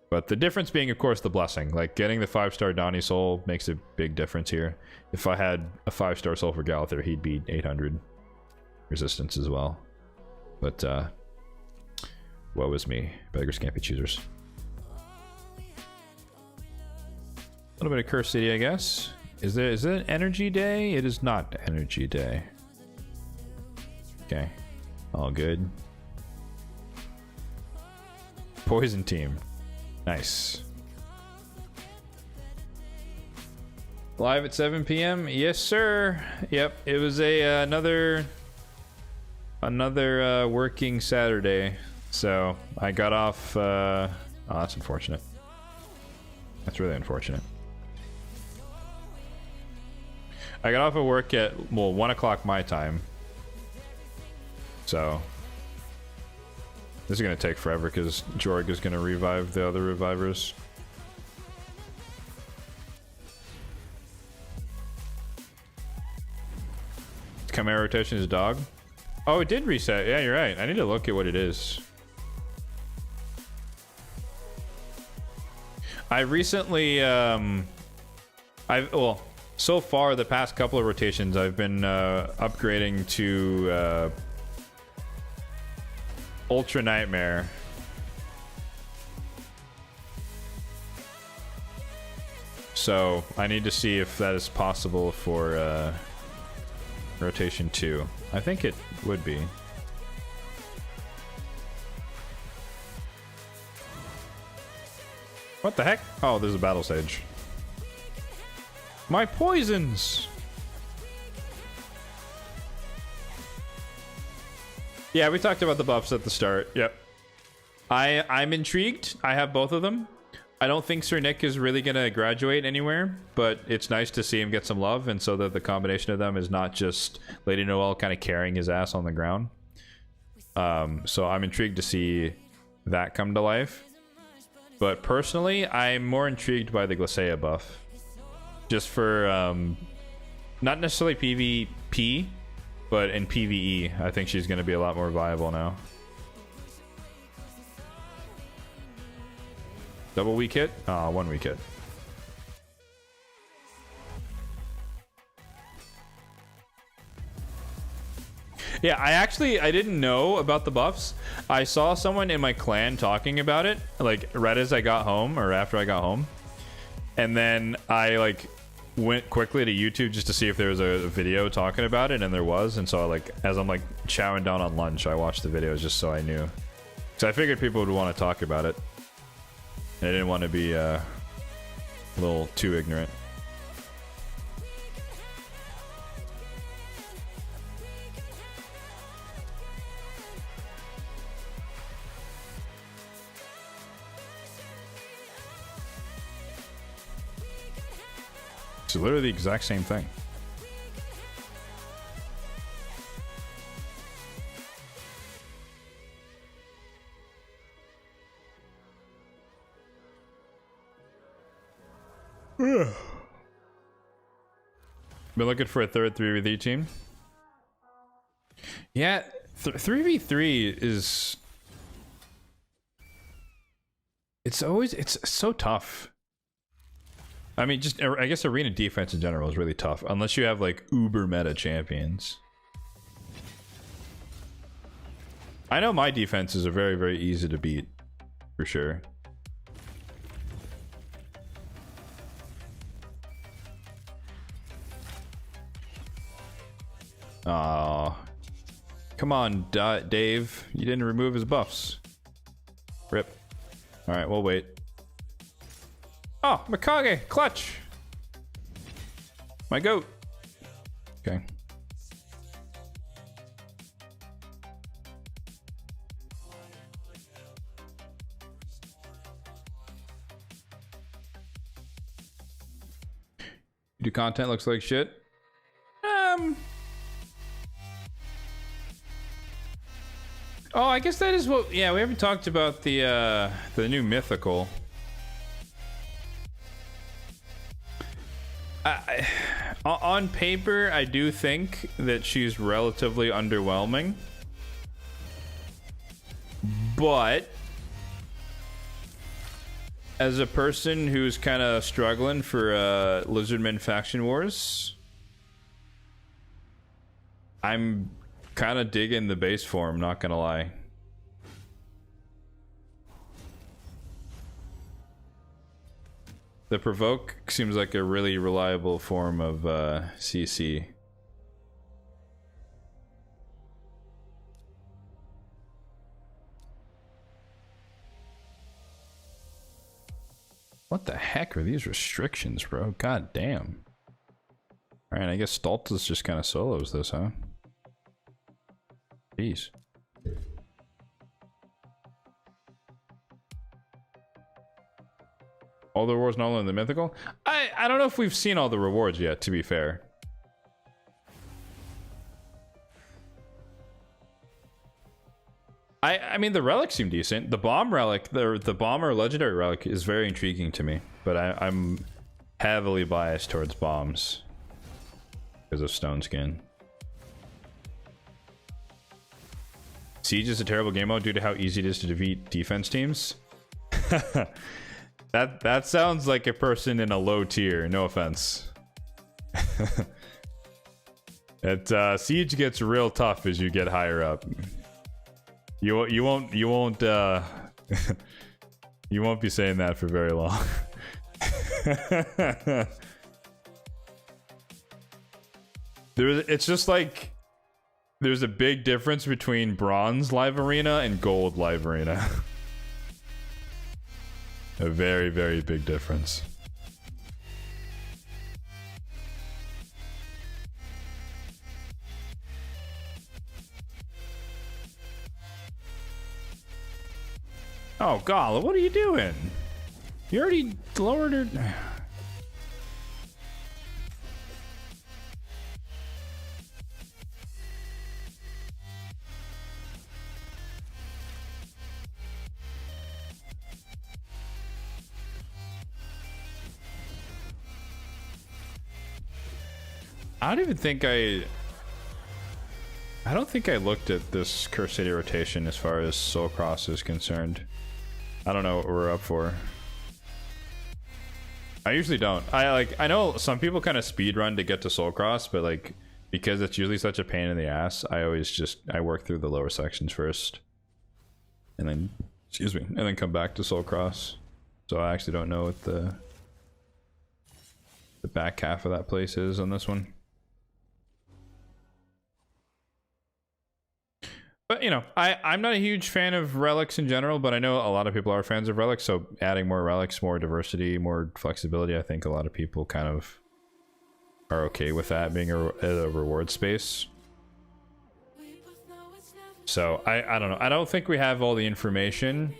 A: But the difference being, of course, the blessing. Like, getting the 5-star Donnie Soul makes a big difference here. If I had a 5-star Soul for Galathier, he'd be 800 resistance as well. But woe is me. Beggars can't be choosers. A little bit of Curse City, I guess. Is it an energy day? It is not energy day. Okay, all good. Poison team, nice. Live at 7 p.m. Yes, sir. Yep, it was a another working Saturday, so I got off. Oh, that's unfortunate. That's really unfortunate. I got off of work at 1 o'clock my time, so this is gonna take forever because Jorg is gonna revive the other revivers. Chimera rotation is dog. Oh, it did reset. Yeah, you're right. I need to look at what it is. I recently, well, so far the past couple of rotations, I've been upgrading to Ultra Nightmare. So I need to see if that is possible for rotation 2. I think it would be. What the heck? Oh, there's a battle sage. My poisons! Yeah, we talked about the buffs at the start. Yep. I'm intrigued. I have both of them. I don't think Sir Nick is really going to graduate anywhere, but it's nice to see him get some love, and so that the combination of them is not just Lady Noelle kind of carrying his ass on the ground. So I'm intrigued to see that come to life. But personally, I'm more intrigued by the Glacea buff. Just for, not necessarily PvP, but in PvE, I think she's going to be a lot more viable now. Double weak hit? Ah, 1 weak hit. Yeah, I didn't know about the buffs. I saw someone in my clan talking about it, like right as I got home, or after I got home. And then I like went quickly to YouTube just to see if there was a video talking about it, and there was. And so like, as I'm like chowing down on lunch, I watched the videos just so I knew. So I figured people would want to talk about it. And I didn't want to be a little too ignorant. It's literally the exact same thing. Been looking for a third 3v3 team. Yeah, 3v3 is... It's so tough. I mean, just, I guess arena defense in general is really tough, unless you have like uber meta champions. I know my defenses are very, very easy to beat, for sure. Aww. Come on, Dave. You didn't remove his buffs. Rip. Alright, we'll wait. Oh, Mikage! Clutch! My goat. Okay. Do content looks like shit? Oh, I guess that is what... Yeah, we haven't talked about the new mythical. On paper, I do think that she's relatively underwhelming. But as a person who's kind of struggling for Lizardmen Faction Wars, I'm kind of digging the base form, not gonna lie. The provoke seems like a really reliable form of CC. What the heck are these restrictions, bro? God damn. Alright, I guess Stoltz's just kind of solos this, huh? Jeez. All the rewards not only in the mythical? I don't know if we've seen all the rewards yet, to be fair. I mean, the relics seem decent. The bomb relic, the bomb or legendary relic is very intriguing to me, but I'm heavily biased towards bombs because of Stone Skin. Siege is a terrible game mode due to how easy it is to defeat defense teams. That sounds like a person in a low tier. No offense. Siege gets real tough as you get higher up. You won't you won't be saying that for very long. It's just like there's a big difference between bronze live arena and gold live arena. A very, very big difference. Oh, Gala, what are you doing? You already lowered her. I don't even think I don't think I looked at this Curse City rotation as far as Soul Cross is concerned. I don't know what we're up for. I usually don't. I know some people kind of speed run to get to Soul Cross, but like because it's usually such a pain in the ass, I work through the lower sections first. And then and then come back to Soul Cross. So I actually don't know what the back half of that place is on this one. But, you know, I'm not a huge fan of relics in general, but I know a lot of people are fans of relics, so adding more relics, more diversity, more flexibility, I think a lot of people kind of are okay with that being a reward space. So, I don't know. I don't think we have all the information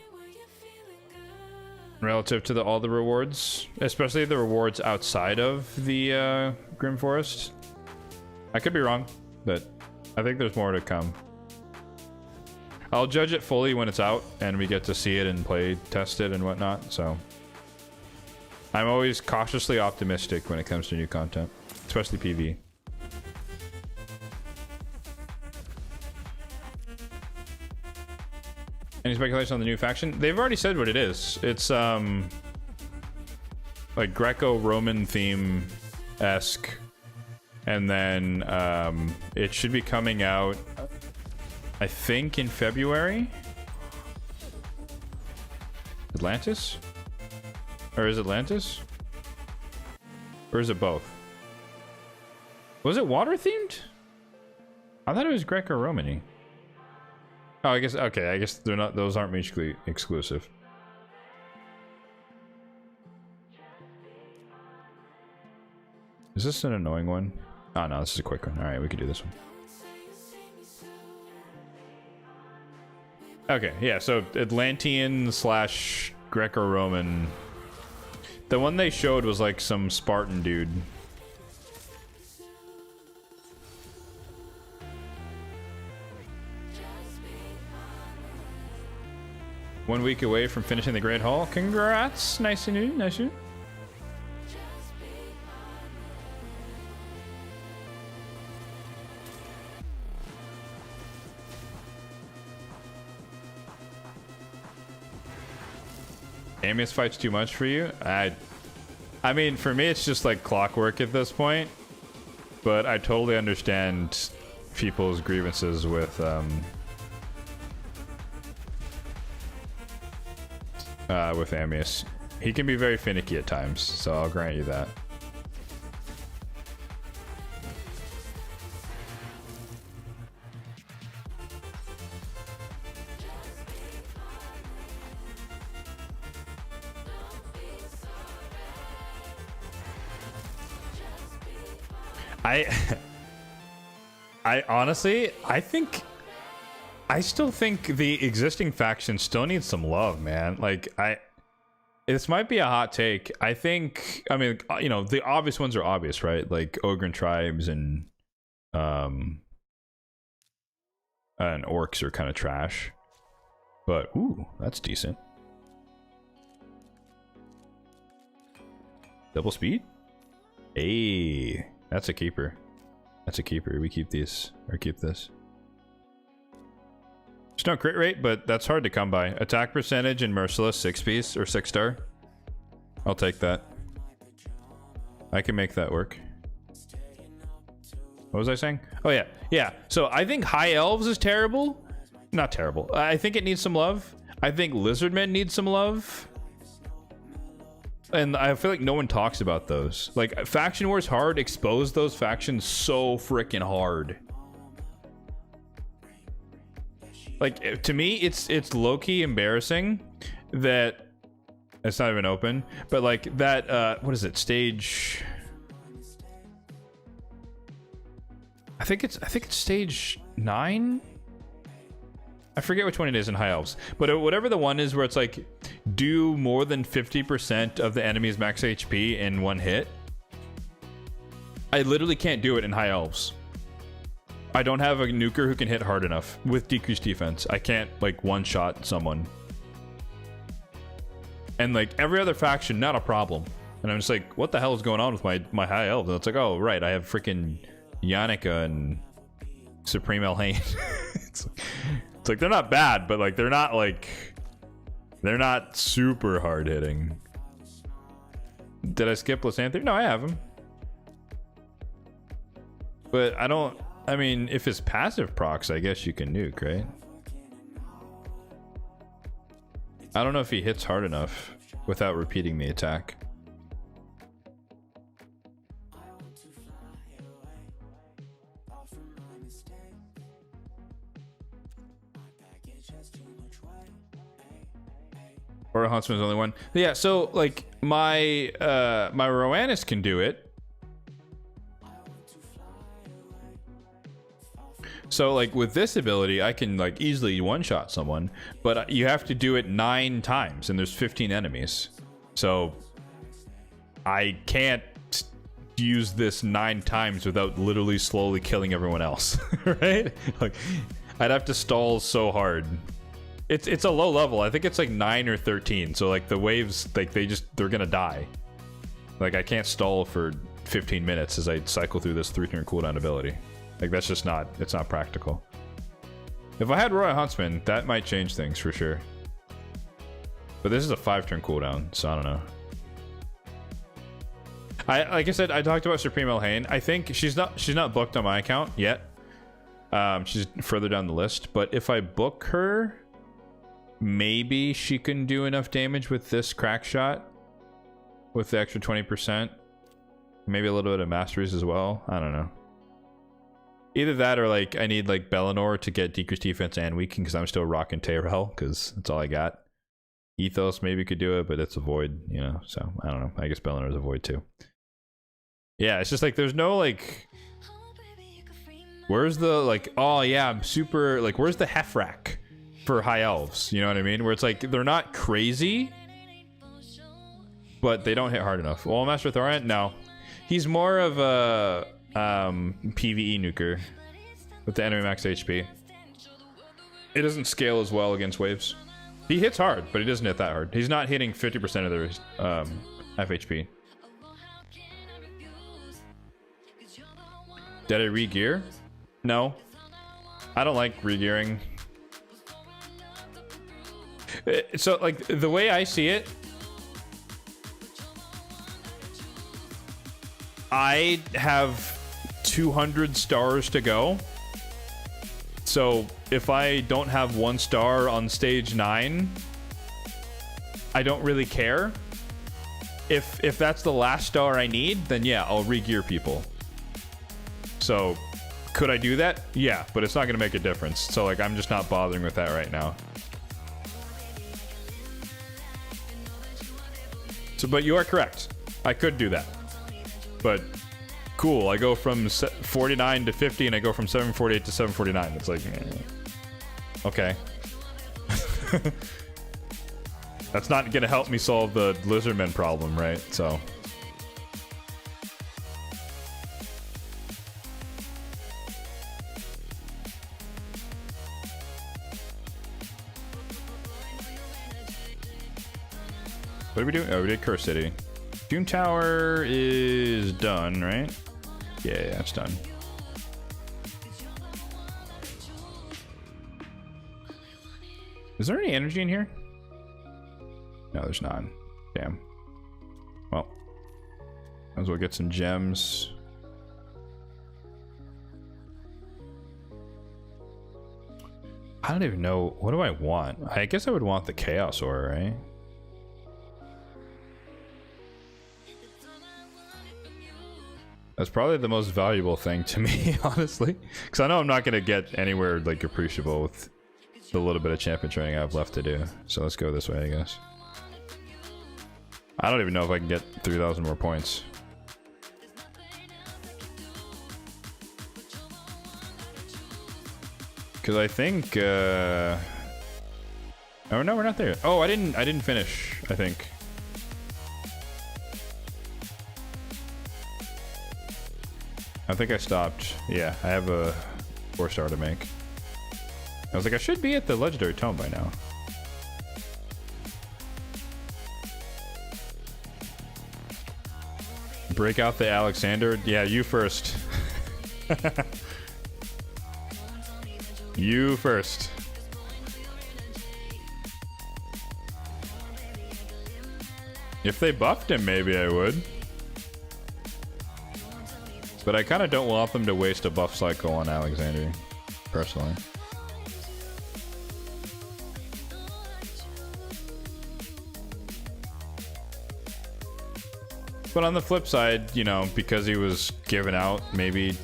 A: relative to all the rewards, especially the rewards outside of the Grim Forest. I could be wrong, but I think there's more to come. I'll judge it fully when it's out and we get to see it and play test it and whatnot, so I'm always cautiously optimistic when it comes to new content, especially PV. Any speculation on the new faction? They've already said what it is. It's like Greco-Roman theme-esque, and then it should be coming out I think in February? Atlantis? Or is it Atlantis? Or is it both? Was it water themed? I thought it was Greco-Romany. Oh, I guess, okay, I guess they're not, those aren't mutually exclusive. Is this an annoying one? Oh no, this is a quick one. Alright, we can do this one. Okay, yeah, so Atlantean slash Greco-Roman. The one they showed was like some Spartan dude. 1 week away from finishing the Great Hall. Congrats! Nice and new, nice and new. Amius fights too much for you? I mean, for me, it's just like clockwork at this point. But I totally understand people's grievances with Amius. He can be very finicky at times, so I'll grant you that. I honestly, I still think the existing faction still needs some love, man. Like, this might be a hot take. I think, I mean, you know, the obvious ones are obvious, right? Like Ogren tribes and orcs are kind of trash. But ooh, that's decent. Double speed? Hey, that's a keeper. That's a keeper. We keep these, or keep this. It's no crit rate, but that's hard to come by. Attack percentage and merciless 6-piece or 6-star. I'll take that. I can make that work. What was I saying? Oh yeah, yeah. So I think High Elves is terrible. Not terrible. I think it needs some love. I think Lizardmen need some love. And I feel like no one talks about those. Like, Faction Wars Hard exposed those factions so freaking hard. Like, to me, it's low-key embarrassing that it's not even open, but like that what is it, stage, I think it's stage 9. I forget which one it is in High Elves, but whatever the one is where it's like do more than 50% of the enemy's max HP in one hit. I literally can't do it in High Elves. I don't have a nuker who can hit hard enough with decreased defense. I can't like one-shot someone. And like every other faction, not a problem. And I'm just like, what the hell is going on with my High Elves? And it's like, oh right, I have freaking Yannicka and Supreme Elhain. It's like they're not bad, but like they're not super hard hitting. Did I skip Lysanther? No, I have him. But I mean, if it's passive procs, I guess you can nuke, right? I don't know if he hits hard enough without repeating the attack. Or Huntsman's only one. Yeah, so like my Roanus can do it. So like with this ability, I can like easily one-shot someone, but you have to do it 9 times, and there's 15 enemies. So I can't use this 9 times without literally slowly killing everyone else, right? Like I'd have to stall so hard. It's a low level. I think it's like 9 or 13. So like the waves, like they're gonna die. Like I can't stall for 15 minutes as I cycle through this 3-turn cooldown ability. Like that's just not, it's not practical. If I had Royal Huntsman, that might change things for sure. But this is a 5-turn cooldown, so I don't know. Like I said, I talked about Supreme Elhain. I think she's not booked on my account yet. She's further down the list. But if I book her, maybe she can do enough damage with this crack shot with the extra 20%. Maybe a little bit of masteries as well. I don't know. Either that or like I need like Bellinor to get decreased defense and weaken because I'm still rocking Tyrell because that's all I got. Ethos maybe could do it, but it's a void, you know, so I don't know. I guess Bellinor's a void too. Yeah, it's just like there's no like where's the like oh yeah, I'm super like where's the Hefrak for high elves? You know what I mean? Where it's like they're not crazy, but they don't hit hard enough. Well, Master Thorant, no. He's more of a PvE nuker with the enemy max HP. It doesn't scale as well against waves. He hits hard, but he doesn't hit that hard. He's not hitting 50% of their FHP. Did I re-gear? No. I don't like re-gearing. So, like, the way I see it, I have 200 stars to go. So if I don't have 1 star on stage 9, I don't really care. If that's the last star I need, then yeah, I'll re-gear people. So could I do that? Yeah, but it's not going to make a difference. So like I'm just not bothering with that right now. So but you are correct. I could do that. But cool, I go from 49 to 50 and I go from 748 to 749. It's like, okay. That's not gonna help me solve the lizardmen problem, right? So. What did we do? Oh, we did Curse City. Doom Tower is done, right? Yeah, it's done. Is there any energy in here? No, there's not. Damn. Well, might as well get some gems. I don't even know. What do I want? I guess I would want the Chaos Aura, right? That's probably the most valuable thing to me, honestly. Because I know I'm not going to get anywhere like appreciable with the little bit of champion training I have left to do. So let's go this way, I guess. I don't even know if I can get 3,000 more points. Because I think... Oh, no, we're not there. Oh, I didn't finish, I think. I think I stopped. Yeah, I have a 4-star to make. I was like, I should be at the legendary tome by now. Break out the Alexander. Yeah, you first. You first. If they buffed him, maybe I would. But I kind of don't want them to waste a buff cycle on Alexander, personally. But on the flip side, you know, because he was given out, maybe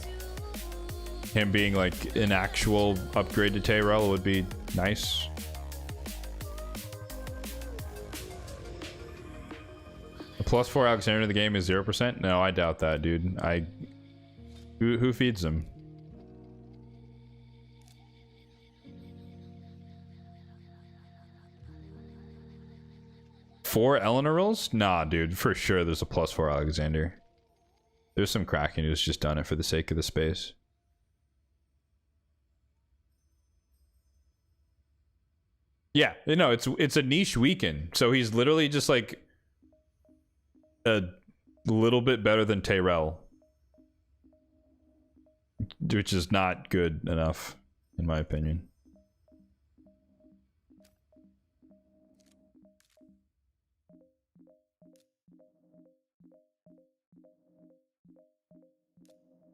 A: him being like an actual upgrade to Tyrell would be nice. The +4 Alexander in the game is 0%? No, I doubt that, dude. Who feeds them? Four Eleanor rolls? Nah, dude, for sure there's a +4 Alexander. There's some Kraken who's just done it for the sake of the space. Yeah, no, it's a niche weekend. So he's literally just like a little bit better than Tyrell. Which is not good enough, in my opinion.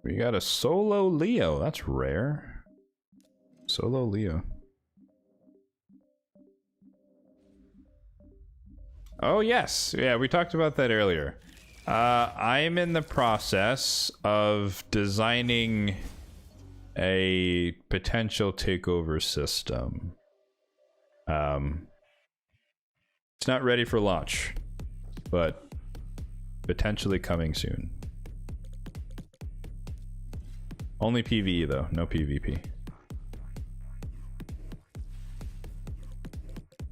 A: We got a solo Leo. That's rare. Solo Leo. Oh, yes. Yeah, we talked about that earlier. I'm in the process of designing a potential takeover system. It's not ready for launch, but potentially coming soon. Only PvE though, no PvP.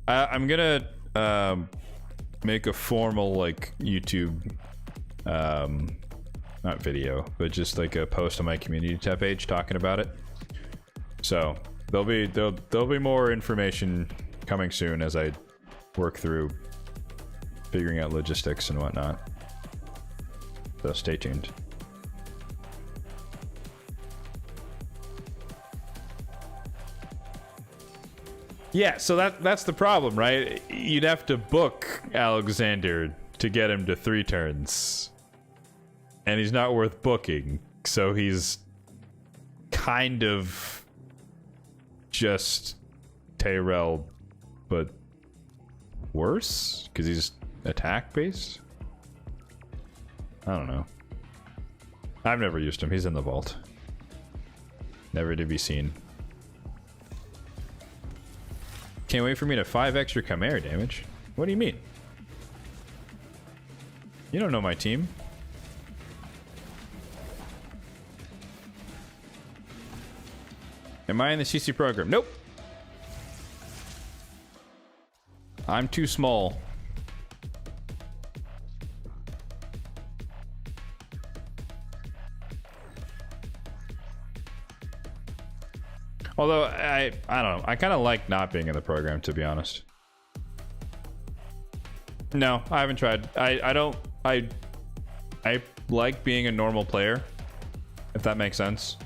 A: I'm gonna make a formal like YouTube, not video, but just like a post on my community tab page talking about it. So there'll be more information coming soon as I work through figuring out logistics and whatnot. So stay tuned. Yeah, so that's the problem, right? You'd have to book Alexander to get him to 3 turns. And he's not worth booking, so he's kind of just Tyrell, but worse? Because he's attack based? I don't know. I've never used him, he's in the vault. Never to be seen. Can't wait for me to 5 extra Chimera damage. What do you mean? You don't know my team. Am I in the CC program? Nope. I'm too small. Although I don't know. I kind of like not being in the program, to be honest. No, I haven't tried. I like being a normal player, if that makes sense.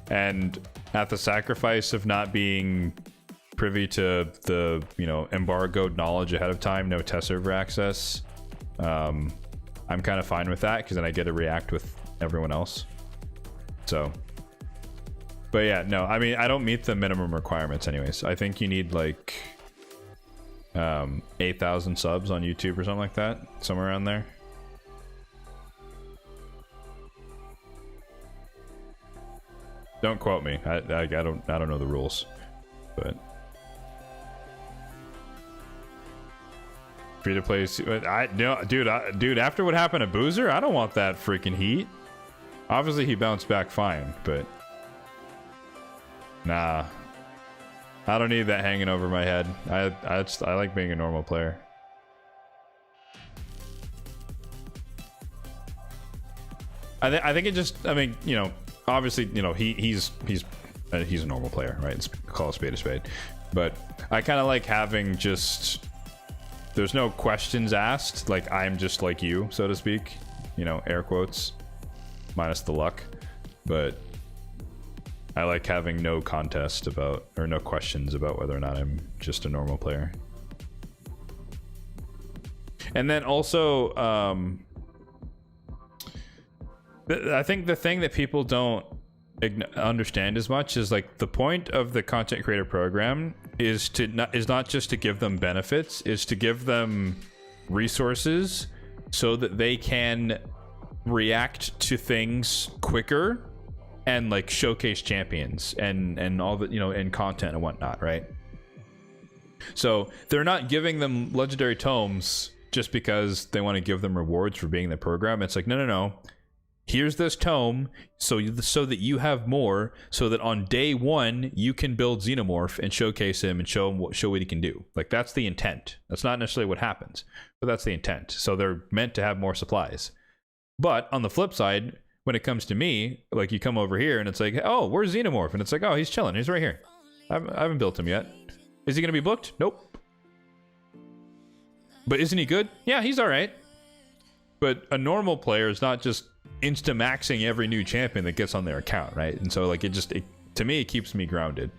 A: And at the sacrifice of not being privy to the, you know, embargoed knowledge ahead of time, no test server access, I'm kind of fine with that because then I get to react with everyone else. So, but yeah, no, I mean, I don't meet the minimum requirements anyways. I think you need like 8,000 subs on YouTube or something like that, somewhere around there. Don't quote me. I don't know the rules, but free to play. Dude, after what happened to Boozer, I don't want that freaking heat. Obviously, he bounced back fine, but nah, I don't need that hanging over my head. I like being a normal player. I think it just, I mean, you know, obviously, you know, he's a normal player, right? Let's call a spade a spade. But I kind of like having just, there's no questions asked. Like, I'm just like you, so to speak. You know, air quotes, minus the luck. But I like having no contest about, or no questions about whether or not I'm just a normal player. And then also, I think the thing that people don't understand as much is like the point of the content creator program is not just to give them benefits, is to give them resources so that they can react to things quicker and like showcase champions and all the, you know, and content and whatnot, right? So they're not giving them legendary tomes just because they want to give them rewards for being in the program. It's like, no. Here's this tome so that you have more, so that on day 1 you can build Xenomorph and showcase him and show what he can do. Like, that's the intent. That's not necessarily what happens, but that's the intent. So they're meant to have more supplies. But on the flip side, when it comes to me, like, you come over here and it's like, oh, where's Xenomorph? And it's like, oh, he's chilling. He's right here. I haven't built him yet. Is he going to be booked? Nope. But isn't he good? Yeah, he's all right. But a normal player is not just insta-maxing every new champion that gets on their account, right? And so, like, to me, it keeps me grounded.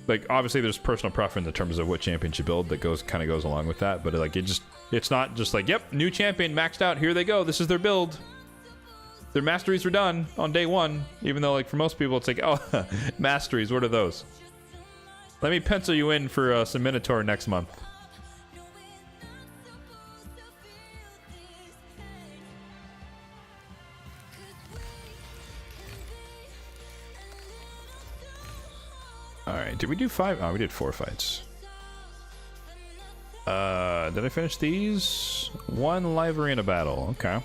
A: Like, obviously there's personal preference in terms of what champion you build that kind of goes along with that, but like, it's not just like, yep, new champion maxed out, here they go, this is their build, their masteries are done on day 1, even though, like, for most people it's like, oh, masteries, what are those? Let me pencil you in for some Minotaur next month. Alright, did we do 5? Oh, we did 4 fights. Did I finish these? 1 live arena battle. Okay.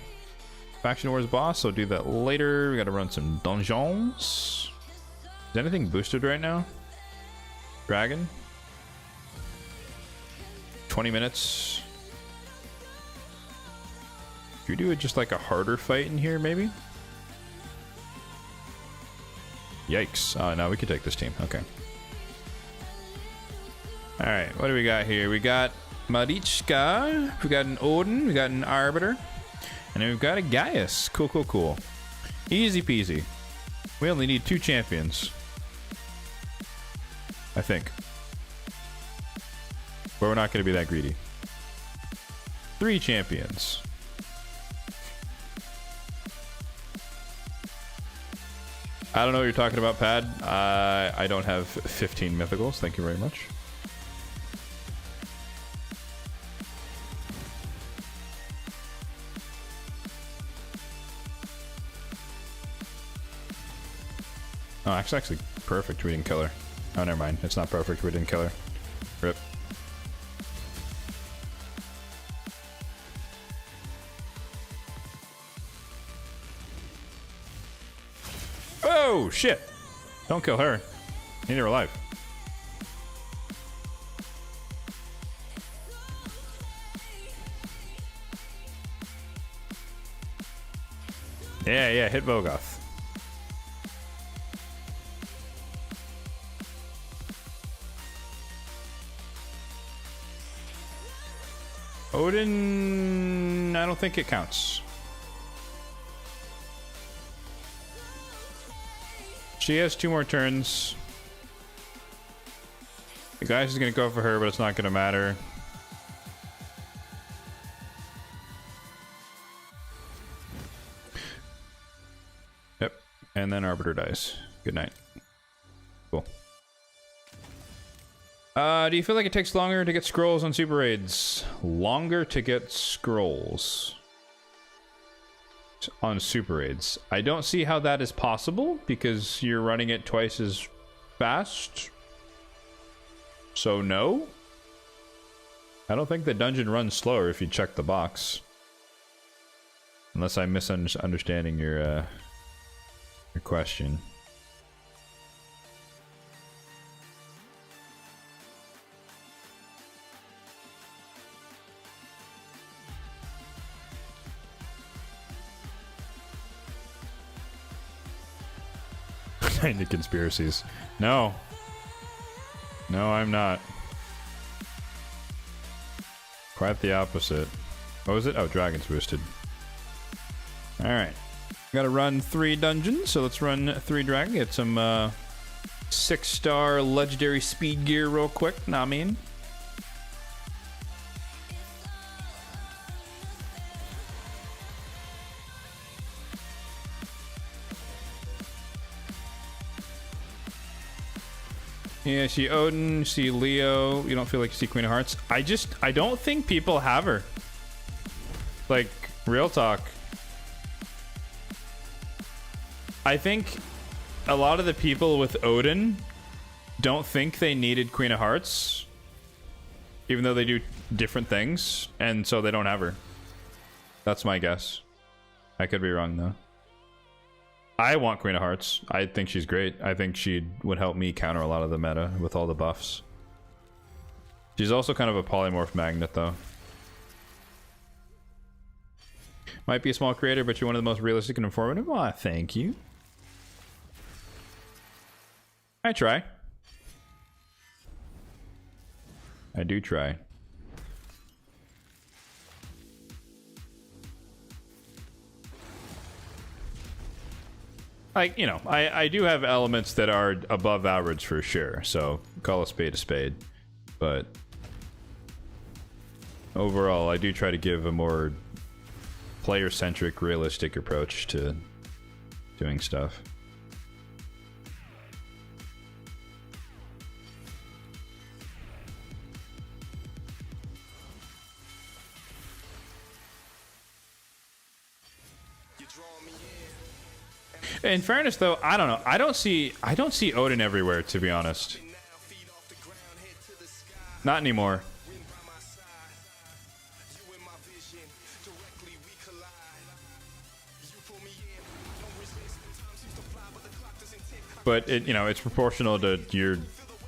A: Faction Wars boss, so do that later. We gotta run some dungeons. Is anything boosted right now? Dragon? 20 minutes. Should we do it just like a harder fight in here, maybe? Yikes. Oh, no, we could take this team. Okay. Alright, what do we got here? We got Marichka, we got an Odin, we got an Arbiter, and then we've got a Gaius. Cool, cool, cool. Easy peasy. We only need 2 champions. I think. But we're not going to be that greedy. 3 champions. I don't know what you're talking about, Pad. I don't have 15 mythicals. Thank you very much. Oh, it's actually perfect. We didn't kill her. Oh, never mind. It's not perfect. We didn't kill her. Rip. Oh, shit. Don't kill her. Need her alive. Yeah, hit Vogoth. Odin, I don't think it counts. She has 2 more turns. The Gaius is going to go for her, but it's not going to matter. Yep. And then Arbiter dies. Good night. Cool. Do you feel like it takes longer to get scrolls on super raids? Longer to get scrolls on super raids. I don't see how that is possible because you're running it twice as fast. So no. I don't think the dungeon runs slower if you check the box. Unless I'm misunderstanding your question. Into conspiracies. No. No, I'm not. Quite the opposite. What was it? Oh, Dragon's boosted. Alright. Gotta run 3 dungeons, so let's run 3 Dragon. Get some 6-star legendary speed gear real quick. Nah, I mean. Yeah, see Odin, see Leo. You don't feel like you see Queen of Hearts. I don't think people have her. Like, real talk. I think a lot of the people with Odin don't think they needed Queen of Hearts. Even though they do different things. And so they don't have her. That's my guess. I could be wrong, though. I want Queen of Hearts. I think she's great. I think she would help me counter a lot of the meta with all the buffs. She's also kind of a polymorph magnet, though. Might be a small creator, but you're one of the most realistic and informative. Aw, thank you. I try. I do try. Like, you know, I do have elements that are above average for sure, so call a spade, but overall I do try to give a more player-centric, realistic approach to doing stuff. In fairness, though, I don't know. I don't see Odin everywhere, to be honest. Not anymore. But it, you know, it's proportional to your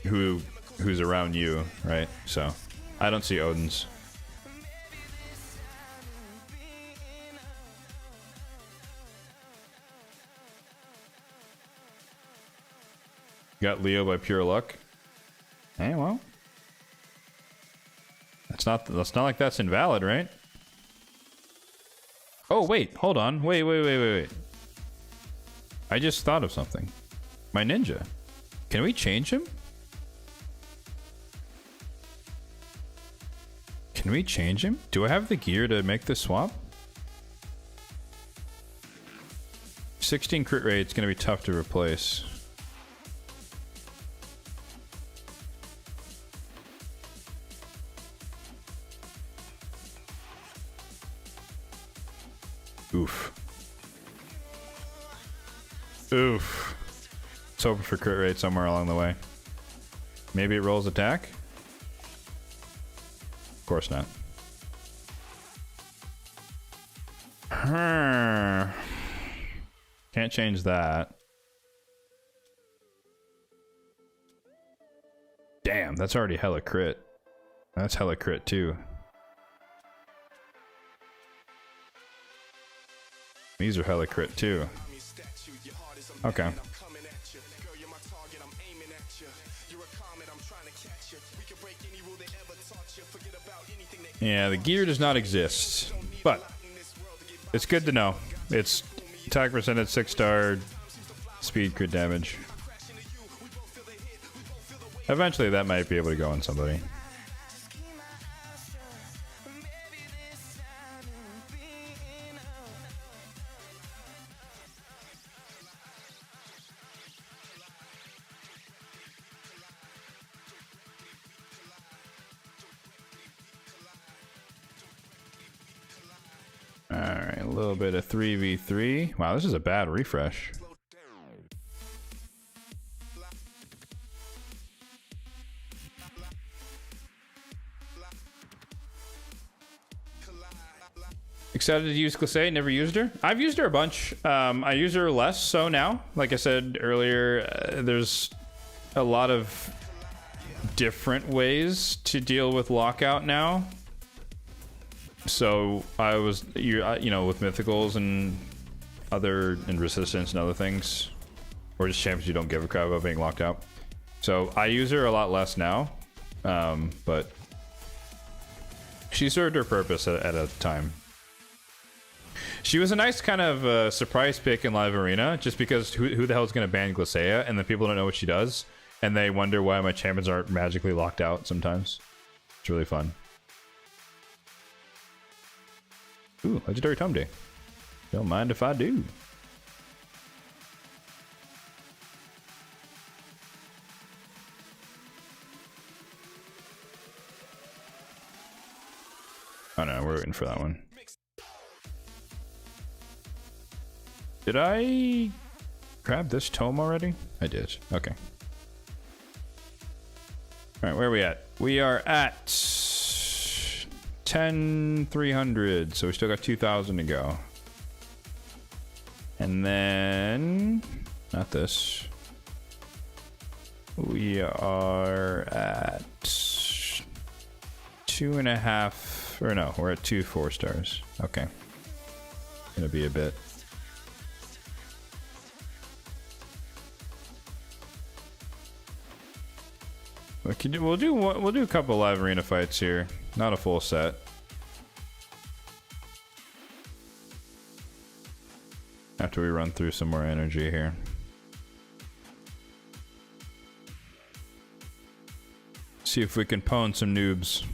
A: who's around you, right? So I don't see Odin's. Got Leo by pure luck. Hey, well, that's not like that's invalid, right? Oh wait, hold on, wait. I just thought of something. My ninja. Can we change him? Can we change him? Do I have the gear to make this swap? 16 crit rate, it's gonna be tough to replace. Oof. Oof. Let's hope for crit rate somewhere along the way. Maybe it rolls attack? Of course not. Can't change that. Damn, that's already hella crit. That's hella crit too. These are hella crit too. Okay. Yeah, the gear does not exist, but it's good to know. It's attack percentage 6-star, speed, crit damage. Eventually that might be able to go on somebody. Alright, a little bit of 3v3. Wow, this is a bad refresh. Excited to use Glacé, never used her. I've used her a bunch. I use her less so now. Like I said earlier, there's a lot of different ways to deal with lockout now. So I was, you know, with mythicals and resistance and other things, or just champions you don't give a crap about being locked out. So I use her a lot less now, but she served her purpose at a time. She was a nice kind of surprise pick in live arena, just because who the hell is going to ban Glacea, and then people don't know what she does, and they wonder why my champions aren't magically locked out sometimes. It's really fun. Ooh, legendary Tome Day. Don't mind if I do. Oh no, we're waiting for that one. Did I grab this tome already? I did. Okay. All right, where are we at? We are at 10,300, so we still got 2,000 to go. And then, not this. We are at 2.5, or no, we're at 2 4-stars. Okay. Gonna be a bit. We'll do a couple live arena fights here. Not a full set. After we run through some more energy here. See if we can pwn some noobs.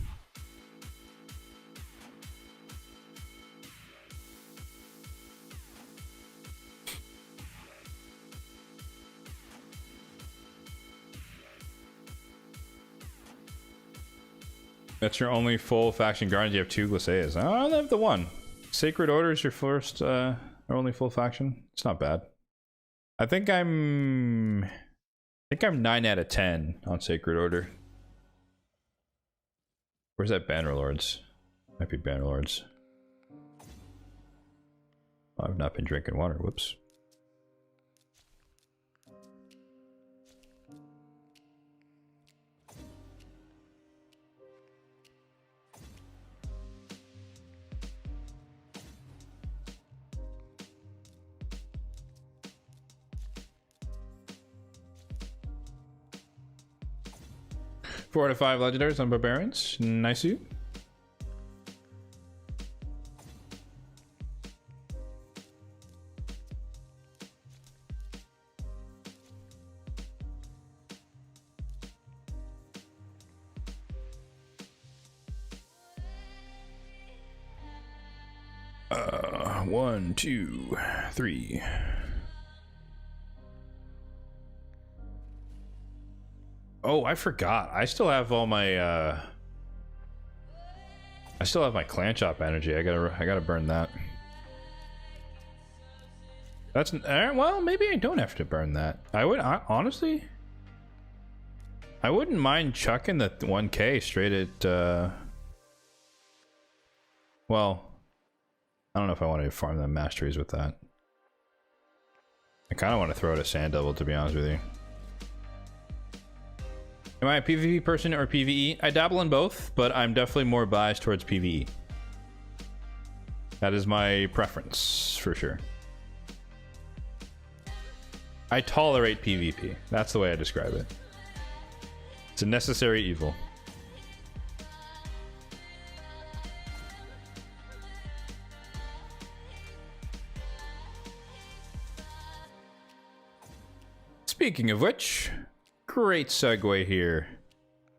A: That's your only full faction guardian. You have 2 Glaceas. Oh, I have the one. Sacred Order is your first, or only full faction. It's not bad. I think I'm 9 out of 10 on Sacred Order. Where's that Bannerlords? Might be Bannerlords. Oh, I've not been drinking water. Whoops. Four out of 5 legendaries on barbarians. Nice you. One, two, three. Oh, I forgot. I still have all my I still have my clan shop energy. I gotta burn that. That's well, maybe I don't have to burn that. Honestly, I wouldn't mind chucking the 1k straight at well, I don't know if I want to farm the masteries with that. I kind of want to throw it at Sand Devil, to be honest with you. Am I a PvP person or PvE? I dabble in both, but I'm definitely more biased towards PvE. That is my preference, for sure. I tolerate PvP. That's the way I describe it. It's a necessary evil. Speaking of which, great segue here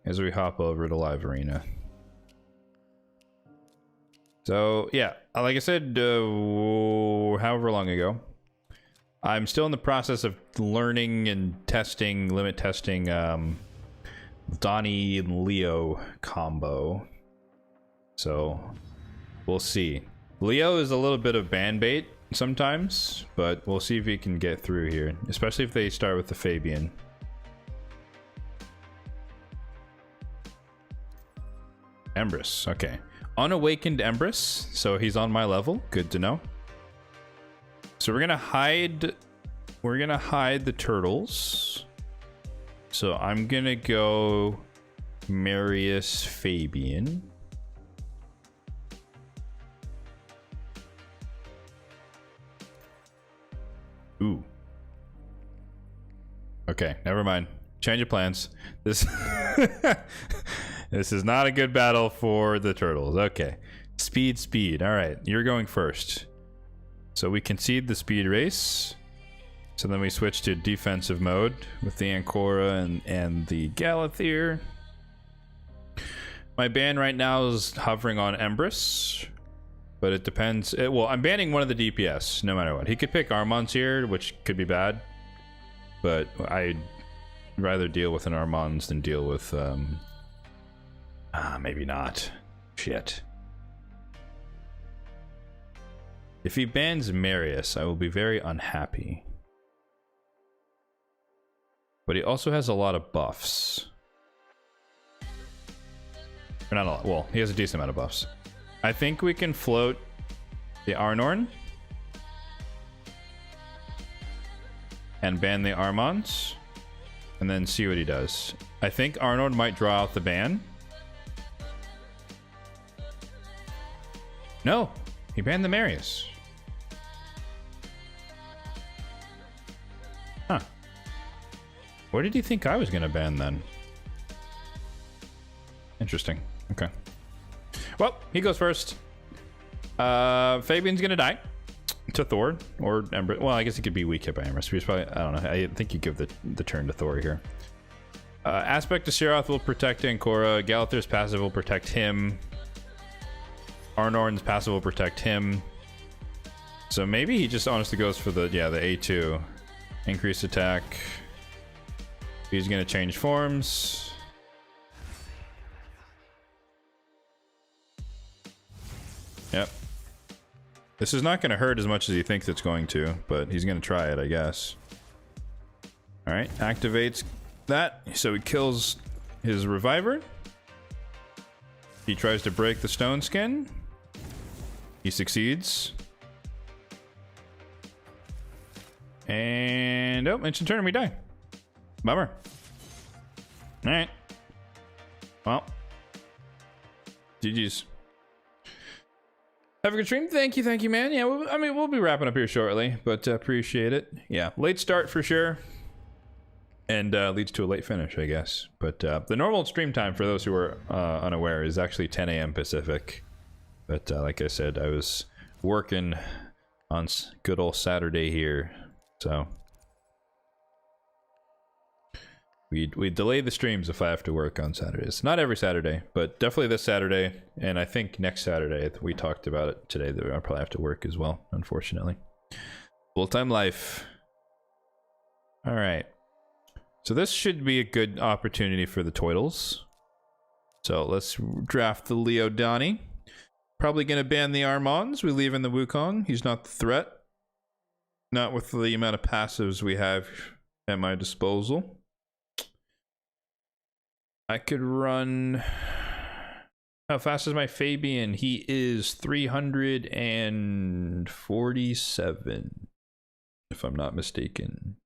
A: as we hop over to Live Arena. So yeah, like I said, however long ago, I'm still in the process of learning and testing, limit testing, Donnie and Leo combo. So we'll see. Leo is a little bit of ban bait sometimes, but we'll see if he can get through here, especially if they start with the Fabian. Empress, okay. Unawakened Empress, so he's on my level. Good to know. So we're gonna hide the turtles. So I'm gonna go Marius Fabian. Ooh. Okay, never mind. Change of plans. This this is not a good battle for the turtles. Okay. Speed. All right, you're going first. So we concede the speed race. So then we switch to defensive mode with the Ancora and the Galathyr. My ban right now is hovering on Empress, but it depends. Well, I'm banning one of the DPS no matter what. He could pick Armons here, which could be bad, but I'd rather deal with an Armons than deal with maybe not. Shit. If he bans Marius, I will be very unhappy. But he also has a lot of buffs. Or not a lot. Well, he has a decent amount of buffs. I think we can float the Arnorn and ban the Armons and then see what he does. I think Arnorn might draw out the ban. No, he banned the Marius. Huh. What did you think I was going to ban then? Interesting. Okay. Well, he goes first. Fabian's going to die to Thor or Ember. Well, I guess he could be weak hit by Empress. He's probably, I don't know. I think you give the turn to Thor here. Aspect to Seroth will protect Ancora. Galathyr's passive will protect him. Arnorn's passive will protect him. So maybe he just honestly goes for the A2. Increased attack. He's going to change forms. Yep. This is not going to hurt as much as he thinks it's going to, but he's going to try it, I guess. Alright, activates that. So he kills his Reviver. He tries to break the stone skin. He succeeds. And oh, instant turn, we die. Bummer. All right. Well, GG's. Have a good stream. Thank you, man. Yeah, we'll be wrapping up here shortly, but appreciate it. Yeah, late start for sure, and leads to a late finish, I guess. But the normal stream time for those who are unaware is actually 10 a.m. Pacific. But like I said, I was working on good old Saturday here, so we delay the streams if I have to work on Saturdays. Not every Saturday, but definitely this Saturday, and I think next Saturday. We talked about it today that I'll probably have to work as well, unfortunately. Full-time life. All right. So this should be a good opportunity for the Toidles. So let's draft the Leo Donnie. Probably going to ban the Armands. We leave in the Wukong. He's not the threat. Not with the amount of passives we have at my disposal. I could run... How fast is my Fabian? He is 347, if I'm not mistaken.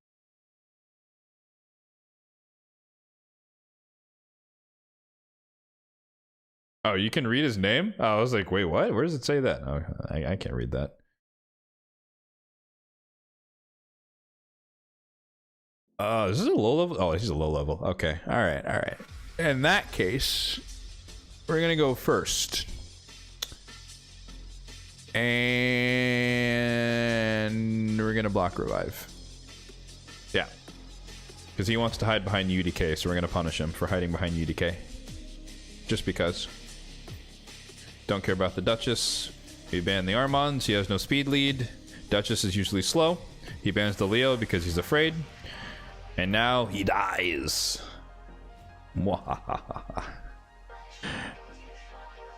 A: Oh, you can read his name? Oh, I was like, wait, what? Where does it say that? Oh, I can't read that. This is a low level? Oh, he's a low level. Okay. All right. All right. In that case, we're going to go first. And we're going to block revive. Yeah. Because he wants to hide behind UDK, so we're going to punish him for hiding behind UDK. Just because. Don't care about the Duchess. We ban the Armands. He has no speed lead. Duchess is usually slow. He bans the Leo because he's afraid. And now he dies.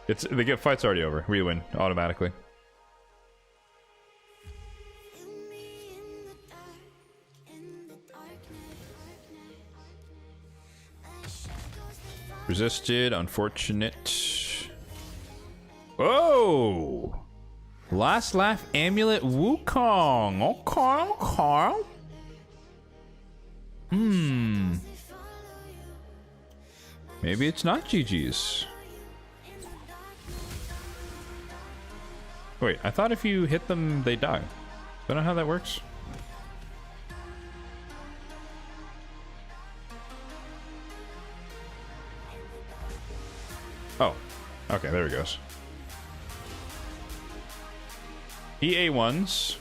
A: The fight's already over. We win automatically. Resisted, unfortunate. Oh! Last laugh amulet Wukong. Okay. Maybe it's not GG's. Wait, I thought if you hit them, they die. Don't know how that works. Oh, okay, there he goes. EA1s.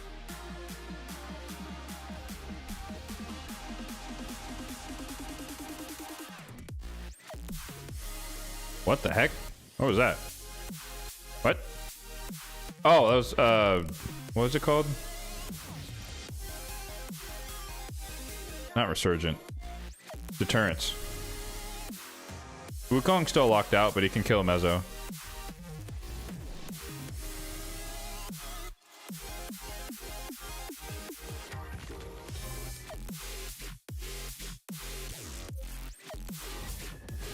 A: What the heck? What was that? What? Oh, that was, what was it called? Not Resurgent. Deterrence. Wukong's still locked out, but he can kill Mezzo.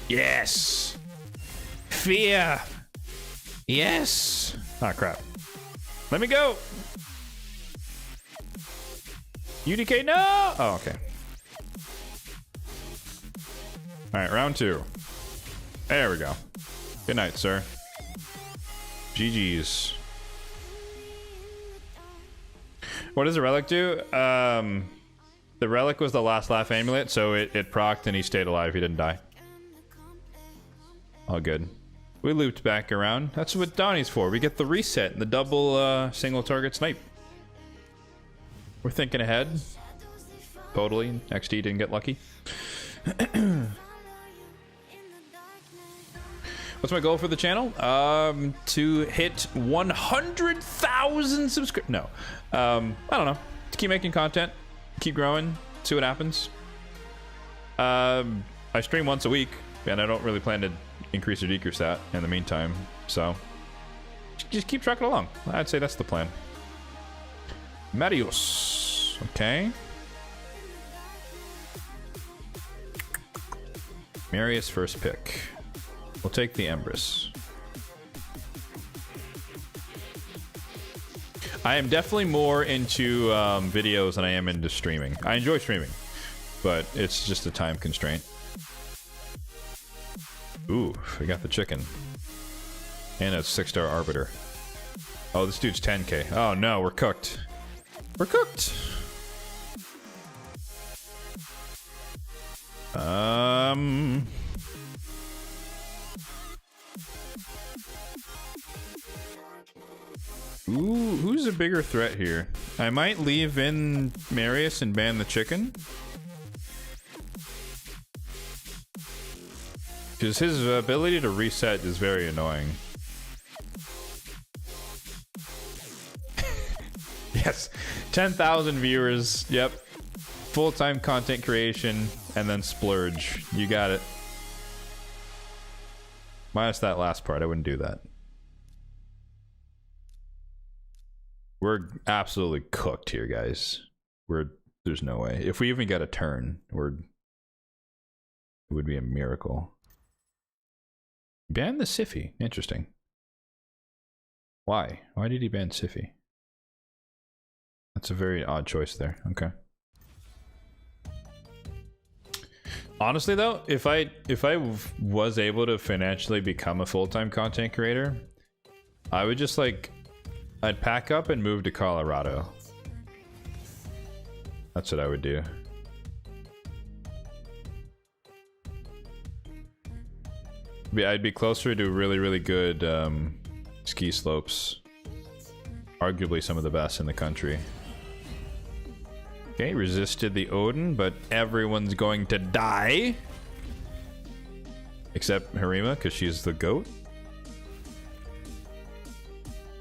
A: Yes! Fear! Yes! Ah, crap. Let me go! UDK, no! Oh, okay. Alright, round 2. There we go. Good night, sir. GG's. What does the relic do? The relic was the last laugh amulet, so it procced and he stayed alive. He didn't die. All good. We looped back around. That's what Donnie's for. We get the reset and the double single target snipe. We're thinking ahead. Totally. XT didn't get lucky. What's my goal for the channel? To hit 100,000 subscribers. No. I don't know. To keep making content. Keep growing. See what happens. I stream once a week, and I don't really plan to increase or decrease that in the meantime. So, just keep trucking along. I'd say that's the plan. Marius. Okay. Marius first pick. We'll take the Empress. I am definitely more into videos than I am into streaming. I enjoy streaming, but it's just a time constraint. Ooh, we got the chicken. And a 6-star arbiter. Oh, this dude's 10k. Oh no, we're cooked. We're cooked! Ooh, who's a bigger threat here? I might leave in Marius and ban the chicken. Because his ability to reset is very annoying. Yes, 10,000 viewers. Yep. Full-time content creation and then splurge. You got it. Minus that last part. I wouldn't do that. We're absolutely cooked here, guys. There's no way. If we even get a turn, it would be a miracle. Ban the Siffy. Interesting. Why? Why did he ban Siffy? That's a very odd choice there. Okay. Honestly though, if I was able to financially become a full-time content creator, I would just like, I'd pack up and move to Colorado. That's what I would do. I'd be closer to really, really good ski slopes. Arguably some of the best in the country. Okay, resisted the Odin, but everyone's going to die. Except Harima, because she's the GOAT.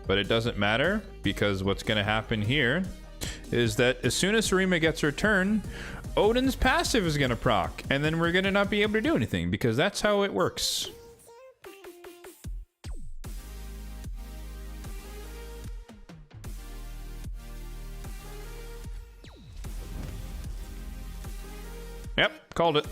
A: But it doesn't matter, because what's going to happen here is that as soon as Harima gets her turn, Odin's passive is going to proc, and then we're going to not be able to do anything, because that's how it works. Yep, called it.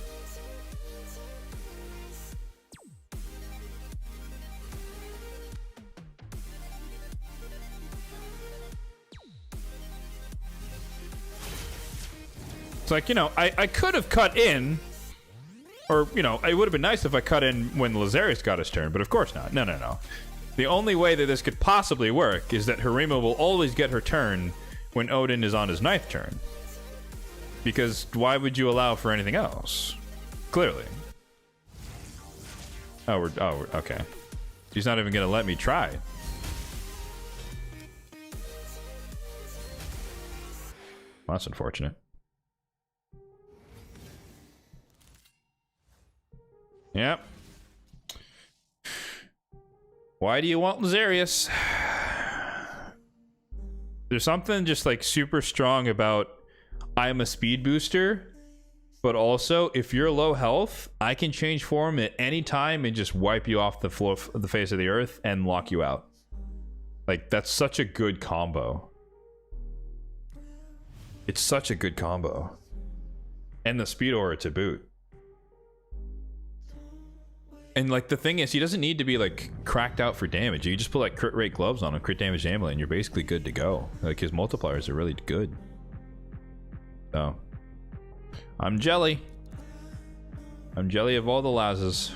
A: It's like, you know, I could have cut in, or, you know, it would have been nice if I cut in when Lazarius got his turn, but of course not. No, no, no. The only way that this could possibly work is that Harima will always get her turn when Odin is on his 9th turn. Because why would you allow for anything else? Clearly. Oh, okay. She's not even gonna let me try. Well, that's unfortunate. Yep. Why do you want Lazarius? There's something just like super strong about I'm a speed booster, but also if you're low health, I can change form at any time and just wipe you off the floor, the face of the earth, and lock you out. Like, that's such a good combo. It's such a good combo. And the speed aura to boot. And like the thing is, he doesn't need to be like cracked out for damage. You just put like crit rate gloves on him, crit damage amulet, and you're basically good to go. Like his multipliers are really good. So I'm jelly. I'm jelly of all the Lazes.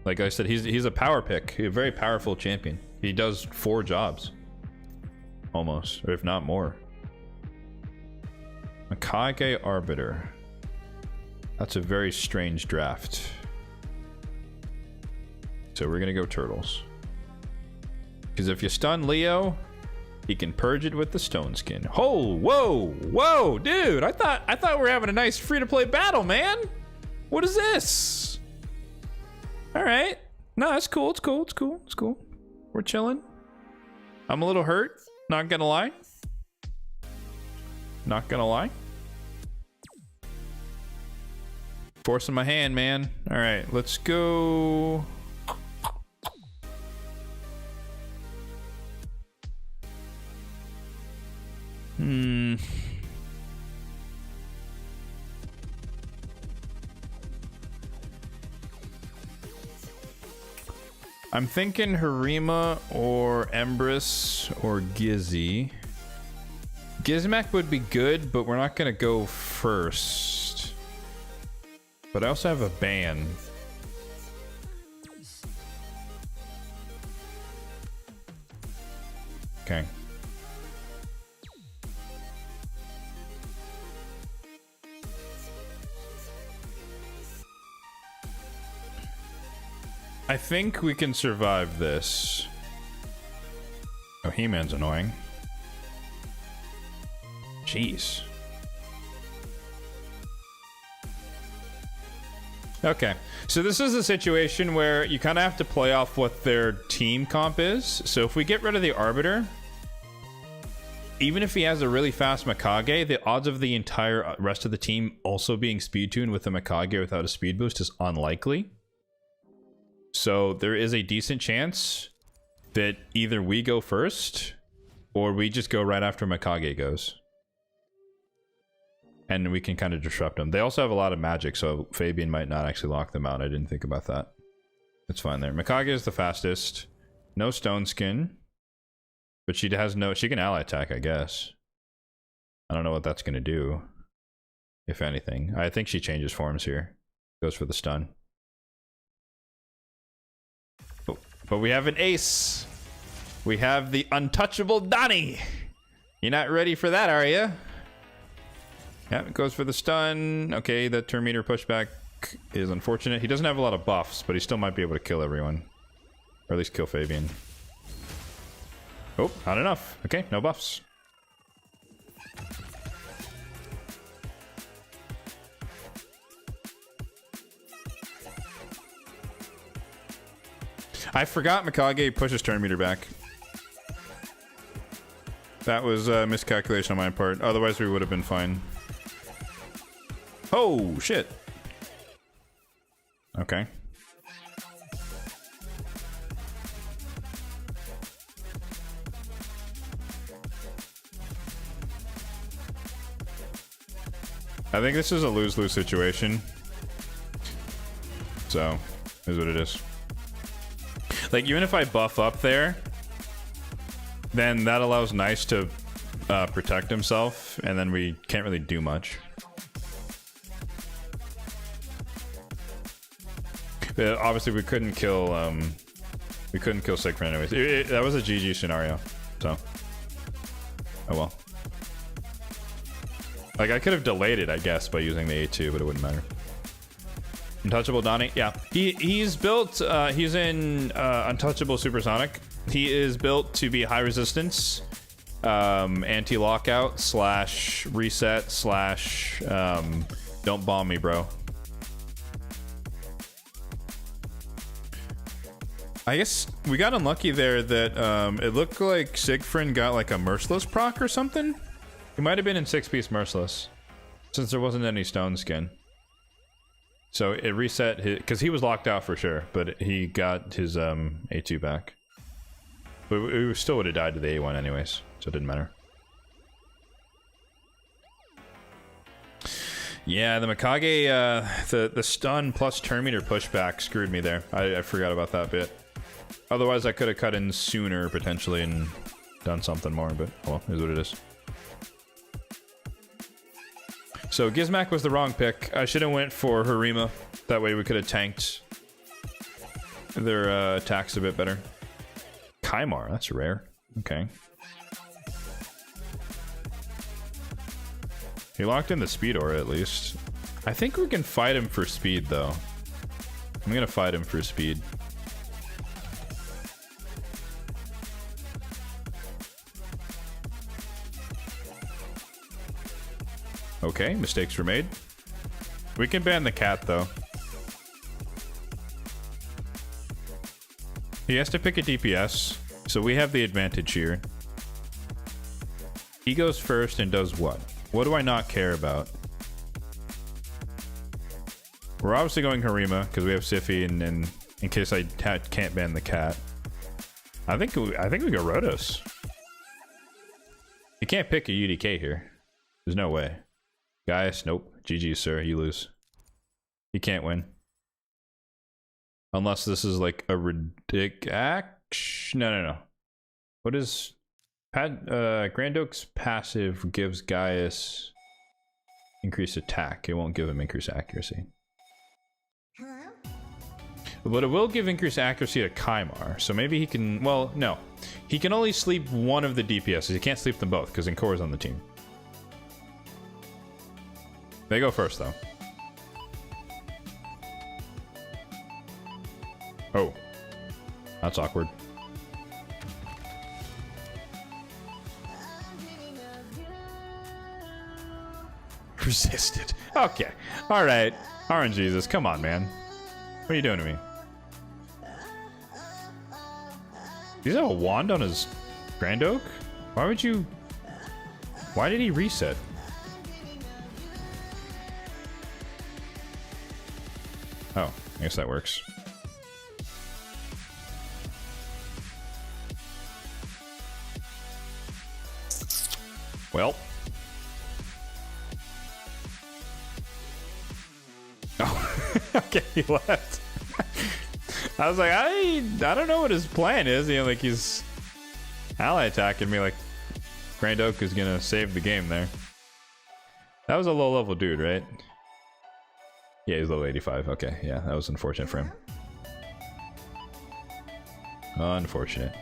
A: Like I said, he's a power pick. He's a very powerful champion. He does 4 jobs. Almost, or if not more. Akage Arbiter. That's a very strange draft. So we're gonna go turtles. Because if you stun Leo, he can purge it with the stone skin. Oh, whoa, whoa, dude! I thought we were having a nice free-to-play battle, man. What is this? All right, no, that's cool. It's cool. It's cool. It's cool. We're chilling. I'm a little hurt. Not gonna lie. Not gonna lie. Forcing my hand, man. All right, let's go. I'm thinking Harima or Empress or Gizzy. Gizmek would be good, but we're not gonna go first. But I also have a ban. Okay. I think we can survive this. Oh, He-Man's annoying. Jeez. Okay, so this is a situation where you kind of have to play off what their team comp is. So if we get rid of the Arbiter, even if he has a really fast Mikage, the odds of the entire rest of the team also being speed tuned with the Mikage without a speed boost is unlikely. So there is a decent chance that either we go first or we just go right after Mikage goes. And we can kind of disrupt them. They also have a lot of magic, so Fabian might not actually lock them out. I didn't think about that. It's fine there. Mikage is the fastest. No stone skin. But she has no... She can ally attack, I guess. I don't know what that's going to do. If anything. I think she changes forms here. Goes for the stun. But we have an ace. We have the untouchable Donnie. You're not ready for that, are you? Yeah, it goes for the stun. Okay, the turn meter pushback is unfortunate. He doesn't have a lot of buffs, but he still might be able to kill everyone. Or at least kill Fabian. Oh, not enough. Okay, no buffs. I forgot Mikage pushes turn meter back. That was a miscalculation on my part. Otherwise, we would have been fine. Oh, shit. Okay. I think this is a lose-lose situation. So, is what it is. Like, even if I buff up there, then that allows Nice to protect himself, and then we can't really do much. But obviously, we couldn't kill Siegfried anyways. That was a GG scenario, so oh well. Like, I could have delayed it, I guess, by using the A2, but it wouldn't matter. Untouchable Donnie, yeah. He's built, he's in Untouchable Supersonic. He is built to be high resistance, anti-lockout, slash reset, slash don't bomb me, bro. I guess we got unlucky there that it looked like Siegfried got like a Merciless proc or something. He might have been in 6-piece Merciless, since there wasn't any stone skin. So it reset his, because he was locked out for sure, but he got his A2 back. But we still would have died to the A1 anyways, so it didn't matter. Yeah, the Mikage, the stun plus turn meter pushback screwed me there. I forgot about that bit. Otherwise, I could have cut in sooner potentially and done something more, but well, is what it is. So Gizmak was the wrong pick. I should have went for Harima. That way we could have tanked their attacks a bit better. Kaimar, that's rare. Okay. He locked in the speed aura at least. I think we can fight him for speed though. I'm gonna fight him for speed. Okay, mistakes were made. We can ban the cat, though. He has to pick a DPS, so we have the advantage here. He goes first and does what? What do I not care about? We're obviously going Harima, because we have Sify, and in case I can't ban the cat. I think we go Rotos. You can't pick a UDK here. There's no way. Guys, nope. GG, sir. You lose. You can't win. Unless this is like a no. What is Grand Oak's passive gives Gaius increased attack. It won't give him increased accuracy.
B: Hello?
A: But it will give increased accuracy to Kaimar. So maybe he can, well, no. He can only sleep one of the DPSs. He can't sleep them both because Inkora's on the team. They go first though. Oh. That's awkward. Resisted. Okay. Alright. RNGesus, come on, man. What are you doing to me? Does he have a wand on his Grand Oak? Why would you... Why did he reset? Oh, I guess that works. Well. Oh, okay, he left. I was like, I don't know what his plan is. You know, like he's ally attacking me like Grand Oak is gonna save the game there. That was a low level dude, right? Yeah, he's level 85. Okay, yeah, that was unfortunate for him. Unfortunate.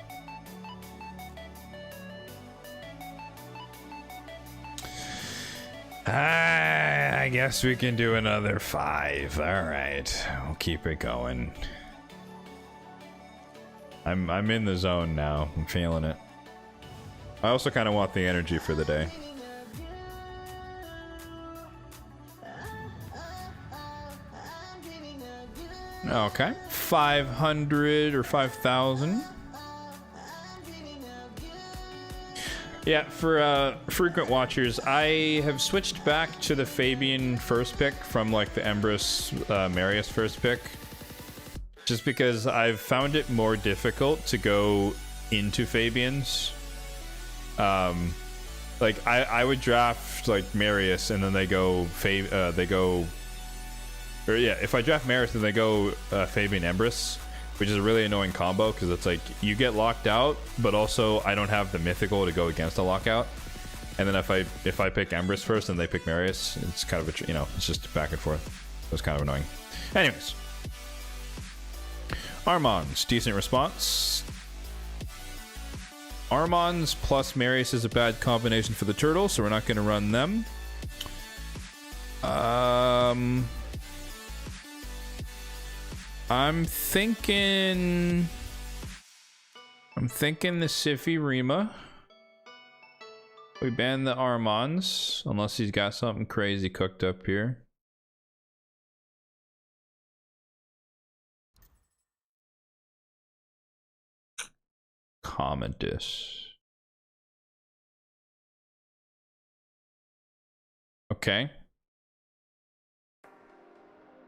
A: I guess we can do another 5. All right, we'll keep it going. I'm in the zone now. I'm feeling it. I also kind of want the energy for the day. Okay, 500 or 5,000. Yeah, for frequent watchers, I have switched back to the Fabian first pick from like the Empress Marius first pick. Just because I've found it more difficult to go into Fabians. Like I would draft like Marius and then they go if I draft Marius and they go Fabian Empress, which is a really annoying combo because it's like you get locked out, but also I don't have the mythical to go against a lockout. And then if I pick Empress first and they pick Marius, it's kind of a, you know, it's just back and forth. So it's kind of annoying. Anyways. Armons, decent response. Armons plus Marius is a bad combination for the turtle, so we're not going to run them. I'm thinking the Siffy Rima. We ban the Armons, unless he's got something crazy cooked up here. Commodus. Okay.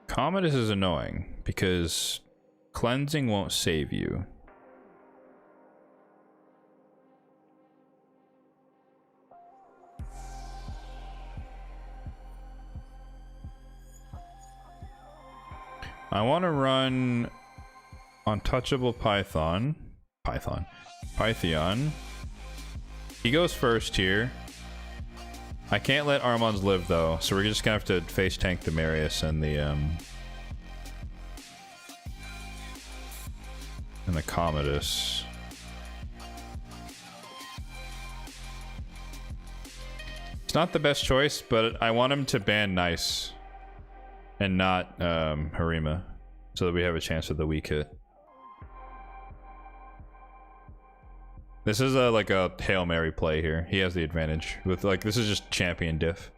A: Commodus is annoying because cleansing won't save you. I want to run Untouchable Python. Pythion. He goes first here. I can't let Armons live though, so we're just gonna have to face tank the Marius and the Commodus. It's not the best choice, but I want him to ban Nice and not Harima, so that we have a chance of the weak hit. This is like a Hail Mary play here. He has the advantage with like, this is just champion diff.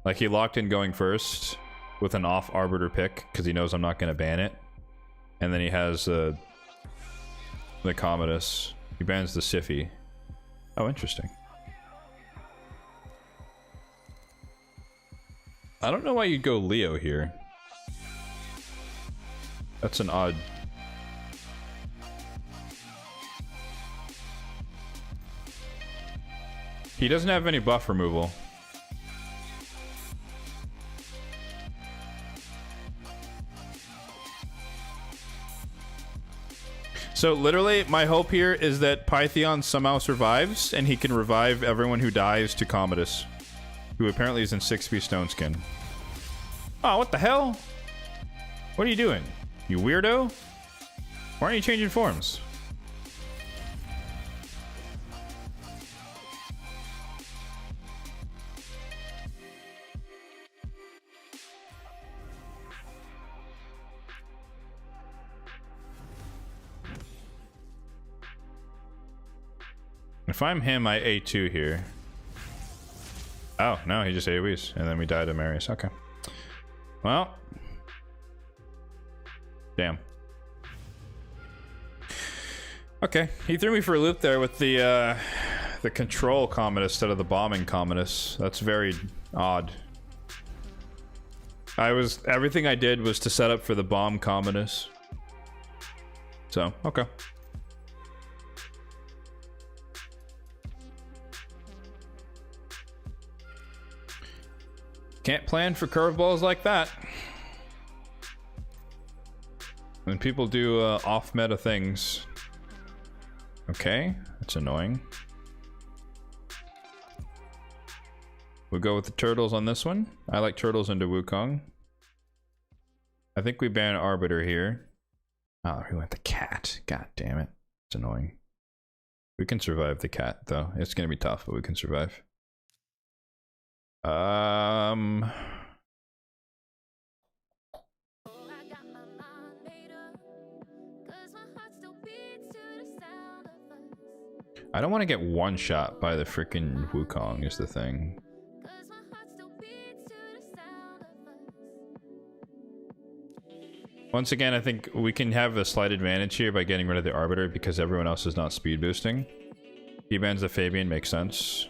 A: Like he locked in going first with an off Arbiter pick because he knows I'm not going to ban it. And then he has the Commodus. He bans the Siffy. Oh, interesting. I don't know why you'd go Leo here. That's an odd... He doesn't have any buff removal. So literally, my hope here is that Pythion somehow survives, and he can revive everyone who dies to Commodus, who apparently is in 6-piece stone skin. Oh, what the hell? What are you doing? You weirdo? Why aren't you changing forms? If I'm him, I A2 here. Oh, no, he just AoEs, and then we die to Marius. Okay. Well. Damn. Okay, he threw me for a loop there with the control Commodus instead of the bombing Commodus. That's very odd. Everything I did was to set up for the bomb Commodus. So, okay. Can't plan for curveballs like that. When people do off-meta things. Okay, that's annoying. We'll go with the turtles on this one. I like turtles into Wukong. I think we ban Arbiter here. Oh, we went the cat. God damn it. It's annoying. We can survive the cat, though. It's gonna be tough, but we can survive. I don't want to get one shot by the freaking Wukong is the thing. Once again, I think we can have a slight advantage here by getting rid of the Arbiter because everyone else is not speed boosting. He bans the Fabian, makes sense.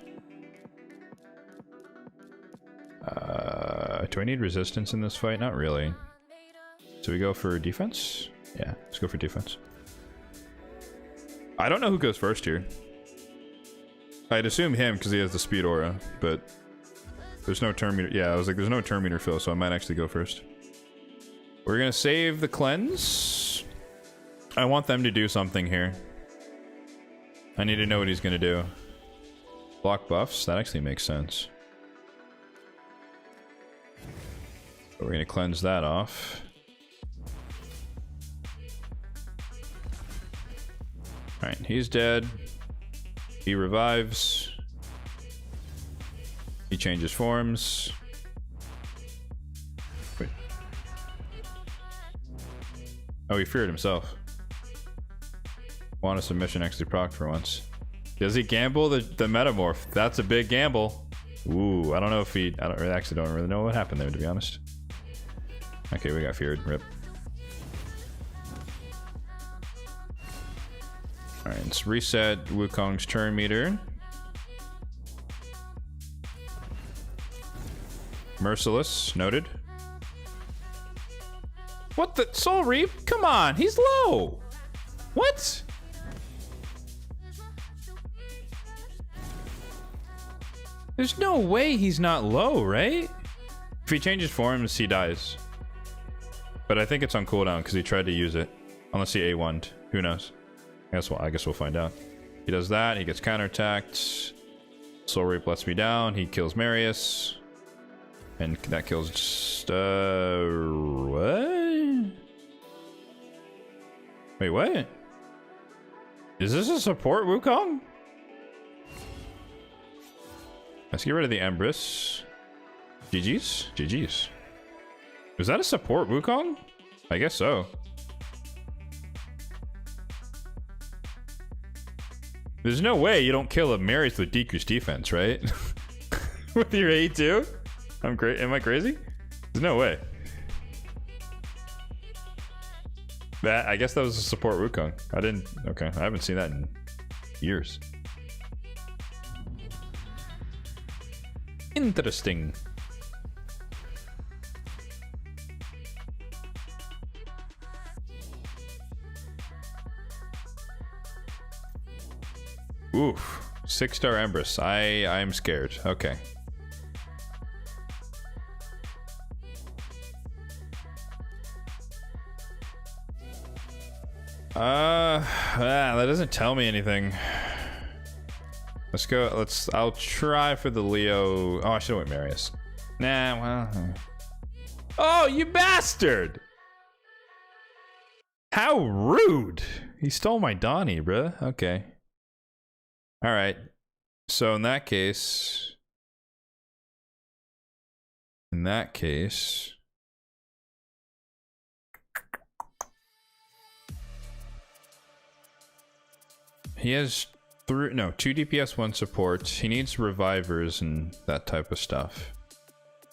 A: Do I need resistance in this fight? Not really. So we go for defense? Yeah, let's go for defense. I don't know who goes first here. I'd assume him because he has the speed aura, but there's no turn meter. Yeah, I was like, there's no turn meter fill, so I might actually go first. We're gonna save the cleanse. I want them to do something here. I need to know what he's gonna do. Block buffs? That actually makes sense. We're gonna cleanse that off. Alright, he's dead. He revives. He changes forms. Wait. Oh, he feared himself. Want a submission actually proc for once. Does he gamble the metamorph? That's a big gamble. Ooh, I don't know if he... I actually don't really know what happened there, to be honest. Okay, we got feared. Rip. Alright, let's reset Wukong's turn meter. Merciless, noted. What the? Soul Reap? Come on, he's low! What? There's no way he's not low, right? If he changes forms, he dies. But I think it's on cooldown because he tried to use it. Unless he A1'd. Who knows? I guess we'll find out. He does that, he gets counterattacked. Soul Reap lets me down, he kills Marius. And that kills just, what? Wait, what? Is this a support Wukong? Let's get rid of the Empress. GG's? GG's. Was that a support Wukong? I guess so. There's no way you don't kill a Marius with decreased defense, right? With your A2? I'm great. Am I crazy? There's no way. That, I guess that was a support Wukong. I didn't. Okay, I haven't seen that in years. Interesting. Oof. 6-star Empress. I'm scared. Okay. That doesn't tell me anything. Let's go. I'll try for the Leo. Oh, I should have went Marius. Nah, well. Oh, you bastard! How rude! He stole my Donnie, bruh. Okay. Alright. So in that case... He has 2 DPS, 1 support. He needs revivers and that type of stuff.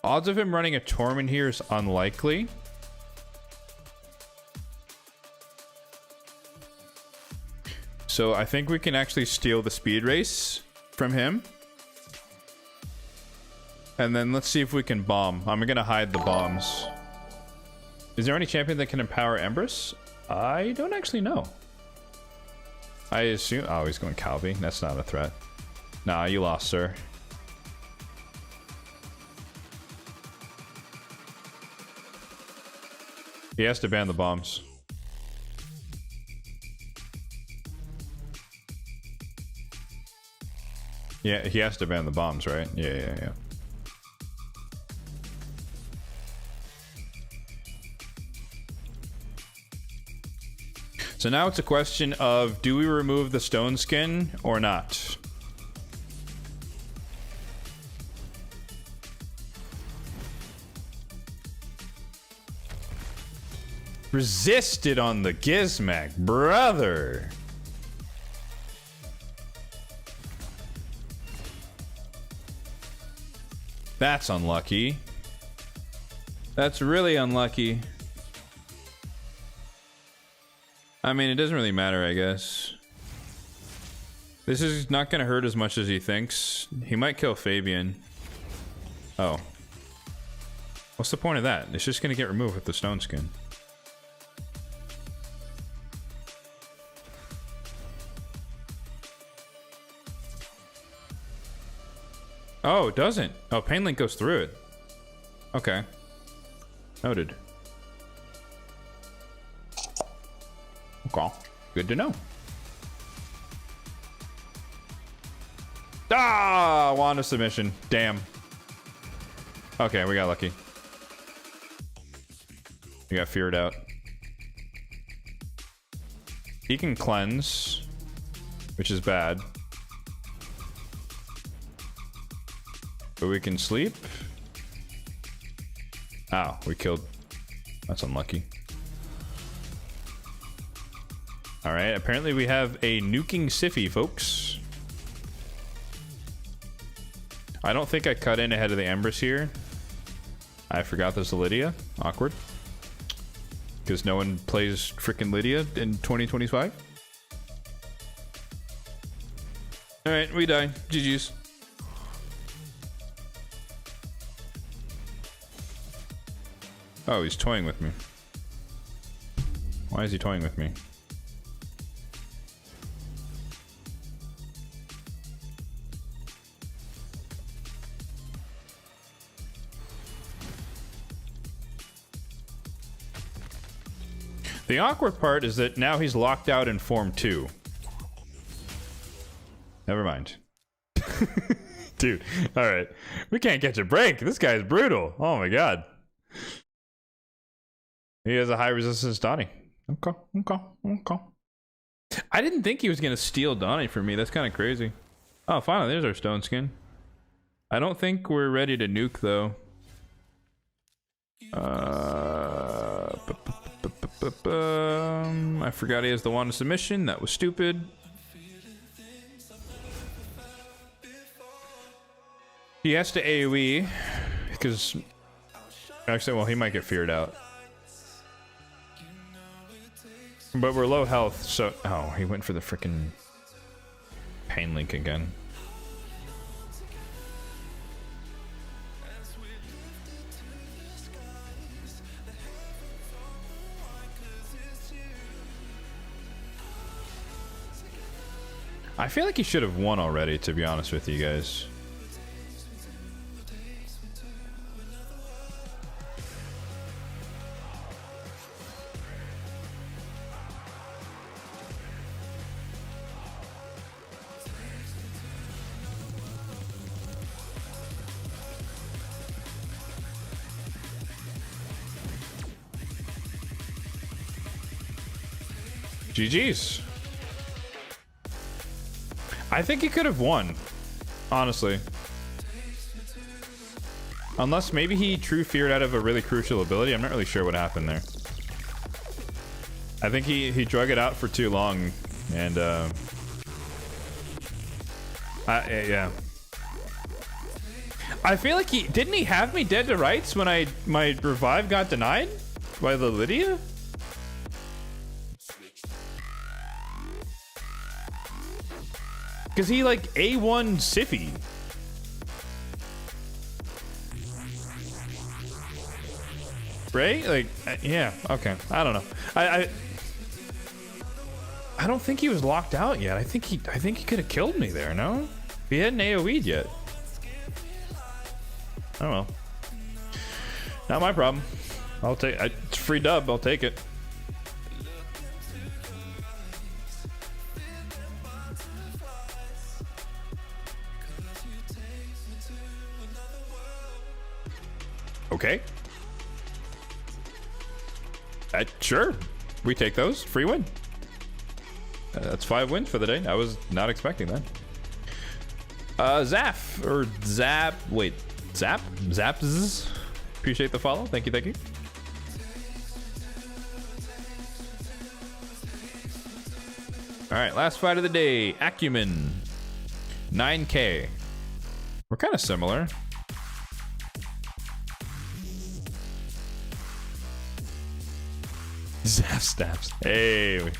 A: Odds of him running a Torment here is unlikely. So I think we can actually steal the speed race from him. And then let's see if we can bomb. I'm gonna hide the bombs. Is there any champion that can empower Empress? I don't actually know. I assume... Oh, he's going Calvi. That's not a threat. Nah, you lost, sir. He has to ban the bombs. Yeah, he has to ban the bombs, right? Yeah. So now it's a question of, do we remove the stone skin or not? Resisted on the Gizmac, brother. That's unlucky. That's really unlucky. I mean, it doesn't really matter, I guess. This is not gonna hurt as much as he thinks. He might kill Fabian. Oh. What's the point of that? It's just gonna get removed with the stone skin. Oh, it doesn't. Oh, Pain Link goes through it. Okay. Noted. Okay. Good to know. Ah! Wand of submission. Damn. Okay, we got lucky. We got feared out. He can cleanse, which is bad. But we can sleep. Ow, we killed. That's unlucky. Alright, apparently we have a nuking Siffy, folks. I don't think I cut in ahead of the Empress here. I forgot there's a Lydia. Awkward. Because no one plays frickin' Lydia in 2025. Alright, we die. GG's. Oh, he's toying with me. Why is he toying with me? The awkward part is that now he's locked out in Form 2. Never mind. Dude, alright. We can't catch a break. This guy's brutal. Oh my god. He has a high resistance Donnie. Okay. I didn't think he was going to steal Donnie from me. That's kind of crazy. Oh, finally, there's our stone skin. I don't think we're ready to nuke, though. I forgot he has the wand of submission. That was stupid. He has to AoE because actually, well, he might get feared out. But we're low health, so oh, he went for the frickin' Pain Link again. I feel like he should have won already, to be honest with you guys. GG's. I think he could have won, honestly. Unless maybe he true feared out of a really crucial ability. I'm not really sure what happened there. I think he drug it out for too long, and yeah. I feel like didn't he have me dead to rights when my revive got denied by the Lydia? Because he like A1 Siffy. Right? Like, yeah, okay. I don't know. I don't think he was locked out yet. I think he could have killed me there, no? He hadn't AoE'd yet. Oh well. Not my problem. I'll take it's free dub, I'll take it. Okay. Sure. We take those. Free win. That's 5 wins for the day. I was not expecting that. Zaf or Zap. Wait, Zap? Zaps. Appreciate the follow. Thank you. Thank you. All right, last fight of the day. Acumen. 9K. We're kind of similar. Zap snaps. Hey,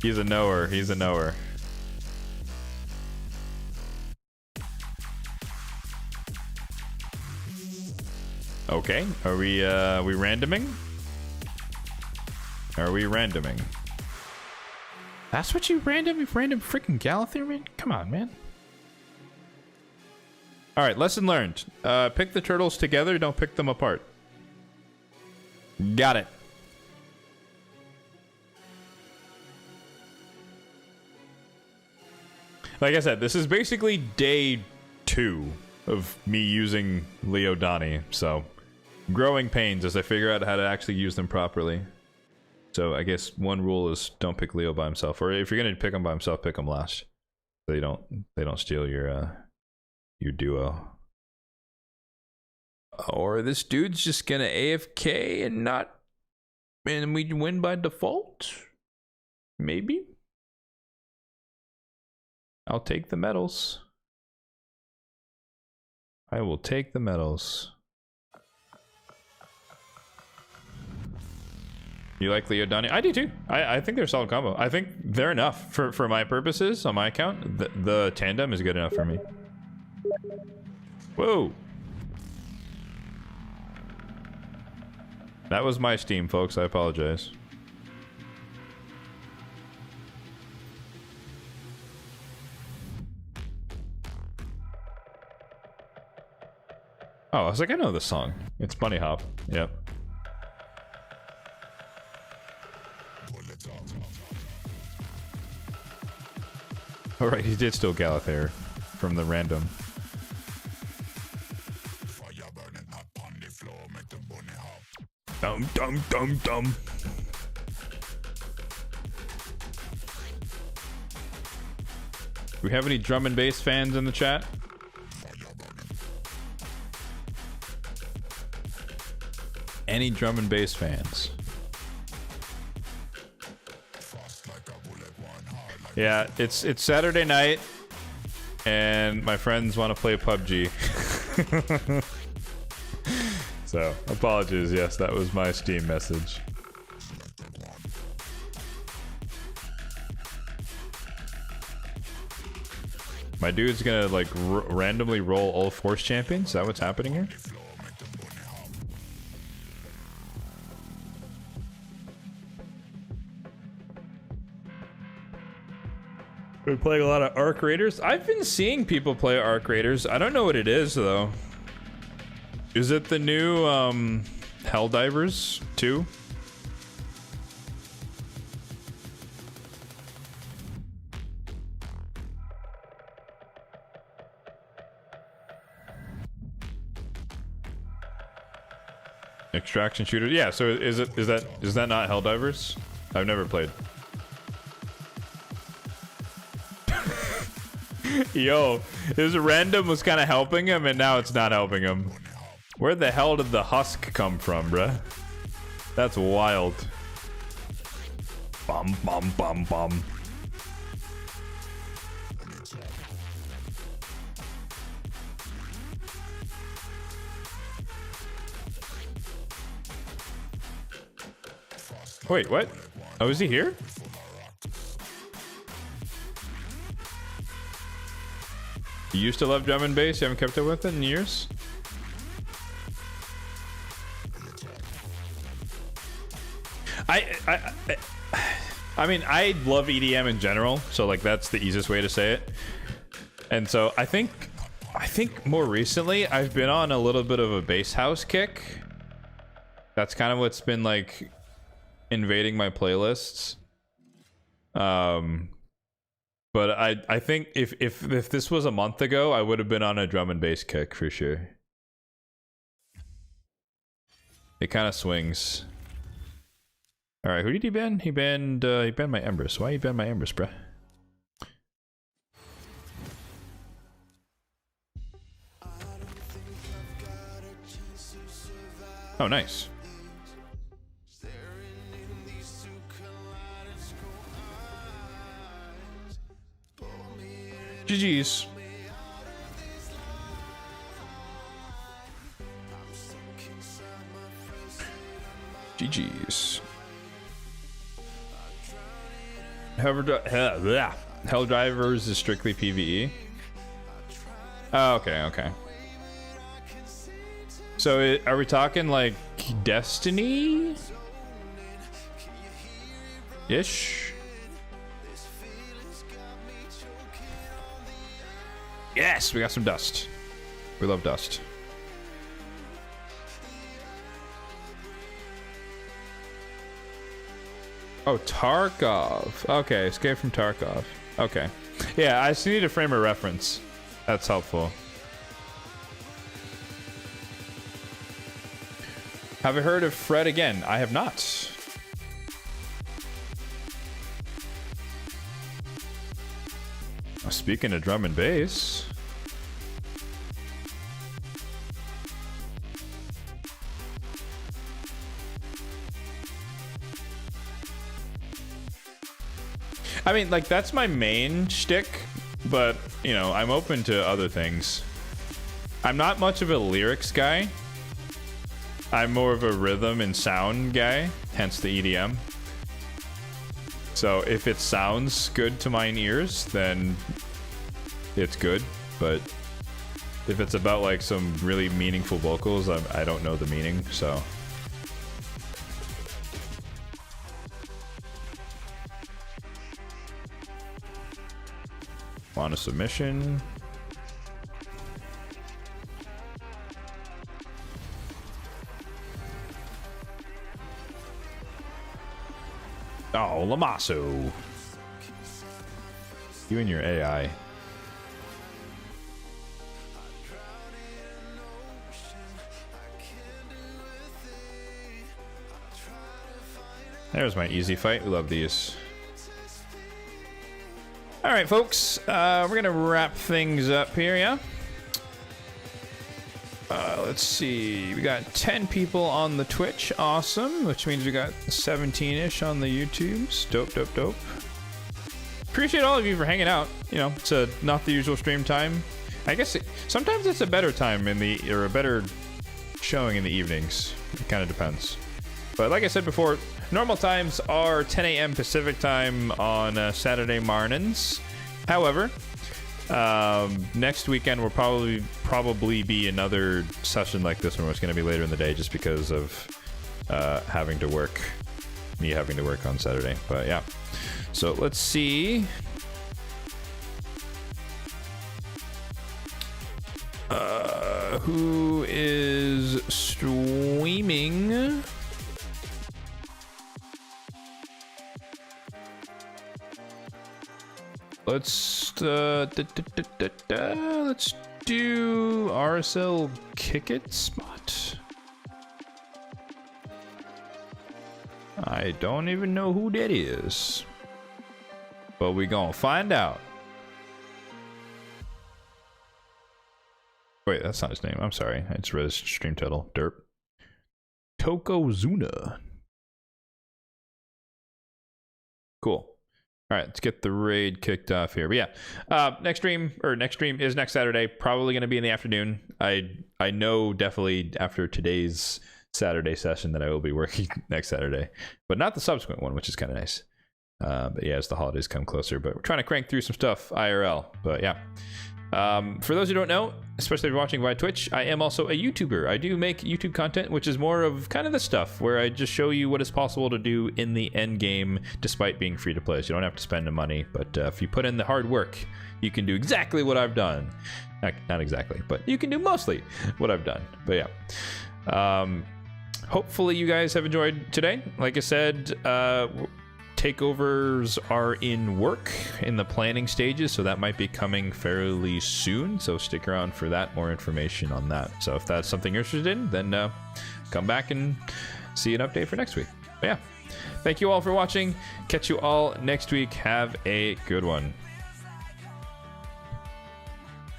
A: he's a knower. He's a knower. Okay, are we randoming? Are we randoming? That's what you random freaking Galathir, man? Come on, man. All right, lesson learned. Pick the turtles together, don't pick them apart. Got it. Like I said, this is basically day 2 of me using Leo Donnie, so growing pains as I figure out how to actually use them properly. So I guess one rule is don't pick Leo by himself, or if you're gonna pick him by himself, pick him last, so they don't steal your duo. Or this dude's just gonna AFK and we win by default. Maybe. I'll take the medals. I will take the medals. You like Leo Donnie? I do too. I think they're a solid combo. I think they're enough for my purposes on my account. The tandem is good enough for me. Whoa. That was my Steam, folks. I apologize. Oh, I was like, I know this song. It's Bunny Hop. Yep. Alright, he did steal Galathir from the random. Dum dum dum dum. Do we have any drum and bass fans in the chat? Any drum and bass fans? Yeah, it's Saturday night, and my friends want to play PUBG. So, apologies. Yes, that was my Steam message. My dude's gonna like randomly roll all Force champions. Is that what's happening here? We're playing a lot of Arc Raiders. I've been seeing people play Arc Raiders. I don't know what it is though. Is it the new Helldivers 2? Extraction shooter. Yeah, so is that not Helldivers? I've never played. Yo, his random was kind of helping him, and now it's not helping him. Where the hell did the husk come from, bruh? That's wild. Bum, bum, bum, bum. Wait, what? Oh, is he here? You used to love drum and bass? You haven't kept up with it in years? I mean, I love EDM in general, so like that's the easiest way to say it. And so I think more recently I've been on a little bit of a bass house kick. That's kind of what's been like invading my playlists. But I think if this was a month ago, I would have been on a drum and bass kick for sure. It kind of swings. All right, who did he ban? He banned my Empress. Why you ban my Empress, bruh? Oh, nice. GG's. GG's. Helldivers is strictly PvE. Oh, okay, okay. So are we talking like Destiny? Ish? Yes, we got some dust. We love dust. Oh, Tarkov. Okay, escape from Tarkov. Okay. Yeah, I just need a frame of reference. That's helpful. Have I heard of Fred again? I have not. Speaking of drum and bass. I mean, like, that's my main shtick, but, you know, I'm open to other things. I'm not much of a lyrics guy. I'm more of a rhythm and sound guy, hence the EDM. So if it sounds good to mine ears, then it's good. But if it's about like some really meaningful vocals, I don't know the meaning, so. Want a submission? Oh, Lamasso. You and your AI. There's my easy fight. We love these. All right, folks. We're going to wrap things up here, yeah? Let's see. We got 10 people on the Twitch. Awesome. Which means we got 17-ish on the YouTubes. Dope, dope, dope. Appreciate all of you for hanging out. You know, it's not the usual stream time. I guess sometimes it's a better time or a better showing in the evenings. It kind of depends. But like I said before, normal times are 10 a.m. Pacific time on Saturday mornings. However, next weekend will probably be another session like this one where it's going to be later in the day just because of having to work on Saturday. But yeah, so let's see. Who is streaming? Let's let's do RSL Kick It spot. I don't even know who that is, but we gonna find out. Wait, that's not his name. I'm sorry. I just read his stream title. Derp. Tokozuna. Cool. All right, let's get the raid kicked off here. But yeah, next stream is next Saturday. Probably going to be in the afternoon. I know definitely after today's Saturday session that I will be working next Saturday, but not the subsequent one, which is kind of nice. But yeah, as the holidays come closer, but we're trying to crank through some stuff IRL. But yeah. For those who don't know, especially if you're watching via Twitch, I am also a YouTuber. I do make YouTube content, which is more of kind of the stuff where I just show you what is possible to do in the end game despite being free to play. So you don't have to spend the money, but if you put in the hard work, you can do exactly what I've done. Not exactly, but you can do mostly what I've done. But yeah. Hopefully you guys have enjoyed today. Like I said, takeovers are in work in the planning stages, so that might be coming fairly soon, so stick around for that, more information on that. So if that's something you're interested in, then come back and see an update for next week. But yeah, thank you all for watching. Catch you all next week. Have a good one.